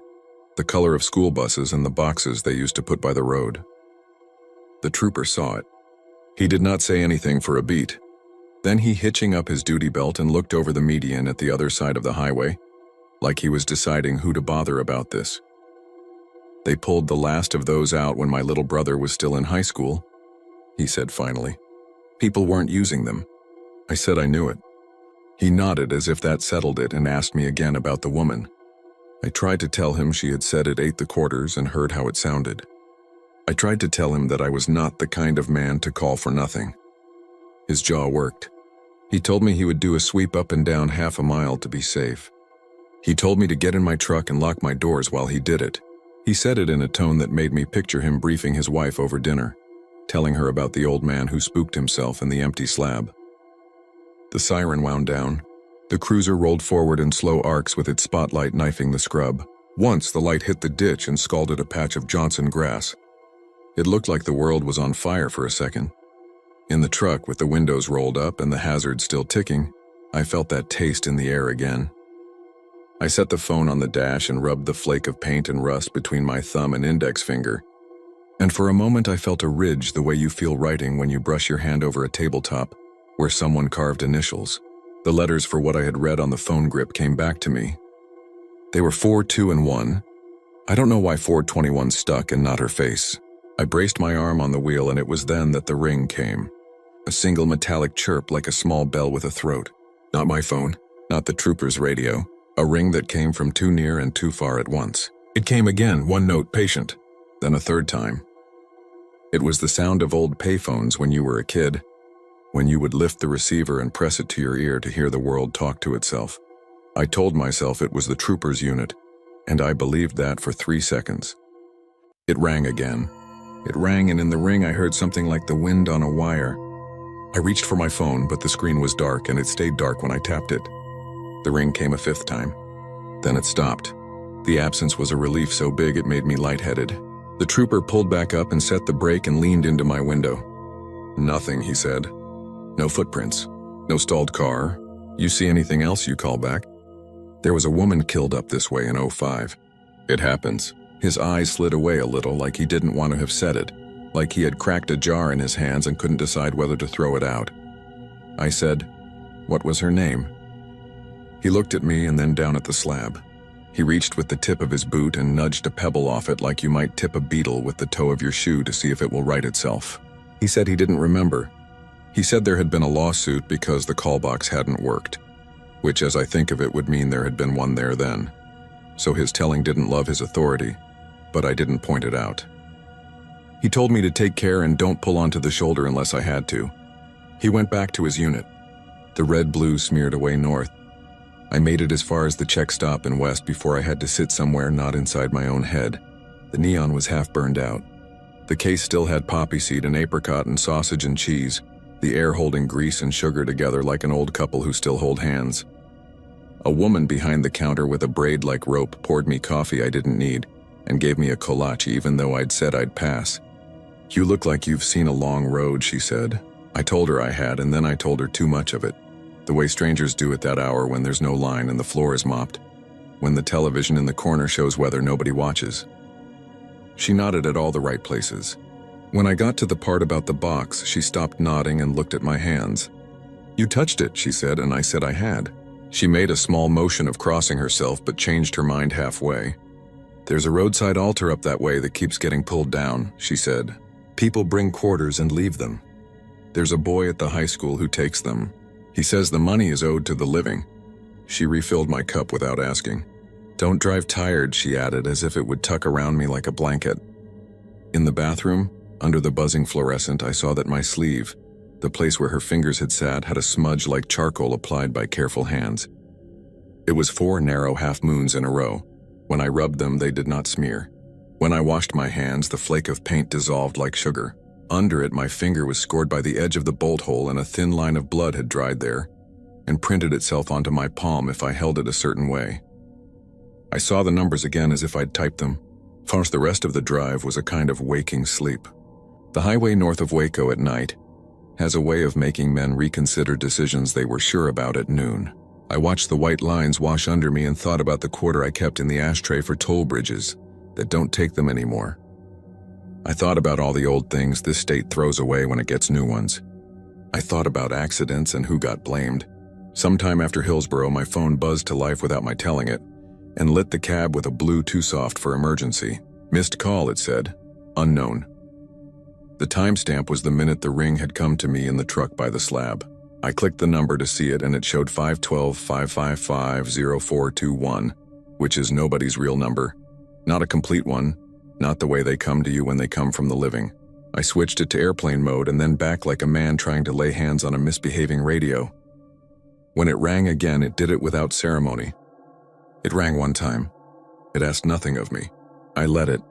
the color of school buses and the boxes they used to put by the road. The trooper saw it. He did not say anything for a beat. Then he hitching up his duty belt and looked over the median at the other side of the highway, like he was deciding who to bother about this. "They pulled the last of those out when my little brother was still in high school," he said finally. "People weren't using them." I said I knew it. He nodded as if that settled it and asked me again about the woman. I tried to tell him she had said it ate the quarters and heard how it sounded. I tried to tell him that I was not the kind of man to call for nothing. His jaw worked. He told me he would do a sweep up and down half a mile to be safe. He told me to get in my truck and lock my doors while he did it. He said it in a tone that made me picture him briefing his wife over dinner, telling her about the old man who spooked himself in the empty slab. The siren wound down. The cruiser rolled forward in slow arcs with its spotlight knifing the scrub. Once the light hit the ditch and scalded a patch of Johnson grass. It looked like the world was on fire for a second. In the truck, with the windows rolled up and the hazard still ticking, I felt that taste in the air again. I set the phone on the dash and rubbed the flake of paint and rust between my thumb and index finger. And for a moment I felt a ridge the way you feel writing when you brush your hand over a tabletop where someone carved initials. The letters for what I had read on the phone grip came back to me. They were 4, 2, and 1. I don't know why 421 stuck and not her face. I braced my arm on the wheel, and it was then that the ring came. A single metallic chirp like a small bell with a throat. Not my phone, not the trooper's radio. A ring that came from too near and too far at once. It came again, one note patient, then a third time. It was the sound of old payphones when you were a kid, when you would lift the receiver and press it to your ear to hear the world talk to itself. I told myself it was the trooper's unit, and I believed that for 3 seconds. It rang again. It rang, and in the ring I heard something like the wind on a wire. I reached for my phone, but the screen was dark, and it stayed dark when I tapped it. The ring came a 5th time. Then it stopped. The absence was a relief so big it made me lightheaded. The trooper pulled back up and set the brake and leaned into my window. "Nothing," he said. "No footprints. No stalled car. You see anything else, you call back?" "There was a woman killed up this way in 05. "It happens." His eyes slid away a little, like he didn't want to have said it, like he had cracked a jar in his hands and couldn't decide whether to throw it out. I said, "What was her name?" He looked at me and then down at the slab. He reached with the tip of his boot and nudged a pebble off it like you might tip a beetle with the toe of your shoe to see if it will right itself. He said he didn't remember. He said there had been a lawsuit because the call box hadn't worked, which, as I think of it, would mean there had been one there then. So his telling didn't love his authority, but I didn't point it out. He told me to take care and don't pull onto the shoulder unless I had to. He went back to his unit. The red-blue smeared away north. I made it as far as the check stop in west before I had to sit somewhere not inside my own head. The neon was half burned out. The case still had poppy seed and apricot and sausage and cheese, the air holding grease and sugar together like an old couple who still hold hands. A woman behind the counter with a braid-like rope poured me coffee I didn't need and gave me a kolache even though I'd said I'd pass. "You look like you've seen a long road," she said. I told her I had, and then I told her too much of it. The way strangers do at that hour when there's no line and the floor is mopped, when the television in the corner shows weather nobody watches. She nodded at all the right places. When I got to the part about the box, she stopped nodding and looked at my hands. "You touched it," she said, and I said I had. She made a small motion of crossing herself but changed her mind halfway. "There's a roadside altar up that way that keeps getting pulled down," she said. "People bring quarters and leave them. There's a boy at the high school who takes them. He says the money is owed to the living." She refilled my cup without asking. "Don't drive tired," she added, as if it would tuck around me like a blanket. In the bathroom, under the buzzing fluorescent, I saw that my sleeve, the place where her fingers had sat, had a smudge like charcoal applied by careful hands. It was 4 narrow half-moons in a row. When I rubbed them, they did not smear. When I washed my hands, the flake of paint dissolved like sugar. Under it, my finger was scored by the edge of the bolt hole, and a thin line of blood had dried there and printed itself onto my palm if I held it a certain way. I saw the numbers again as if I'd typed them. For the rest of the drive was a kind of waking sleep. The highway north of Waco at night has a way of making men reconsider decisions they were sure about at noon. I watched the white lines wash under me and thought about the quarter I kept in the ashtray for toll bridges that don't take them anymore. I thought about all the old things this state throws away when it gets new ones. I thought about accidents and who got blamed. Sometime after Hillsborough, my phone buzzed to life without my telling it, and lit the cab with a blue too soft for emergency. "Missed call," it said. "Unknown." The timestamp was the minute the ring had come to me in the truck by the slab. I clicked the number to see it, and it showed 512-555-0421, which is nobody's real number. Not a complete one. Not the way they come to you when they come from the living. I switched it to airplane mode and then back like a man trying to lay hands on a misbehaving radio. When it rang again, it did it without ceremony. It rang one time. It asked nothing of me. I let it.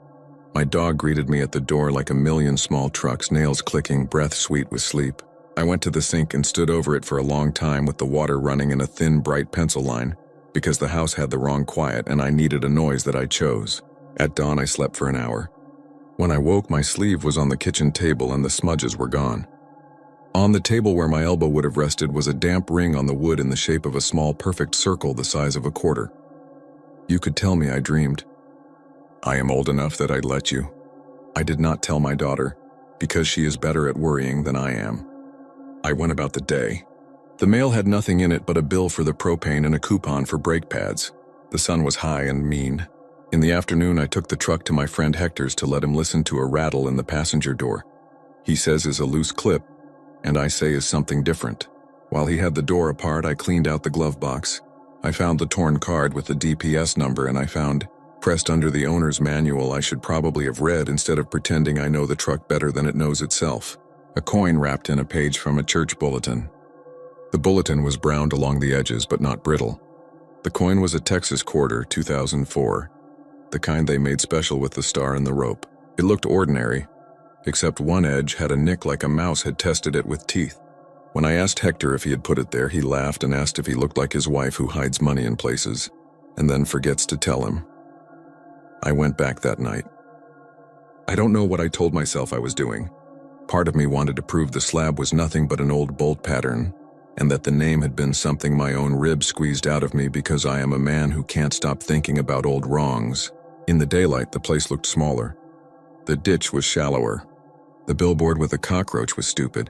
My dog greeted me at the door like a million small trucks, nails clicking, breath sweet with sleep. I went to the sink and stood over it for a long time with the water running in a thin, bright pencil line, because the house had the wrong quiet and I needed a noise that I chose. At dawn, I slept for an hour. When I woke, my sleeve was on the kitchen table and the smudges were gone. On the table where my elbow would have rested was a damp ring on the wood in the shape of a small perfect circle the size of a quarter. You could tell me I dreamed. I am old enough that I'd let you. I did not tell my daughter, because she is better at worrying than I am. I went about the day. The mail had nothing in it but a bill for the propane and a coupon for brake pads. The sun was high and mean. In the afternoon, I took the truck to my friend Hector's to let him listen to a rattle in the passenger door. He says is a loose clip, and I say is something different. While he had the door apart, I cleaned out the glove box. I found the torn card with the DPS number, and I found, pressed under the owner's manual I should probably have read instead of pretending I know the truck better than it knows itself, a coin wrapped in a page from a church bulletin. The bulletin was browned along the edges but not brittle. The coin was a Texas quarter, 2004, the kind they made special with the star and the rope. It looked ordinary, except one edge had a nick like a mouse had tested it with teeth. When I asked Hector if he had put it there, he laughed and asked if he looked like his wife who hides money in places and then forgets to tell him. I went back that night. I don't know what I told myself I was doing. Part of me wanted to prove the slab was nothing but an old bolt pattern, and that the name had been something my own rib squeezed out of me because I am a man who can't stop thinking about old wrongs. In the daylight, the place looked smaller. The ditch was shallower. The billboard with a cockroach was stupid.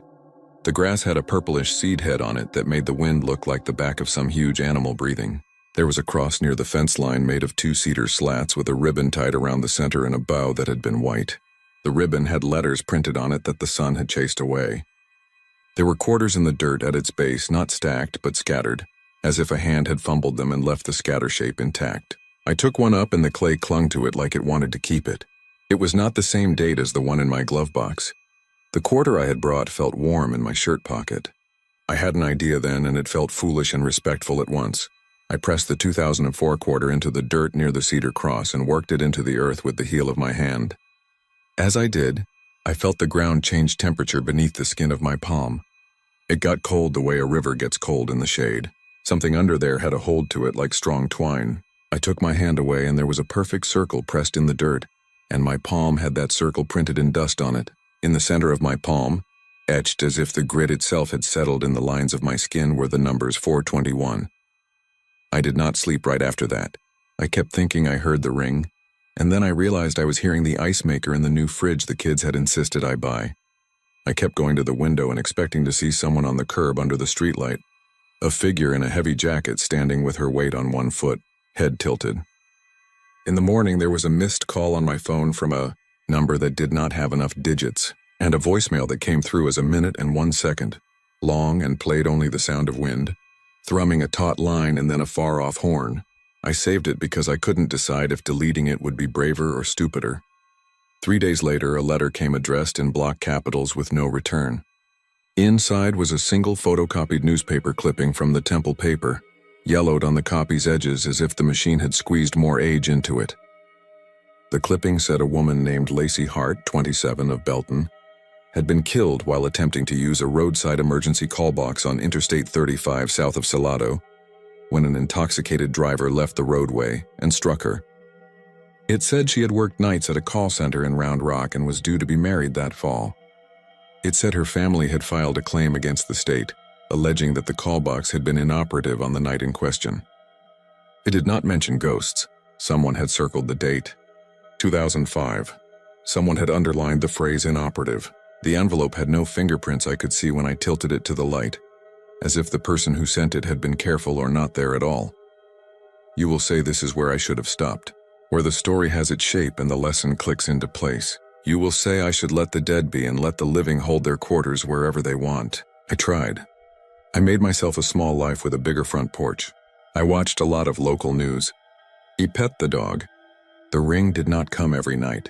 The grass had a purplish seed head on it that made the wind look like the back of some huge animal breathing. There was a cross near the fence line made of 2 cedar slats with a ribbon tied around the center and a bow that had been white. The ribbon had letters printed on it that the sun had chased away. There were quarters in the dirt at its base, not stacked but scattered, as if a hand had fumbled them and left the scatter shape intact. I took one up and the clay clung to it like it wanted to keep it. It was not the same date as the one in my glove box. The quarter I had brought felt warm in my shirt pocket. I had an idea then, and it felt foolish and respectful at once. I pressed the 2004 quarter into the dirt near the cedar cross and worked it into the earth with the heel of my hand. As I did, I felt the ground change temperature beneath the skin of my palm. It got cold the way a river gets cold in the shade. Something under there had a hold to it like strong twine. I took my hand away and there was a perfect circle pressed in the dirt, and my palm had that circle printed in dust on it. In the center of my palm, etched as if the grit itself had settled in the lines of my skin, were the numbers 421. I did not sleep right after that. I kept thinking I heard the ring, and then I realized I was hearing the ice maker in the new fridge the kids had insisted I buy. I kept going to the window and expecting to see someone on the curb under the streetlight, a figure in a heavy jacket standing with her weight on one foot, head tilted. In the morning, there was a missed call on my phone from a number that did not have enough digits, and a voicemail that came through as a minute and 1 second, long and played only the sound of wind, thrumming a taut line and then a far-off horn. I saved it because I couldn't decide if deleting it would be braver or stupider. 3 days later, a letter came addressed in block capitals with no return. Inside was a single photocopied newspaper clipping from the Temple paper, yellowed on the copy's edges as if the machine had squeezed more age into it. The clipping said a woman named Lacey Hart, 27, of Belton, had been killed while attempting to use a roadside emergency call box on Interstate 35 south of Salado when an intoxicated driver left the roadway and struck her. It said she had worked nights at a call center in Round Rock and was due to be married that fall. It said her family had filed a claim against the state, alleging that the call box had been inoperative on the night in question. It did not mention ghosts. Someone had circled the date. 2005. Someone had underlined the phrase inoperative. The envelope had no fingerprints I could see when I tilted it to the light, as if the person who sent it had been careful or not there at all. You will say this is where I should have stopped, where the story has its shape and the lesson clicks into place. You will say I should let the dead be and let the living hold their quarters wherever they want. I tried. I made myself a small life with a bigger front porch. I watched a lot of local news. He pet the dog. The ring did not come every night.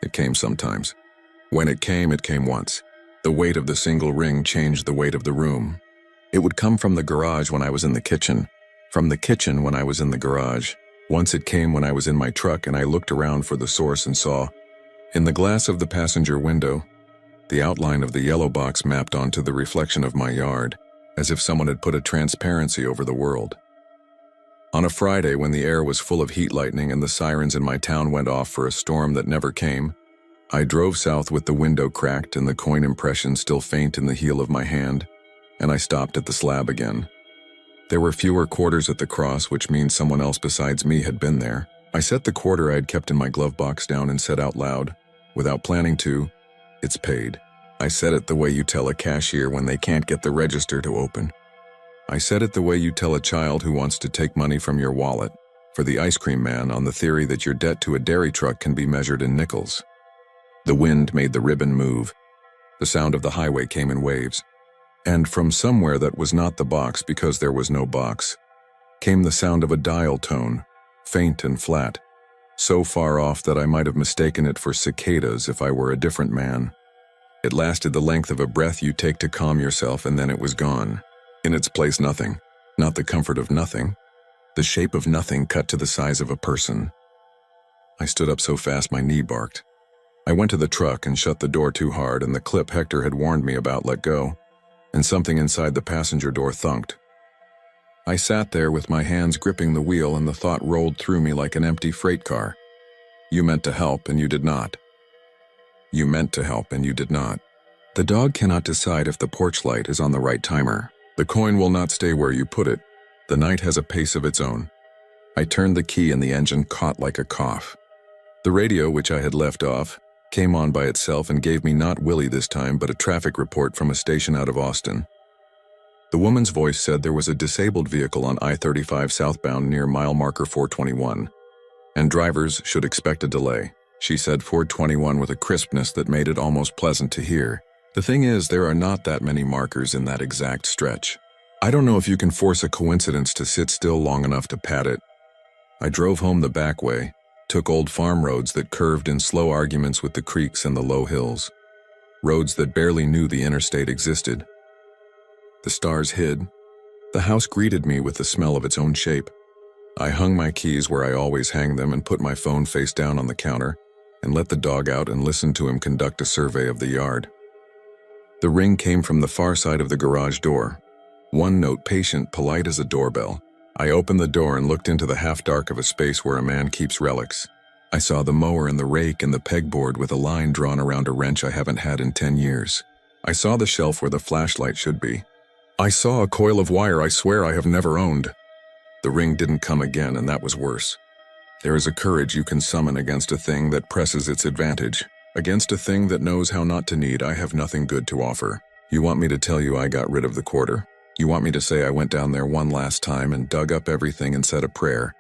It came sometimes. When it came once. The weight of the single ring changed the weight of the room. It would come from the garage when I was in the kitchen, from the kitchen when I was in the garage. Once it came when I was in my truck and I looked around for the source and saw, in the glass of the passenger window, the outline of the yellow box mapped onto the reflection of my yard, as if someone had put a transparency over the world. On a Friday, when the air was full of heat lightning and the sirens in my town went off for a storm that never came, I drove south with the window cracked and the coin impression still faint in the heel of my hand, and I stopped at the slab again. There were fewer quarters at the cross, which means someone else besides me had been there. I set the quarter I had kept in my glove box down and said out loud, without planning to, "It's paid." I said it the way you tell a cashier when they can't get the register to open. I said it the way you tell a child who wants to take money from your wallet for the ice cream man on the theory that your debt to a dairy truck can be measured in nickels. The wind made the ribbon move. The sound of the highway came in waves. And from somewhere that was not the box, because there was no box, came the sound of a dial tone, faint and flat, so far off that I might have mistaken it for cicadas if I were a different man. It lasted the length of a breath you take to calm yourself, and then it was gone. In its place, nothing. Not the comfort of nothing. The shape of nothing cut to the size of a person. I stood up so fast my knee barked. I went to the truck and shut the door too hard, and the clip Hector had warned me about let go, and something inside the passenger door thunked. I sat there with my hands gripping the wheel, and the thought rolled through me like an empty freight car. You meant to help, and you did not. You meant to help, and you did not. The dog cannot decide if the porch light is on the right timer. The coin will not stay where you put it. The night has a pace of its own. I turned the key and the engine caught like a cough. The radio, which I had left off, came on by itself and gave me not Willie this time, but a traffic report from a station out of Austin. The woman's voice said there was a disabled vehicle on I-35 southbound near mile marker 421, and drivers should expect a delay. She said 421 with a crispness that made it almost pleasant to hear. The thing is, there are not that many markers in that exact stretch. I don't know if you can force a coincidence to sit still long enough to pad it. I drove home the back way, took old farm roads that curved in slow arguments with the creeks and the low hills. Roads that barely knew the interstate existed. The stars hid. The house greeted me with the smell of its own shape. I hung my keys where I always hang them and put my phone face down on the counter and let the dog out and listened to him conduct a survey of the yard. The ring came from the far side of the garage door. One note, patient, polite as a doorbell. I opened the door and looked into the half-dark of a space where a man keeps relics. I saw the mower and the rake and the pegboard with a line drawn around a wrench I haven't had in 10 years. I saw the shelf where the flashlight should be. I saw a coil of wire I swear I have never owned. The ring didn't come again, and that was worse. There is a courage you can summon against a thing that presses its advantage. Against a thing that knows how not to need. I have nothing good to offer. You want me to tell you I got rid of the quarter? You want me to say I went down there one last time and dug up everything and said a prayer,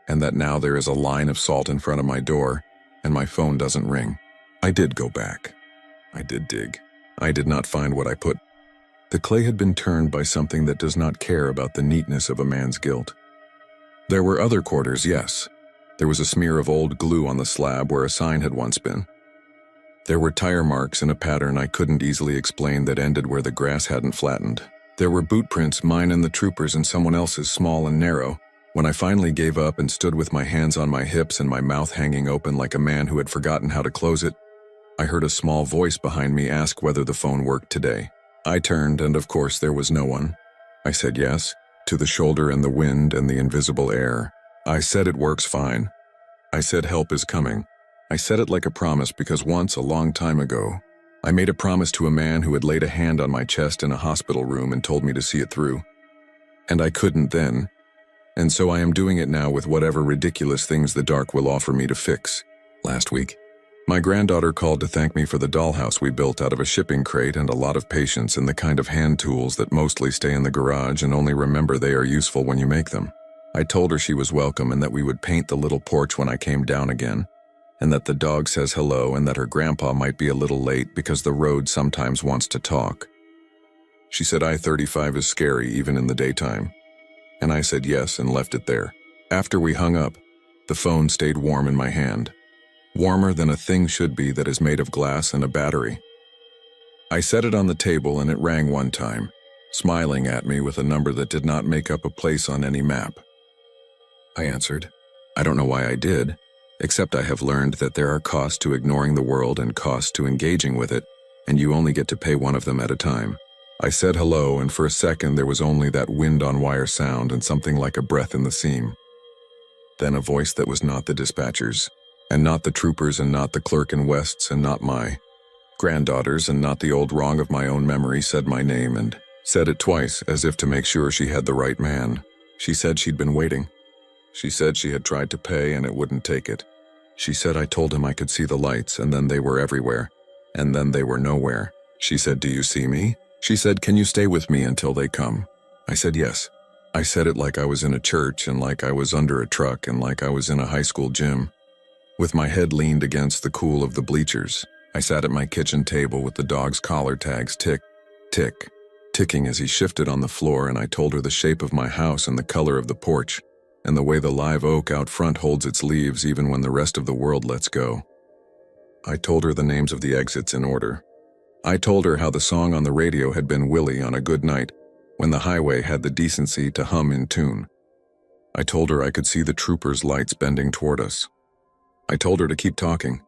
and that now there is a line of salt in front of my door, and my phone doesn't ring? I did go back. I did dig. I did not find what I put. The clay had been turned by something that does not care about the neatness of a man's guilt. There were other quarters, yes. There was a smear of old glue on the slab where a sign had once been. There were tire marks in a pattern I couldn't easily explain that ended where the grass hadn't flattened. There were boot prints, mine and the trooper's, and someone else's, small and narrow. When I finally gave up and stood with my hands on my hips and my mouth hanging open like a man who had forgotten how to close it, I heard a small voice behind me ask whether the phone worked today. I turned, and of course there was no one. I said yes, to the shoulder and the wind and the invisible air. I said it works fine. I said help is coming. I said it like a promise because once, a long time ago, I made a promise to a man who had laid a hand on my chest in a hospital room and told me to see it through. And I couldn't then. And so I am doing it now with whatever ridiculous things the dark will offer me to fix. Last week, my granddaughter called to thank me for the dollhouse we built out of a shipping crate and a lot of patience and the kind of hand tools that mostly stay in the garage and only remember they are useful when you make them. I told her she was welcome and that we would paint the little porch when I came down again, and that the dog says hello and that her grandpa might be a little late because the road sometimes wants to talk. She said I-35 is scary even in the daytime, and I said yes and left it there. After we hung up, the phone stayed warm in my hand. Warmer than a thing should be that is made of glass and a battery. I set it on the table and it rang one time, smiling at me with a number that did not make up a place on any map. I answered. I don't know why I did, except I have learned that there are costs to ignoring the world and costs to engaging with it, and you only get to pay one of them at a time. I said hello, and for a second there was only that wind-on-wire sound and something like a breath in the seam. Then a voice that was not the dispatcher's. And not the troopers and not the clerk in Wests and not my granddaughters and not the old wrong of my own memory said my name and said it twice as if to make sure she had the right man. She said she'd been waiting. She said she had tried to pay and it wouldn't take it. She said I told him I could see the lights and then they were everywhere. And then they were nowhere. She said, "Do you see me?" She said, "Can you stay with me until they come?" I said yes. I said it like I was in a church and like I was under a truck and like I was in a high school gym. With my head leaned against the cool of the bleachers, I sat at my kitchen table with the dog's collar tags tick, tick, ticking as he shifted on the floor, and I told her the shape of my house and the color of the porch and the way the live oak out front holds its leaves even when the rest of the world lets go. I told her the names of the exits in order. I told her how the song on the radio had been Willie on a good night when the highway had the decency to hum in tune. I told her I could see the troopers' lights bending toward us. I told her to keep talking.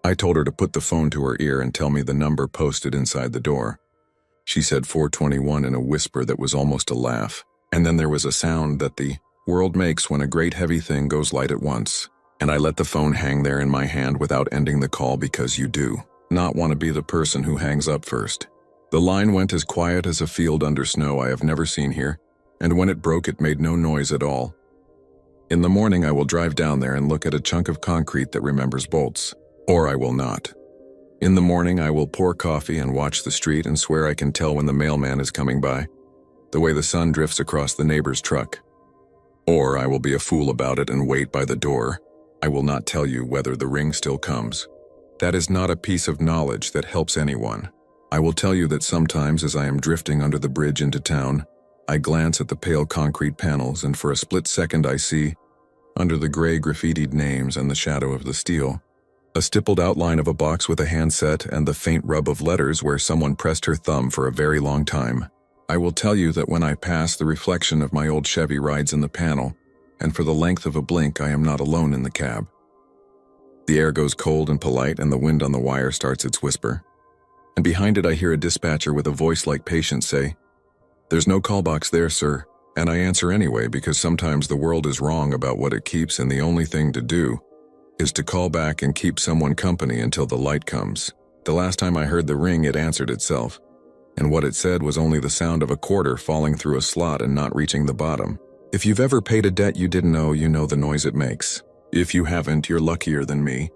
I told her to put the phone to her ear and tell me the number posted inside the door. She said 421 in a whisper that was almost a laugh, and then there was a sound that the world makes when a great heavy thing goes light at once, and I let the phone hang there in my hand without ending the call because you do not want to be the person who hangs up first. The line went as quiet as a field under snow I have never seen here, and when it broke it made no noise at all. In the morning I will drive down there and look at a chunk of concrete that remembers bolts. Or I will not. In the morning I will pour coffee and watch the street and swear I can tell when the mailman is coming by, the way the sun drifts across the neighbor's truck. Or I will be a fool about it and wait by the door. I will not tell you whether the ring still comes. That is not a piece of knowledge that helps anyone. I will tell you that sometimes as I am drifting under the bridge into town, I glance at the pale concrete panels and for a split second I see, under the gray graffitied names and the shadow of the steel, a stippled outline of a box with a handset and the faint rub of letters where someone pressed her thumb for a very long time. I will tell you that when I pass, the reflection of my old Chevy rides in the panel, and for the length of a blink I am not alone in the cab. The air goes cold and polite and the wind on the wire starts its whisper. And behind it I hear a dispatcher with a voice like patience say, "There's no call box there, sir." And I answer anyway because sometimes the world is wrong about what it keeps and the only thing to do is to call back and keep someone company until the light comes. The last time I heard the ring, it answered itself, and what it said was only the sound of a quarter falling through a slot and not reaching the bottom. If you've ever paid a debt you didn't owe, you know the noise it makes. If you haven't, you're luckier than me,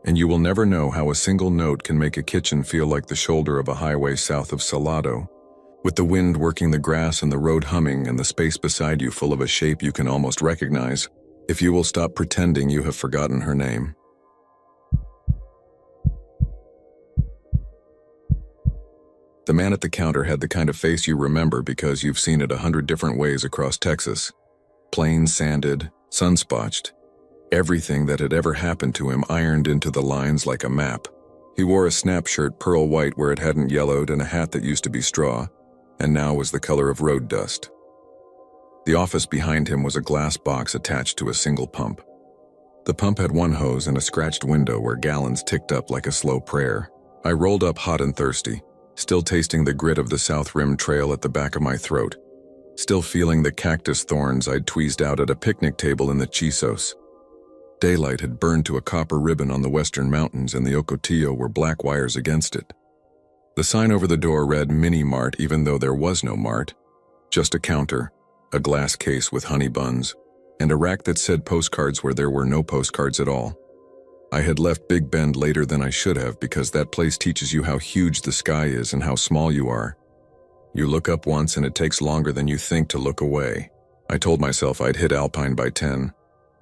and you will never know how a single note can make a kitchen feel like the shoulder of a highway south of Salado, with the wind working the grass and the road humming and the space beside you full of a shape you can almost recognize, if you will stop pretending you have forgotten her name. The man at the counter had the kind of face you remember because you've seen it 100 different ways across Texas. Plain, sanded, sun-spotched. Everything that had ever happened to him ironed into the lines like a map. He wore a snap shirt pearl white where it hadn't yellowed and a hat that used to be straw, and now was the color of road dust. The office behind him was a glass box attached to a single pump. The pump had one hose and a scratched window where gallons ticked up like a slow prayer. I rolled up hot and thirsty, still tasting the grit of the South Rim Trail at the back of my throat, still feeling the cactus thorns I'd tweezed out at a picnic table in the Chisos. Daylight had burned to a copper ribbon on the western mountains and the Ocotillo were black wires against it. The sign over the door read Mini Mart even though there was no mart, just a counter, a glass case with honey buns, and a rack that said postcards where there were no postcards at all. I had left Big Bend later than I should have because that place teaches you how huge the sky is and how small you are. You look up once and it takes longer than you think to look away. I told myself I'd hit Alpine by 10,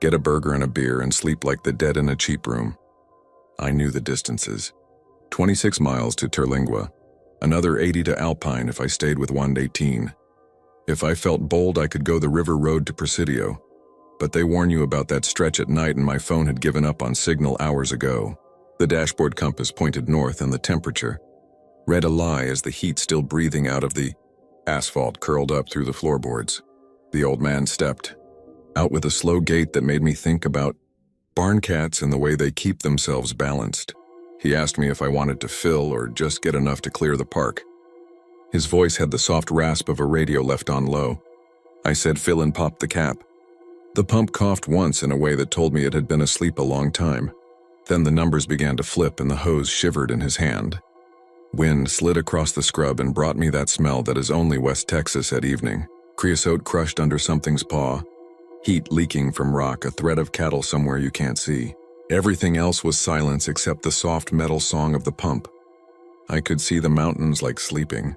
get a burger and a beer and sleep like the dead in a cheap room. I knew the distances. 26 miles to Terlingua, another 80 to Alpine if I stayed with 118. If I felt bold, I could go the river road to Presidio, but they warn you about that stretch at night and my phone had given up on signal hours ago. The dashboard compass pointed north and the temperature read a lie as the heat still breathing out of the asphalt curled up through the floorboards. The old man stepped out with a slow gait that made me think about barn cats and the way they keep themselves balanced. He asked me if I wanted to fill or just get enough to clear the park. His voice had the soft rasp of a radio left on low. I said fill and popped the cap. The pump coughed once in a way that told me it had been asleep a long time. Then the numbers began to flip and the hose shivered in his hand. Wind slid across the scrub and brought me that smell that is only West Texas at evening. Creosote crushed under something's paw. Heat leaking from rock, a thread of cattle somewhere you can't see. Everything else was silence except the soft metal song of the pump. I could see the mountains like sleeping.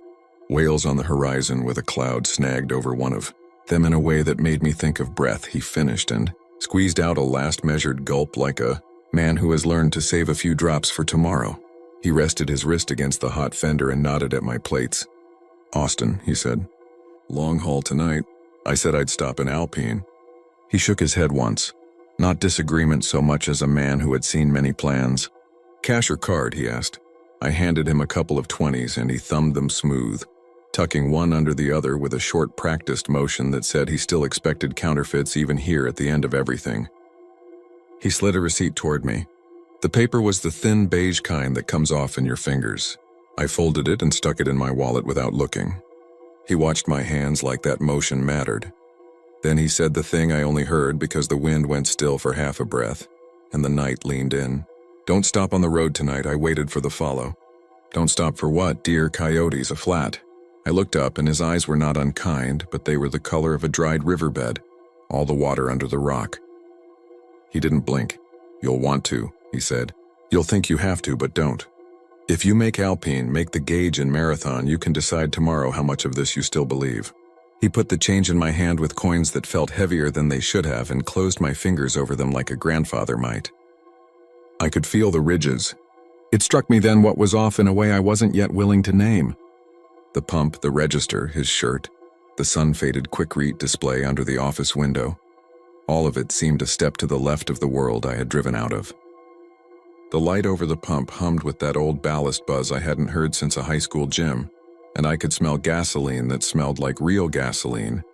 Whales on the horizon with a cloud snagged over one of them in a way that made me think of breath. He finished and squeezed out a last measured gulp like a man who has learned to save a few drops for tomorrow. He rested his wrist against the hot fender and nodded at my plates. "Austin," he said. "Long haul tonight." I said I'd stop in Alpine. He shook his head once. Not disagreement so much as a man who had seen many plans. "Cash or card?" he asked. I handed him a couple of 20s and he thumbed them smooth, tucking one under the other with a short practiced motion that said he still expected counterfeits even here at the end of everything. He slid a receipt toward me. The paper was the thin beige kind that comes off in your fingers. I folded it and stuck it in my wallet without looking. He watched my hands like that motion mattered. Then he said the thing I only heard because the wind went still for half a breath, and the night leaned in. "Don't stop on the road tonight." I waited for the follow. "Don't stop for what?" "Deer, coyotes, a flat." I looked up and his eyes were not unkind, but they were the color of a dried riverbed, all the water under the rock. He didn't blink. "You'll want to," he said. "You'll think you have to, but don't. If you make Alpine, make the gauge in Marathon, you can decide tomorrow how much of this you still believe." He put the change in my hand with coins that felt heavier than they should have and closed my fingers over them like a grandfather might. I could feel the ridges. It struck me then what was off in a way I wasn't yet willing to name. The pump, the register, his shirt, the sun-faded quick-read display under the office window. All of it seemed a step to the left of the world I had driven out of. The light over the pump hummed with that old ballast buzz I hadn't heard since a high school gym, and I could smell gasoline that smelled like real gasoline,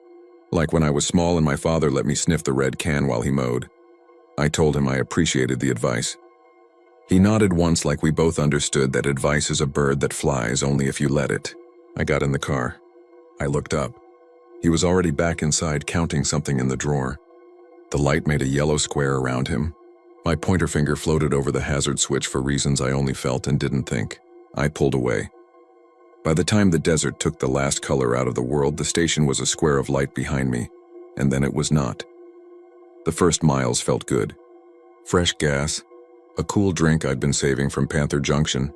like when I was small and my father let me sniff the red can while he mowed. I told him I appreciated the advice. He nodded once like we both understood that advice is a bird that flies only if you let it. I got in the car. I looked up. He was already back inside counting something in the drawer. The light made a yellow square around him. My pointer finger floated over the hazard switch for reasons I only felt and didn't think. I pulled away. By the time the desert took the last color out of the world, the station was a square of light behind me, and then it was not. The first miles felt good. Fresh gas, a cool drink I'd been saving from Panther Junction.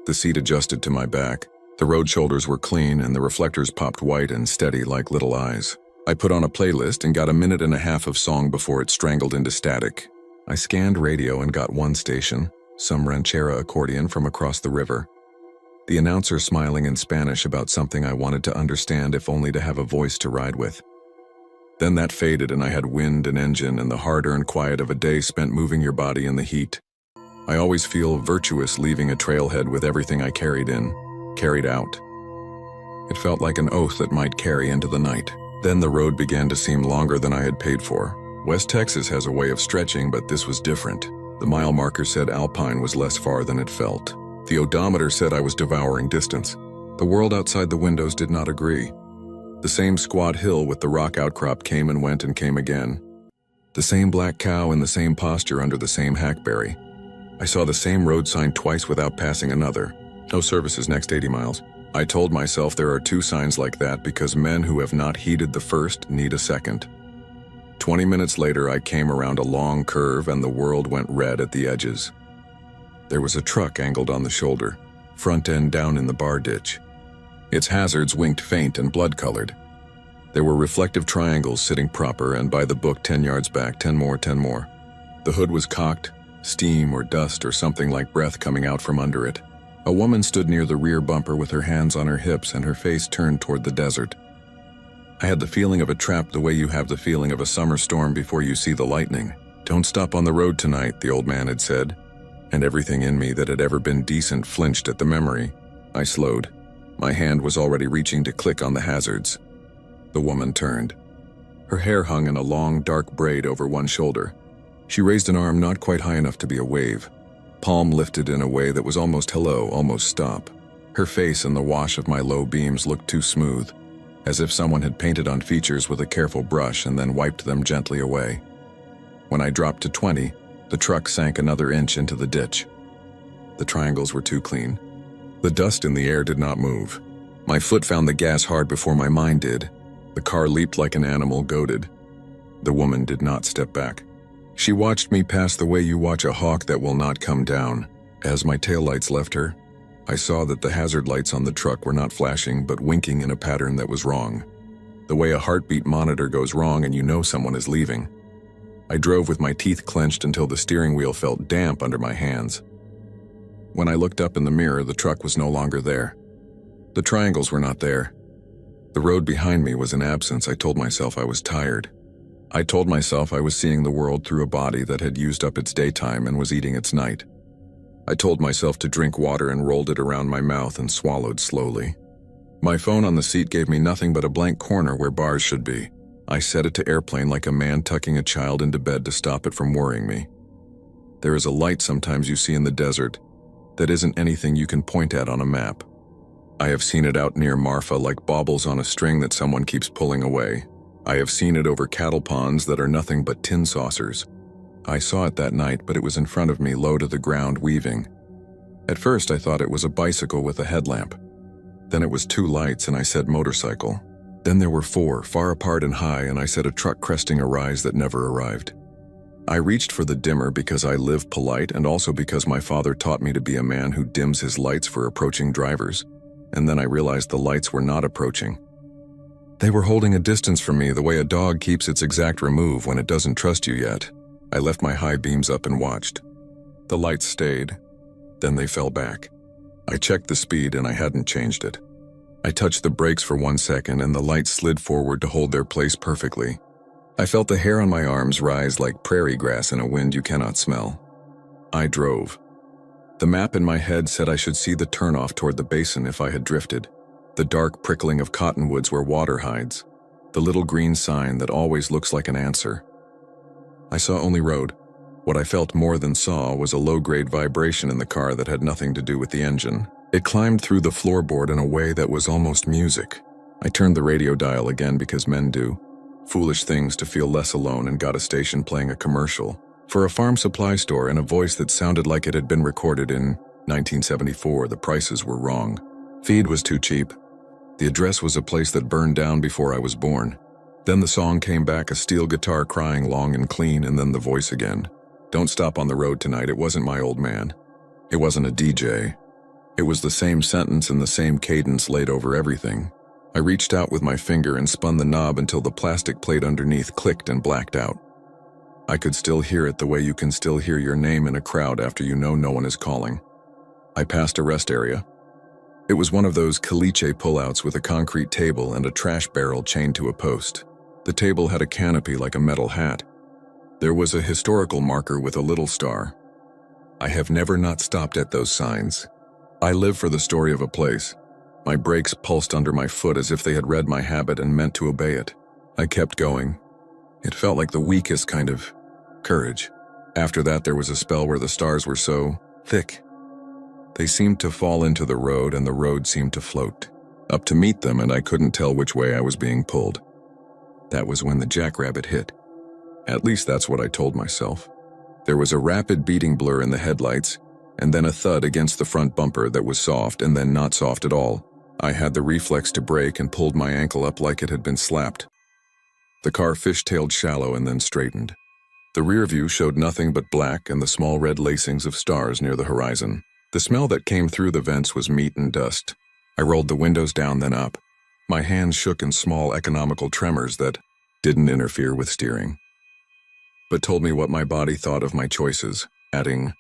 The seat adjusted to my back. The road shoulders were clean and the reflectors popped white and steady like little eyes. I put on a playlist and got a minute and a half of song before it strangled into static. I scanned radio and got one station, some ranchera accordion from across the river. The announcer smiling in Spanish about something I wanted to understand if only to have a voice to ride with. Then that faded and I had wind and engine and the hard-earned quiet of a day spent moving your body in the heat. I always feel virtuous leaving a trailhead with everything I carried out. It felt like an oath that might carry into the night. Then the road began to seem longer than I had paid for. West Texas has a way of stretching, but this was different. The mile marker said Alpine was less far than it felt. The odometer said I was devouring distance. The world outside the windows did not agree. The same squat hill with the rock outcrop came and went and came again. The same black cow in the same posture under the same hackberry. I saw the same road sign twice without passing another. No services next 80 miles. I told myself there are two signs like that because men who have not heeded the first need a second. 20 minutes later, I came around a long curve and the world went red at the edges. There was a truck angled on the shoulder, front end down in the bar ditch. Its hazards winked faint and blood-colored. There were reflective triangles sitting proper and by the book 10 yards back, 10 more, 10 more. The hood was cocked, steam or dust or something like breath coming out from under it. A woman stood near the rear bumper with her hands on her hips and her face turned toward the desert. I had the feeling of a trap the way you have the feeling of a summer storm before you see the lightning. "Don't stop on the road tonight," the old man had said, and everything in me that had ever been decent flinched at the memory. I slowed. My hand was already reaching to click on the hazards. The woman turned. Her hair hung in a long, dark braid over one shoulder. She raised an arm not quite high enough to be a wave. Palm lifted in a way that was almost hello, almost stop. Her face in the wash of my low beams looked too smooth, as if someone had painted on features with a careful brush and then wiped them gently away. When I dropped to 20, The truck sank another inch into the ditch. The triangles were too clean. The dust in the air did not move. My foot found the gas hard before my mind did. The car leaped like an animal goaded. The woman did not step back. She watched me pass the way you watch a hawk that will not come down. As my taillights left her, I saw that the hazard lights on the truck were not flashing but winking in a pattern that was wrong. The way a heartbeat monitor goes wrong and you know someone is leaving. I drove with my teeth clenched until the steering wheel felt damp under my hands. When I looked up in the mirror, the truck was no longer there. The triangles were not there. The road behind me was in absence. I told myself I was tired. I told myself I was seeing the world through a body that had used up its daytime and was eating its night. I told myself to drink water and rolled it around my mouth and swallowed slowly. My phone on the seat gave me nothing but a blank corner where bars should be. I set it to airplane like a man tucking a child into bed to stop it from worrying me. There is a light sometimes you see in the desert that isn't anything you can point at on a map. I have seen it out near Marfa like baubles on a string that someone keeps pulling away. I have seen it over cattle ponds that are nothing but tin saucers. I saw it that night, but it was in front of me, low to the ground, weaving. At first I thought it was a bicycle with a headlamp. Then it was two lights and I said motorcycle. Then there were four, far apart and high, and I said a truck cresting a rise that never arrived. I reached for the dimmer because I live polite and also because my father taught me to be a man who dims his lights for approaching drivers. And then I realized the lights were not approaching. They were holding a distance from me the way a dog keeps its exact remove when it doesn't trust you yet. I left my high beams up and watched. The lights stayed. Then they fell back. I checked the speed and I hadn't changed it. I touched the brakes for 1 second and the lights slid forward to hold their place perfectly. I felt the hair on my arms rise like prairie grass in a wind you cannot smell. I drove. The map in my head said I should see the turnoff toward the basin if I had drifted. The dark prickling of cottonwoods where water hides. The little green sign that always looks like an answer. I saw only road. What I felt more than saw was a low-grade vibration in the car that had nothing to do with the engine. It climbed through the floorboard in a way that was almost music. I turned the radio dial again because men do. Foolish things to feel less alone, and got a station playing a commercial for a farm supply store in a voice that sounded like it had been recorded in 1974. The prices were wrong. Feed was too cheap. The address was a place that burned down before I was born. Then the song came back, a steel guitar crying long and clean, and then the voice again. Don't stop on the road tonight. It wasn't my old man. It wasn't a DJ. It was the same sentence and the same cadence laid over everything. I reached out with my finger and spun the knob until the plastic plate underneath clicked and blacked out. I could still hear it the way you can still hear your name in a crowd after you know no one is calling. I passed a rest area. It was one of those caliche pullouts with a concrete table and a trash barrel chained to a post. The table had a canopy like a metal hat. There was a historical marker with a little star. I have never not stopped at those signs. I live for the story of a place. My brakes pulsed under my foot as if they had read my habit and meant to obey it. I kept going. It felt like the weakest kind of courage. After that, there was a spell where the stars were so thick. They seemed to fall into the road and the road seemed to float up to meet them, and I couldn't tell which way I was being pulled. That was when the jackrabbit hit. At least that's what I told myself. There was a rapid beating blur in the headlights, and then a thud against the front bumper that was soft and then not soft at all. I had the reflex to brake and pulled my ankle up like it had been slapped. The car fishtailed shallow and then straightened. The rear view showed nothing but black and the small red lacings of stars near the horizon. The smell that came through the vents was meat and dust. I rolled the windows down, then up. My hands shook in small economical tremors that didn't interfere with steering, but told me what my body thought of my choices, adding,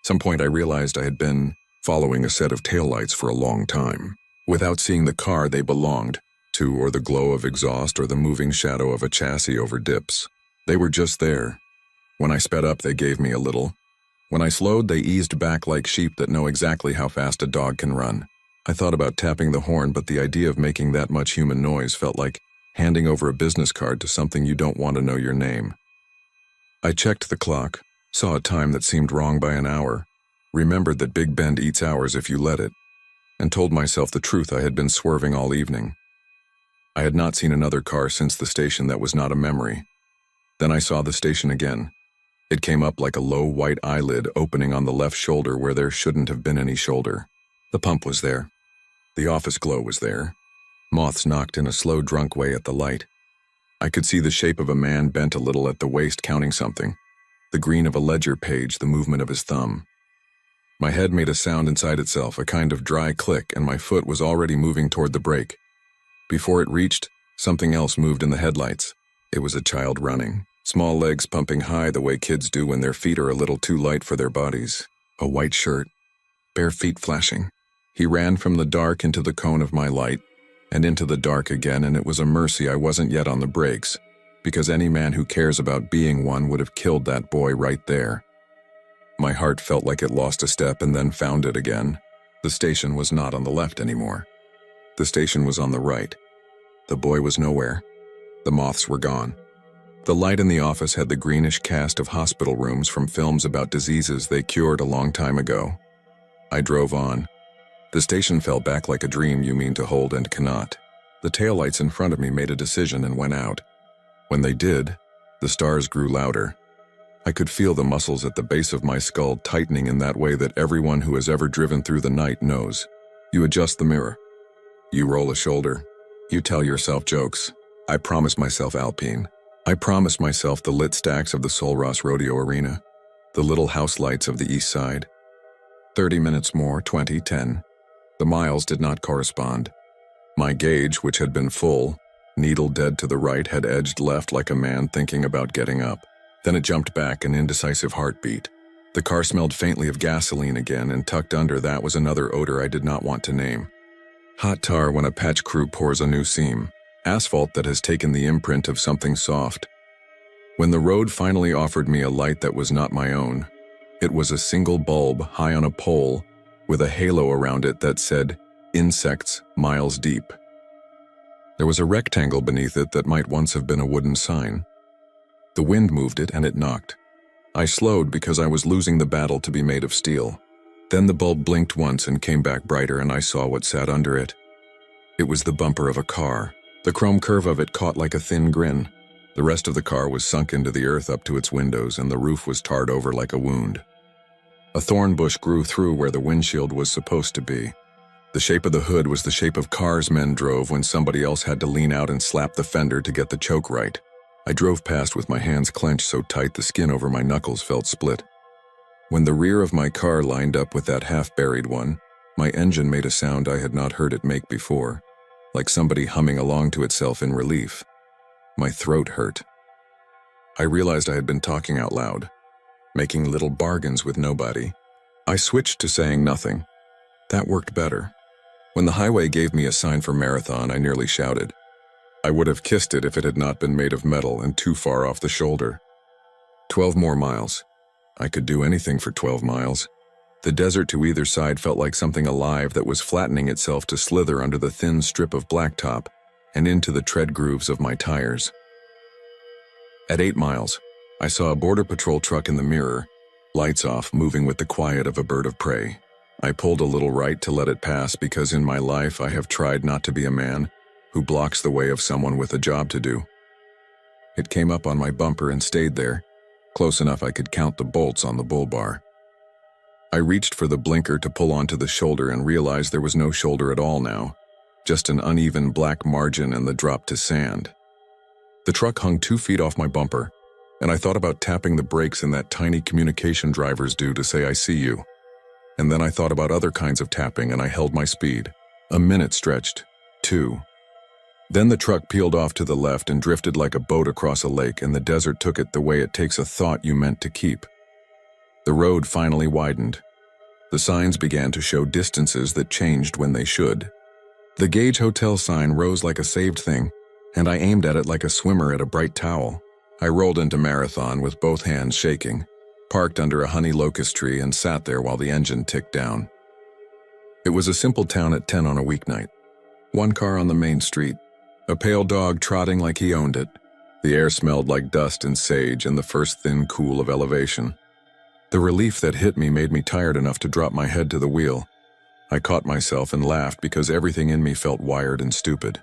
some point I realized I had been following a set of taillights for a long time, without seeing the car they belonged to or the glow of exhaust or the moving shadow of a chassis over dips. They were just there. When I sped up, they gave me a little. When I slowed, they eased back like sheep that know exactly how fast a dog can run. I thought about tapping the horn, but the idea of making that much human noise felt like handing over a business card to something you don't want to know your name. I checked the clock, saw a time that seemed wrong by an hour, remembered that Big Bend eats hours if you let it, and told myself the truth. I had been swerving all evening. I had not seen another car since the station. That was not a memory. Then I saw the station again. It came up like a low white eyelid opening on the left shoulder where there shouldn't have been any shoulder. The pump was there. The office glow was there. Moths knocked in a slow, drunk way at the light. I could see the shape of a man bent a little at the waist counting something. The green of a ledger page, the movement of his thumb. My head made a sound inside itself, a kind of dry click, and my foot was already moving toward the brake. Before it reached, something else moved in the headlights. It was a child running, small legs pumping high the way kids do when their feet are a little too light for their bodies. A white shirt, bare feet flashing. He ran from the dark into the cone of my light, and into the dark again, and it was a mercy I wasn't yet on the brakes, because any man who cares about being one would have killed that boy right there. My heart felt like it lost a step and then found it again. The station was not on the left anymore. The station was on the right. The boy was nowhere. The moths were gone. The light in the office had the greenish cast of hospital rooms from films about diseases they cured a long time ago. I drove on. The station fell back like a dream you mean to hold and cannot. The taillights in front of me made a decision and went out. When they did, the stars grew louder. I could feel the muscles at the base of my skull tightening in that way that everyone who has ever driven through the night knows. You adjust the mirror. You roll a shoulder. You tell yourself jokes. I promised myself Alpine. I promised myself the lit stacks of the Solros Rodeo Arena. The little house lights of the east side. 30 minutes more, 20, 10. The miles did not correspond. My gauge, which had been full, needle dead to the right, had edged left like a man thinking about getting up. Then it jumped back, an indecisive heartbeat. The car smelled faintly of gasoline again, and tucked under that was another odor I did not want to name. Hot tar when a patch crew pours a new seam. Asphalt that has taken the imprint of something soft. When the road finally offered me a light that was not my own, it was a single bulb high on a pole with a halo around it that said, "Insects miles deep." There was a rectangle beneath it that might once have been a wooden sign. The wind moved it and it knocked. I slowed because I was losing the battle to be made of steel. Then the bulb blinked once and came back brighter, and I saw what sat under it. It was the bumper of a car. The chrome curve of it caught like a thin grin. The rest of the car was sunk into the earth up to its windows, and the roof was tarred over like a wound. A thorn bush grew through where the windshield was supposed to be. The shape of the hood was the shape of cars men drove when somebody else had to lean out and slap the fender to get the choke right. I drove past with my hands clenched so tight the skin over my knuckles felt split. When the rear of my car lined up with that half-buried one, my engine made a sound I had not heard it make before, like somebody humming along to itself in relief. My throat hurt. I realized I had been talking out loud, making little bargains with nobody. I switched to saying nothing. That worked better. When the highway gave me a sign for marathon, I nearly shouted. I would have kissed it if it had not been made of metal and too far off the shoulder. 12 more miles. I could do anything for 12 miles. The desert to either side felt like something alive that was flattening itself to slither under the thin strip of blacktop and into the tread grooves of my tires. At 8 miles, I saw a border patrol truck in the mirror, lights off, moving with the quiet of a bird of prey. I pulled a little right to let it pass because in my life I have tried not to be a man who blocks the way of someone with a job to do. It came up on my bumper and stayed there, close enough I could count the bolts on the bull bar. I reached for the blinker to pull onto the shoulder and realized there was no shoulder at all now, just an uneven black margin and the drop to sand. The truck hung 2 feet off my bumper, and I thought about tapping the brakes in that tiny communication drivers do to say I see you. And then I thought about other kinds of tapping and I held my speed. A minute stretched. 2. Then the truck peeled off to the left and drifted like a boat across a lake, and the desert took it the way it takes a thought you meant to keep. The road finally widened. The signs began to show distances that changed when they should. The Gage Hotel sign rose like a saved thing, and I aimed at it like a swimmer at a bright towel. I rolled into Marathon with both hands shaking, parked under a honey locust tree, and sat there while the engine ticked down. It was a simple town at 10 on a weeknight. 1 car on the main street. A pale dog trotting like he owned it. The air smelled like dust and sage and the first thin cool of elevation. The relief that hit me made me tired enough to drop my head to the wheel. I caught myself and laughed because everything in me felt wired and stupid.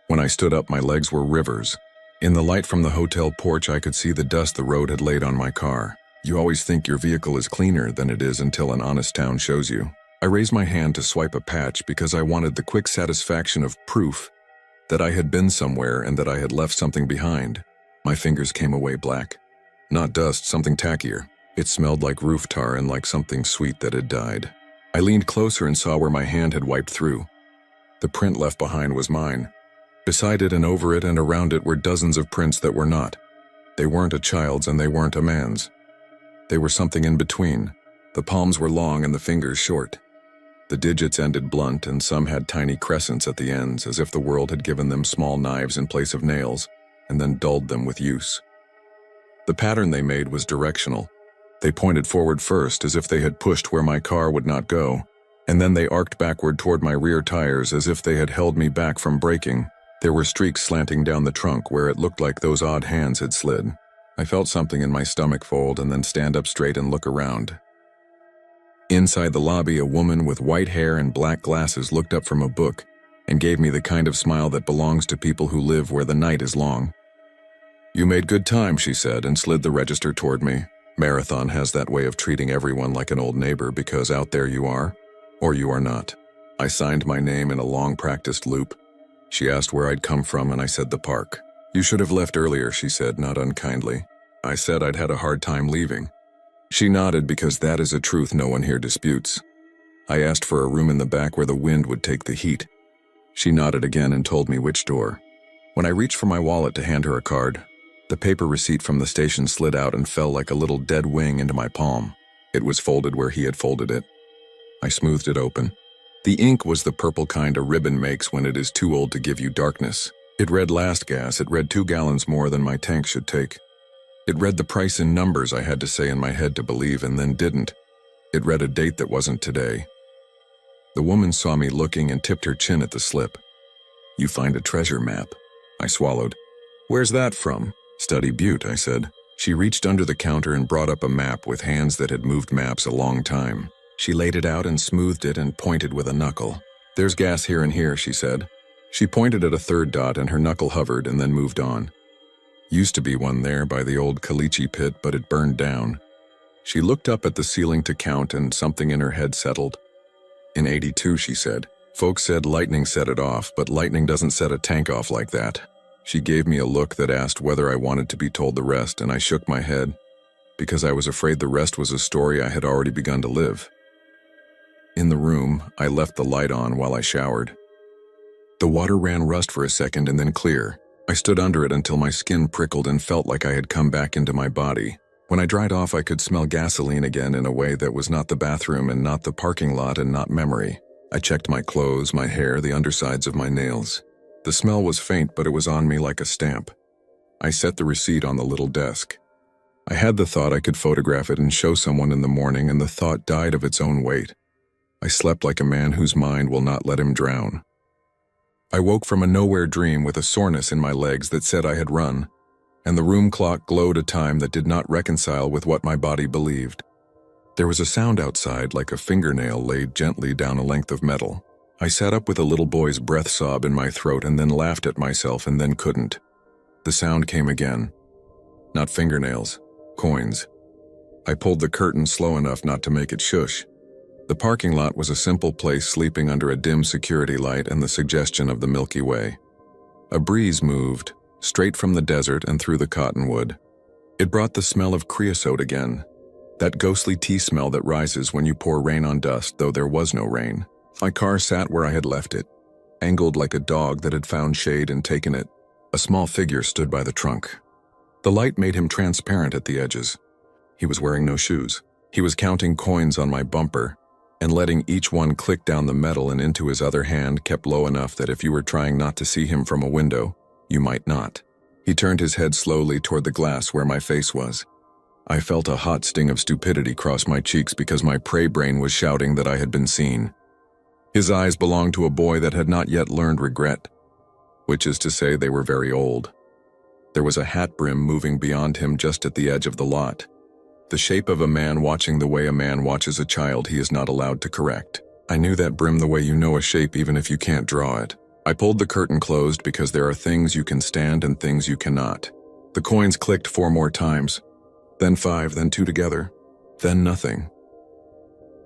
When I stood up, my legs were rivers. In the light from the hotel porch, I could see the dust the road had laid on my car. You always think your vehicle is cleaner than it is until an honest town shows you. I raised my hand to swipe a patch because I wanted the quick satisfaction of proof that I had been somewhere and that I had left something behind. My fingers came away black. Not dust, something tackier. It smelled like roof tar and like something sweet that had died. I leaned closer and saw where my hand had wiped through. The print left behind was mine. Beside it and over it and around it were dozens of prints that were not. They weren't a child's and they weren't a man's. They were something in between. The palms were long and the fingers short. The digits ended blunt and some had tiny crescents at the ends, as if the world had given them small knives in place of nails and then dulled them with use. The pattern they made was directional. They pointed forward first, as if they had pushed where my car would not go, and then they arced backward toward my rear tires as if they had held me back from braking. There were streaks slanting down the trunk where it looked like those odd hands had slid. I felt something in my stomach fold and then stand up straight and look around. Inside the lobby, a woman with white hair and black glasses looked up from a book and gave me the kind of smile that belongs to people who live where the night is long. "You made good time," she said, and slid the register toward me. Marathon has that way of treating everyone like an old neighbor because out there you are, or you are not. I signed my name in a long-practiced loop. She asked where I'd come from and I said the park. "You should have left earlier," she said, not unkindly. I said I'd had a hard time leaving. She nodded because that is a truth no one here disputes. I asked for a room in the back where the wind would take the heat. She nodded again and told me which door. When I reached for my wallet to hand her a card, the paper receipt from the station slid out and fell like a little dead wing into my palm. It was folded where he had folded it. I smoothed it open. The ink was the purple kind a ribbon makes when it is too old to give you darkness. It read last gas. It read 2 gallons more than my tank should take. It read the price in numbers I had to say in my head to believe and then didn't. It read a date that wasn't today. The woman saw me looking and tipped her chin at the slip. "You find a treasure map." I swallowed. "Where's that from?" "Study Butte," I said. She reached under the counter and brought up a map with hands that had moved maps a long time. She laid it out and smoothed it and pointed with a knuckle. "There's gas here and here," she said. She pointed at a third dot and her knuckle hovered and then moved on. "Used to be one there by the old caliche pit, but it burned down." She looked up at the ceiling to count and something in her head settled. "In '82, she said. "Folks said lightning set it off, but lightning doesn't set a tank off like that." She gave me a look that asked whether I wanted to be told the rest, and I shook my head, because I was afraid the rest was a story I had already begun to live. In the room, I left the light on while I showered. The water ran rust for a second and then clear. I stood under it until my skin prickled and felt like I had come back into my body. When I dried off, I could smell gasoline again in a way that was not the bathroom and not the parking lot and not memory. I checked my clothes, my hair, the undersides of my nails. The smell was faint, but it was on me like a stamp. I set the receipt on the little desk. I had the thought I could photograph it and show someone in the morning, and the thought died of its own weight. I slept like a man whose mind will not let him drown. I woke from a nowhere dream with a soreness in my legs that said I had run, and the room clock glowed a time that did not reconcile with what my body believed. There was a sound outside like a fingernail laid gently down a length of metal. I sat up with a little boy's breath sob in my throat and then laughed at myself and then couldn't. The sound came again. Not fingernails, coins. I pulled the curtain slow enough not to make it shush. The parking lot was a simple place sleeping under a dim security light and the suggestion of the Milky Way. A breeze moved, straight from the desert and through the cottonwood. It brought the smell of creosote again, that ghostly tea smell that rises when you pour rain on dust, though there was no rain. My car sat where I had left it, angled like a dog that had found shade and taken it. A small figure stood by the trunk. The light made him transparent at the edges. He was wearing no shoes. He was counting coins on my bumper, and letting each one click down the metal and into his other hand kept low enough that if you were trying not to see him from a window, you might not. He turned his head slowly toward the glass where my face was. I felt a hot sting of stupidity cross my cheeks because my prey brain was shouting that I had been seen. His eyes belonged to a boy that had not yet learned regret, which is to say they were very old. There was a hat brim moving beyond him just at the edge of the lot. The shape of a man watching the way a man watches a child he is not allowed to correct. I knew that brim the way you know a shape even if you can't draw it. I pulled the curtain closed because there are things you can stand and things you cannot. The coins clicked 4 more times. then 5, then 2 together, then nothing.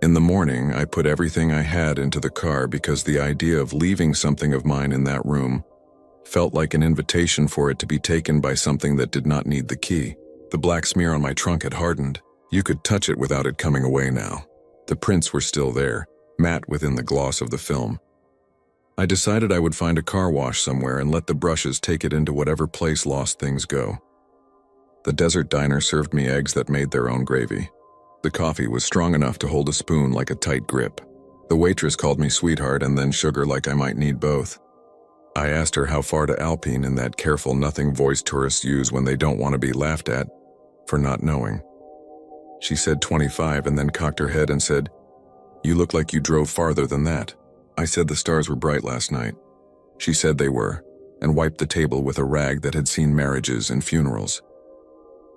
In the morning, I put everything I had into the car because the idea of leaving something of mine in that room felt like an invitation for it to be taken by something that did not need the key. The black smear on my trunk had hardened. You could touch it without it coming away now. The prints were still there, matte within the gloss of the film. I decided I would find a car wash somewhere and let the brushes take it into whatever place lost things go. The desert diner served me eggs that made their own gravy. The coffee was strong enough to hold a spoon like a tight grip. The waitress called me sweetheart and then sugar like I might need both. I asked her how far to Alpine in that careful nothing voice tourists use when they don't want to be laughed at for not knowing. She said 25 and then cocked her head and said, "You look like you drove farther than that." I said the stars were bright last night. She said they were, and wiped the table with a rag that had seen marriages and funerals.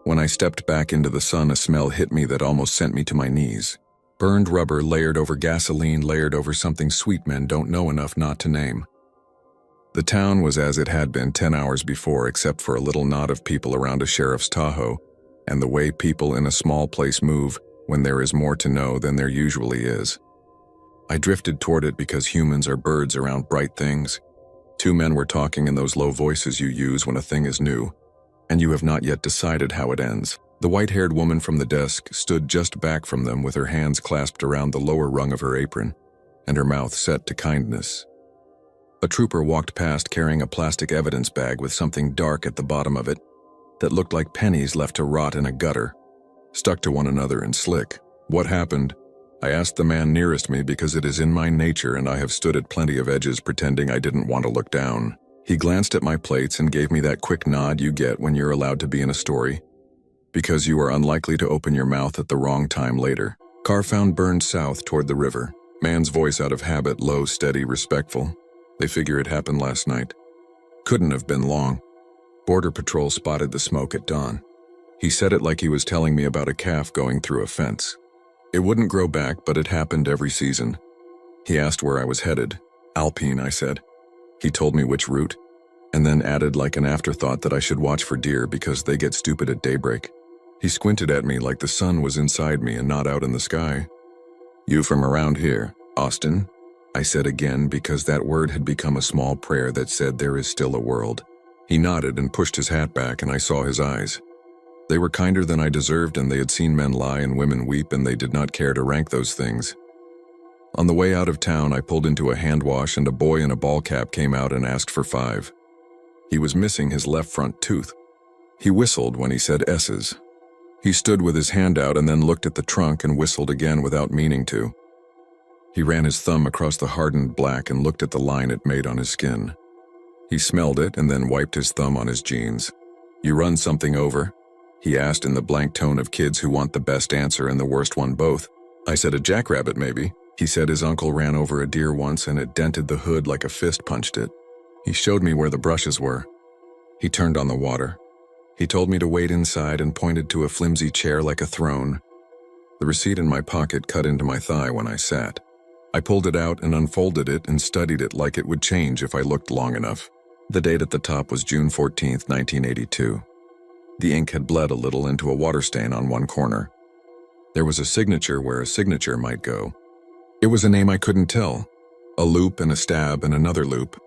When I stepped back into the sun, a smell hit me that almost sent me to my knees. Burned rubber layered over gasoline, layered over something sweet men don't know enough not to name. The town was as it had been 10 hours before, except for a little knot of people around a sheriff's Tahoe, and the way people in a small place move when there is more to know than there usually is. I drifted toward it because humans are birds around bright things. 2 men were talking in those low voices you use when a thing is new, and you have not yet decided how it ends. The white-haired woman from the desk stood just back from them with her hands clasped around the lower rung of her apron, and her mouth set to kindness. A trooper walked past carrying a plastic evidence bag with something dark at the bottom of it that looked like pennies left to rot in a gutter, stuck to one another and slick. "What happened?" I asked the man nearest me because it is in my nature and I have stood at plenty of edges pretending I didn't want to look down. He glanced at my plates and gave me that quick nod you get when you're allowed to be in a story, because you are unlikely to open your mouth at the wrong time later. Car found burned south toward the river. Man's voice out of habit, low, steady, respectful. They figure it happened last night. Couldn't have been long. Border Patrol spotted the smoke at dawn. He said it like he was telling me about a calf going through a fence. It wouldn't grow back, but it happened every season. He asked where I was headed. Alpine, I said. He told me which route, and then added like an afterthought that I should watch for deer because they get stupid at daybreak. He squinted at me like the sun was inside me and not out in the sky. "You from around here, Austin?" I said again because that word had become a small prayer that said there is still a world. He nodded and pushed his hat back and I saw his eyes. They were kinder than I deserved and they had seen men lie and women weep and they did not care to rank those things. On the way out of town, I pulled into a hand wash and a boy in a ball cap came out and asked for 5. He was missing his left front tooth. He whistled when he said S's. He stood with his hand out and then looked at the trunk and whistled again without meaning to. He ran his thumb across the hardened black and looked at the line it made on his skin. He smelled it and then wiped his thumb on his jeans. "You run something over?" he asked in the blank tone of kids who want the best answer and the worst one both. I said a jackrabbit maybe. He said his uncle ran over a deer once and it dented the hood like a fist punched it. He showed me where the brushes were. He turned on the water. He told me to wait inside and pointed to a flimsy chair like a throne. The receipt in my pocket cut into my thigh when I sat. I pulled it out and unfolded it and studied it like it would change if I looked long enough. The date at the top was June 14th, 1982. The ink had bled a little into a water stain on one corner. There was a signature where a signature might go. It was a name I couldn't tell. A loop and a stab and another loop.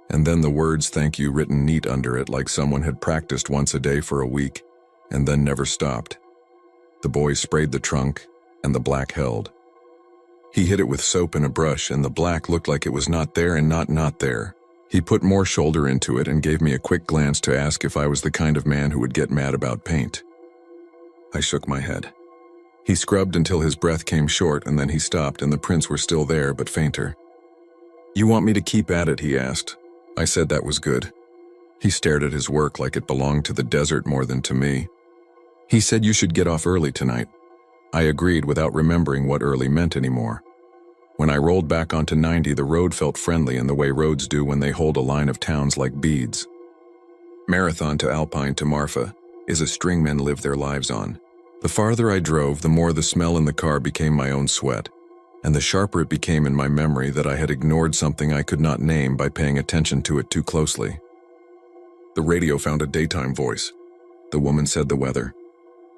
And then the words "thank you" written neat under it like someone had practiced once a day for a week and then never stopped. The boy sprayed the trunk and the black held. He hit it with soap and a brush and the black looked like it was not there and not there. He put more shoulder into it and gave me a quick glance to ask if I was the kind of man who would get mad about paint. I shook my head. He scrubbed until his breath came short and then he stopped and the prints were still there but fainter. "You want me to keep at it?" he asked. I said that was good. He stared at his work like it belonged to the desert more than to me. He said you should get off early tonight. I agreed without remembering what early meant anymore. When I rolled back onto 90, the road felt friendly in the way roads do when they hold a line of towns like beads. Marathon to Alpine to Marfa is a string men live their lives on. The farther I drove, the more the smell in the car became my own sweat, and the sharper it became in my memory that I had ignored something I could not name by paying attention to it too closely. The radio found a daytime voice. The woman said the weather.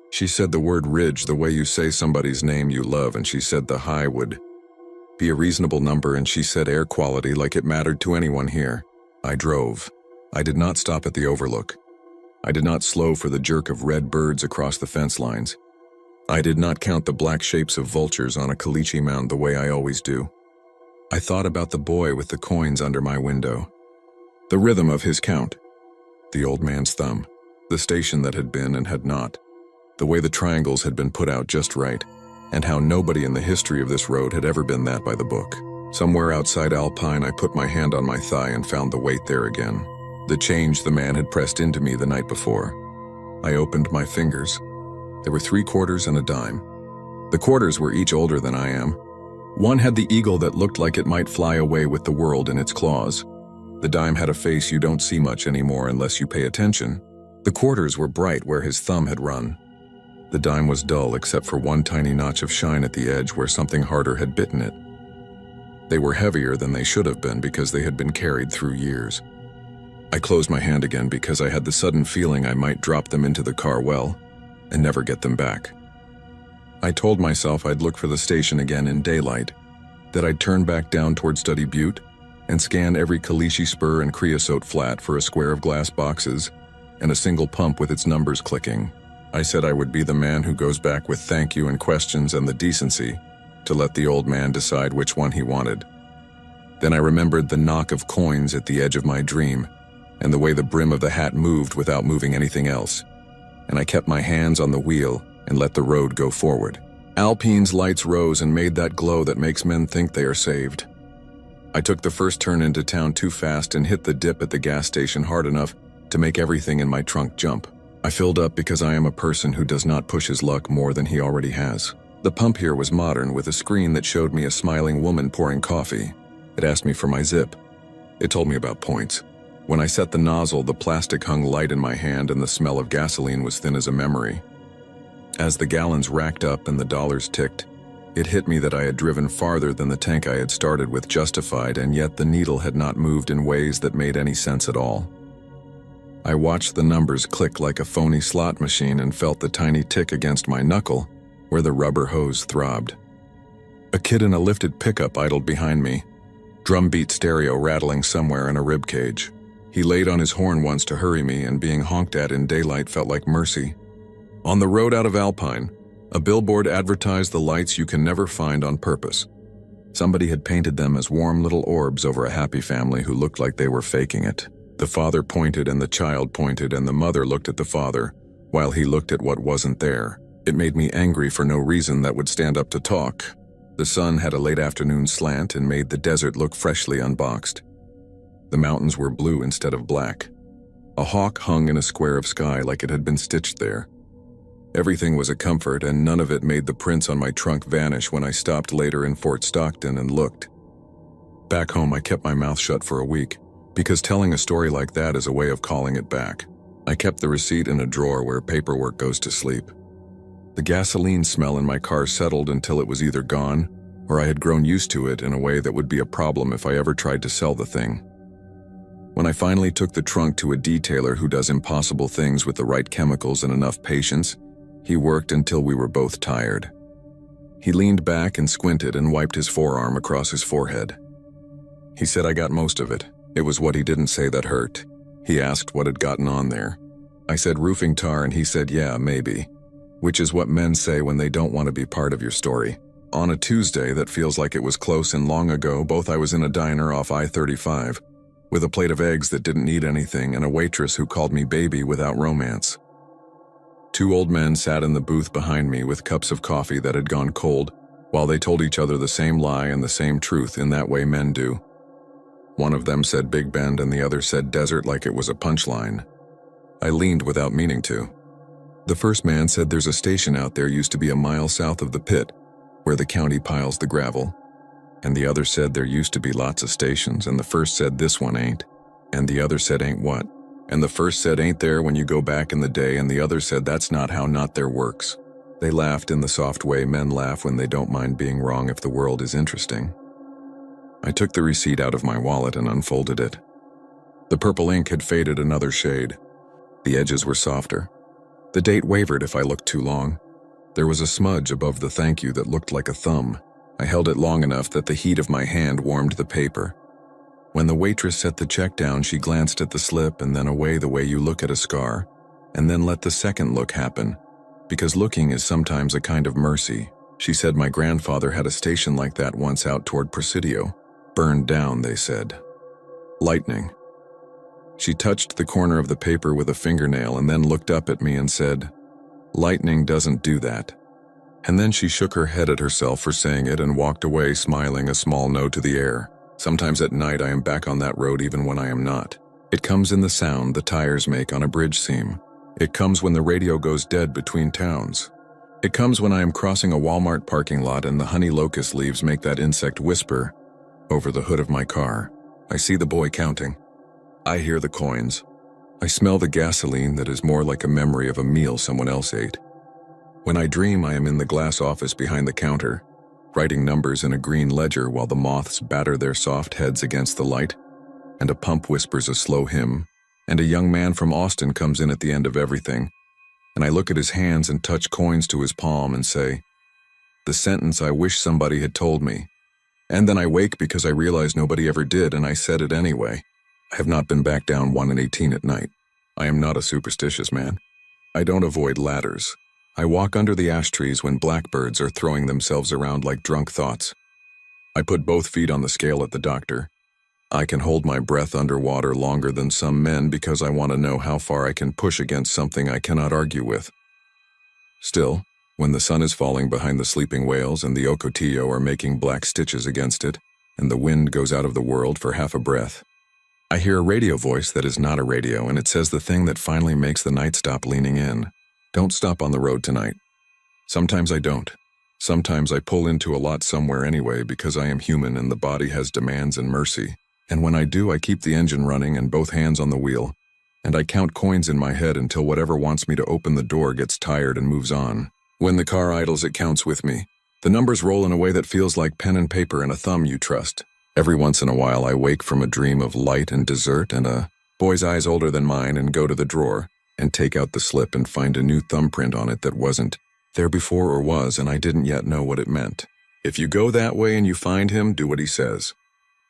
She said the word ridge the way you say somebody's name you love, and she said the high would be a reasonable number, and she said air quality like it mattered to anyone here. I drove. I did not stop at the overlook. I did not slow for the jerk of red birds across the fence lines. I did not count the black shapes of vultures on a caliche mound the way I always do. I thought about the boy with the coins under my window. The rhythm of his count. The old man's thumb. The station that had been and had not. The way the triangles had been put out just right, and how nobody in the history of this road had ever been that by the book. Somewhere outside Alpine, I put my hand on my thigh and found the weight there again. The change the man had pressed into me the night before. I opened my fingers. There were 3 quarters and a dime. The quarters were each older than I am. One had the eagle that looked like it might fly away with the world in its claws. The dime had a face you don't see much anymore unless you pay attention. The quarters were bright where his thumb had run. The dime was dull except for one tiny notch of shine at the edge where something harder had bitten it. They were heavier than they should have been because they had been carried through years. I closed my hand again because I had the sudden feeling I might drop them into the car well and never get them back. I told myself I'd look for the station again in daylight, that I'd turn back down toward Study Butte and scan every caliche spur and creosote flat for a square of glass boxes and a single pump with its numbers clicking. I said I would be the man who goes back with thank you and questions and the decency to let the old man decide which one he wanted. Then I remembered the knock of coins at the edge of my dream and the way the brim of the hat moved without moving anything else, and I kept my hands on the wheel and let the road go forward. Alpine's lights rose and made that glow that makes men think they are saved. I took the first turn into town too fast and hit the dip at the gas station hard enough to make everything in my trunk jump. I filled up because I am a person who does not push his luck more than he already has. The pump here was modern, with a screen that showed me a smiling woman pouring coffee. It asked me for my zip. It told me about points. When I set the nozzle, the plastic hung light in my hand and the smell of gasoline was thin as a memory. As the gallons racked up and the dollars ticked, it hit me that I had driven farther than the tank I had started with justified, and yet the needle had not moved in ways that made any sense at all. I watched the numbers click like a phony slot machine and felt the tiny tick against my knuckle where the rubber hose throbbed. A kid in a lifted pickup idled behind me, drumbeat stereo rattling somewhere in a ribcage. He laid on his horn once to hurry me, and being honked at in daylight felt like mercy. On the road out of Alpine, a billboard advertised the lights you can never find on purpose. Somebody had painted them as warm little orbs over a happy family who looked like they were faking it. The father pointed and the child pointed, and the mother looked at the father while he looked at what wasn't there. It made me angry for no reason that would stand up to talk. The sun had a late afternoon slant and made the desert look freshly unboxed. The mountains were blue instead of black. A hawk hung in a square of sky like it had been stitched there. Everything was a comfort, and none of it made the prints on my trunk vanish when I stopped later in Fort Stockton and looked. Back home, I kept my mouth shut for a week, because telling a story like that is a way of calling it back. I kept the receipt in a drawer where paperwork goes to sleep. The gasoline smell in my car settled until it was either gone or I had grown used to it in a way that would be a problem if I ever tried to sell the thing. When I finally took the trunk to a detailer who does impossible things with the right chemicals and enough patience, he worked until we were both tired. He leaned back and squinted and wiped his forearm across his forehead. He said I got most of it. It was what he didn't say that hurt. He asked what had gotten on there. I said roofing tar, and he said yeah, maybe. Which is what men say when they don't want to be part of your story. On a Tuesday that feels like it was close and long ago, I was in a diner off I-35, with a plate of eggs that didn't need anything and a waitress who called me baby without romance. 2 old men sat in the booth behind me with cups of coffee that had gone cold, while they told each other the same lie and the same truth in that way men do. One of them said Big Bend and the other said desert like it was a punchline. I leaned without meaning to. The first man said there's a station out there used to be a mile south of the pit, where the county piles the gravel. And the other said there used to be lots of stations, and the first said this one ain't. And the other said ain't what? And the first said ain't there when you go back in the day, and the other said that's not how not there works. They laughed in the soft way men laugh when they don't mind being wrong if the world is interesting. I took the receipt out of my wallet and unfolded it. The purple ink had faded another shade. The edges were softer. The date wavered if I looked too long. There was a smudge above the thank you that looked like a thumb. I held it long enough that the heat of my hand warmed the paper. When the waitress set the check down, she glanced at the slip and then away the way you look at a scar, and then let the second look happen, because looking is sometimes a kind of mercy. She said my grandfather had a station like that once out toward Presidio. Burned down, they said. Lightning. She touched the corner of the paper with a fingernail and then looked up at me and said, "Lightning doesn't do that." And then she shook her head at herself for saying it and walked away, smiling a small no to the air. Sometimes at night I am back on that road even when I am not. It comes in the sound the tires make on a bridge seam. It comes when the radio goes dead between towns. It comes when I am crossing a Walmart parking lot and the honey locust leaves make that insect whisper over the hood of my car. I see the boy counting. I hear the coins. I smell the gasoline that is more like a memory of a meal someone else ate. When I dream, I am in the glass office behind the counter, writing numbers in a green ledger while the moths batter their soft heads against the light, and a pump whispers a slow hymn, and a young man from Austin comes in at the end of everything, and I look at his hands and touch coins to his palm and say, the sentence I wish somebody had told me. And then I wake because I realize nobody ever did, and I said it anyway. I have not been back down 1 and 18 at night. I am not a superstitious man. I don't avoid ladders. I walk under the ash trees when blackbirds are throwing themselves around like drunk thoughts. I put both feet on the scale at the doctor. I can hold my breath underwater longer than some men because I want to know how far I can push against something I cannot argue with. Still, when the sun is falling behind the sleeping whales and the ocotillo are making black stitches against it, and the wind goes out of the world for half a breath, I hear a radio voice that is not a radio, and it says the thing that finally makes the night stop leaning in. Don't stop on the road tonight. Sometimes I don't. Sometimes I pull into a lot somewhere anyway because I am human and the body has demands and mercy. And when I do, I keep the engine running and both hands on the wheel, and I count coins in my head until whatever wants me to open the door gets tired and moves on. When the car idles, it counts with me. The numbers roll in a way that feels like pen and paper and a thumb you trust. Every once in a while, I wake from a dream of light and dessert and a boy's eyes older than mine and go to the drawer and take out the slip and find a new thumbprint on it that wasn't there before or was, and I didn't yet know what it meant. If you go that way and you find him, do what he says.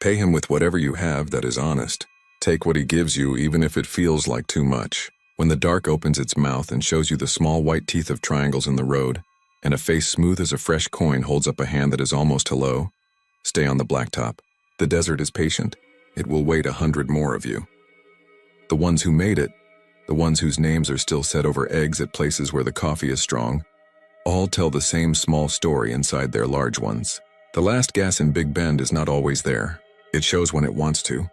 Pay him with whatever you have that is honest. Take what he gives you even if it feels like too much. When the dark opens its mouth and shows you the small white teeth of triangles in the road, and a face smooth as a fresh coin holds up a hand that is almost hello, stay on the blacktop. The desert is patient. It will wait 100 more of you. The ones who made it, the ones whose names are still set over eggs at places where the coffee is strong, all tell the same small story inside their large ones. The last gas in Big Bend is not always there. It shows when it wants to.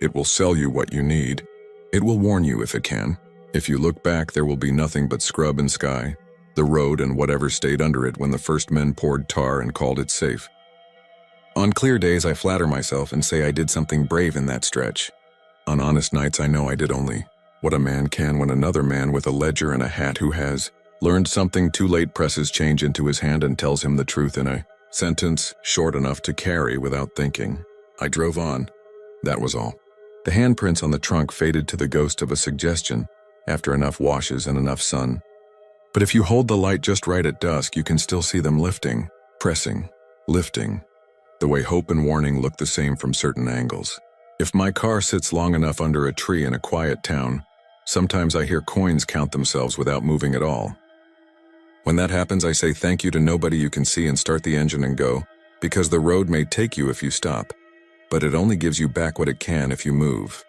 It will sell you what you need. It will warn you if it can. If you look back, there will be nothing but scrub and sky, the road and whatever stayed under it when the first men poured tar and called it safe. On clear days, I flatter myself and say I did something brave in that stretch. On honest nights, I know I did only what a man can when another man with a ledger and a hat who has learned something too late presses change into his hand and tells him the truth in a sentence short enough to carry without thinking. I drove on. That was all. The handprints on the trunk faded to the ghost of a suggestion after enough washes and enough sun. But if you hold the light just right at dusk, you can still see them lifting, pressing, lifting, the way hope and warning look the same from certain angles. If my car sits long enough under a tree in a quiet town, sometimes I hear coins count themselves without moving at all. When that happens, I say thank you to nobody you can see and start the engine and go, because the road may take you if you stop, but it only gives you back what it can if you move.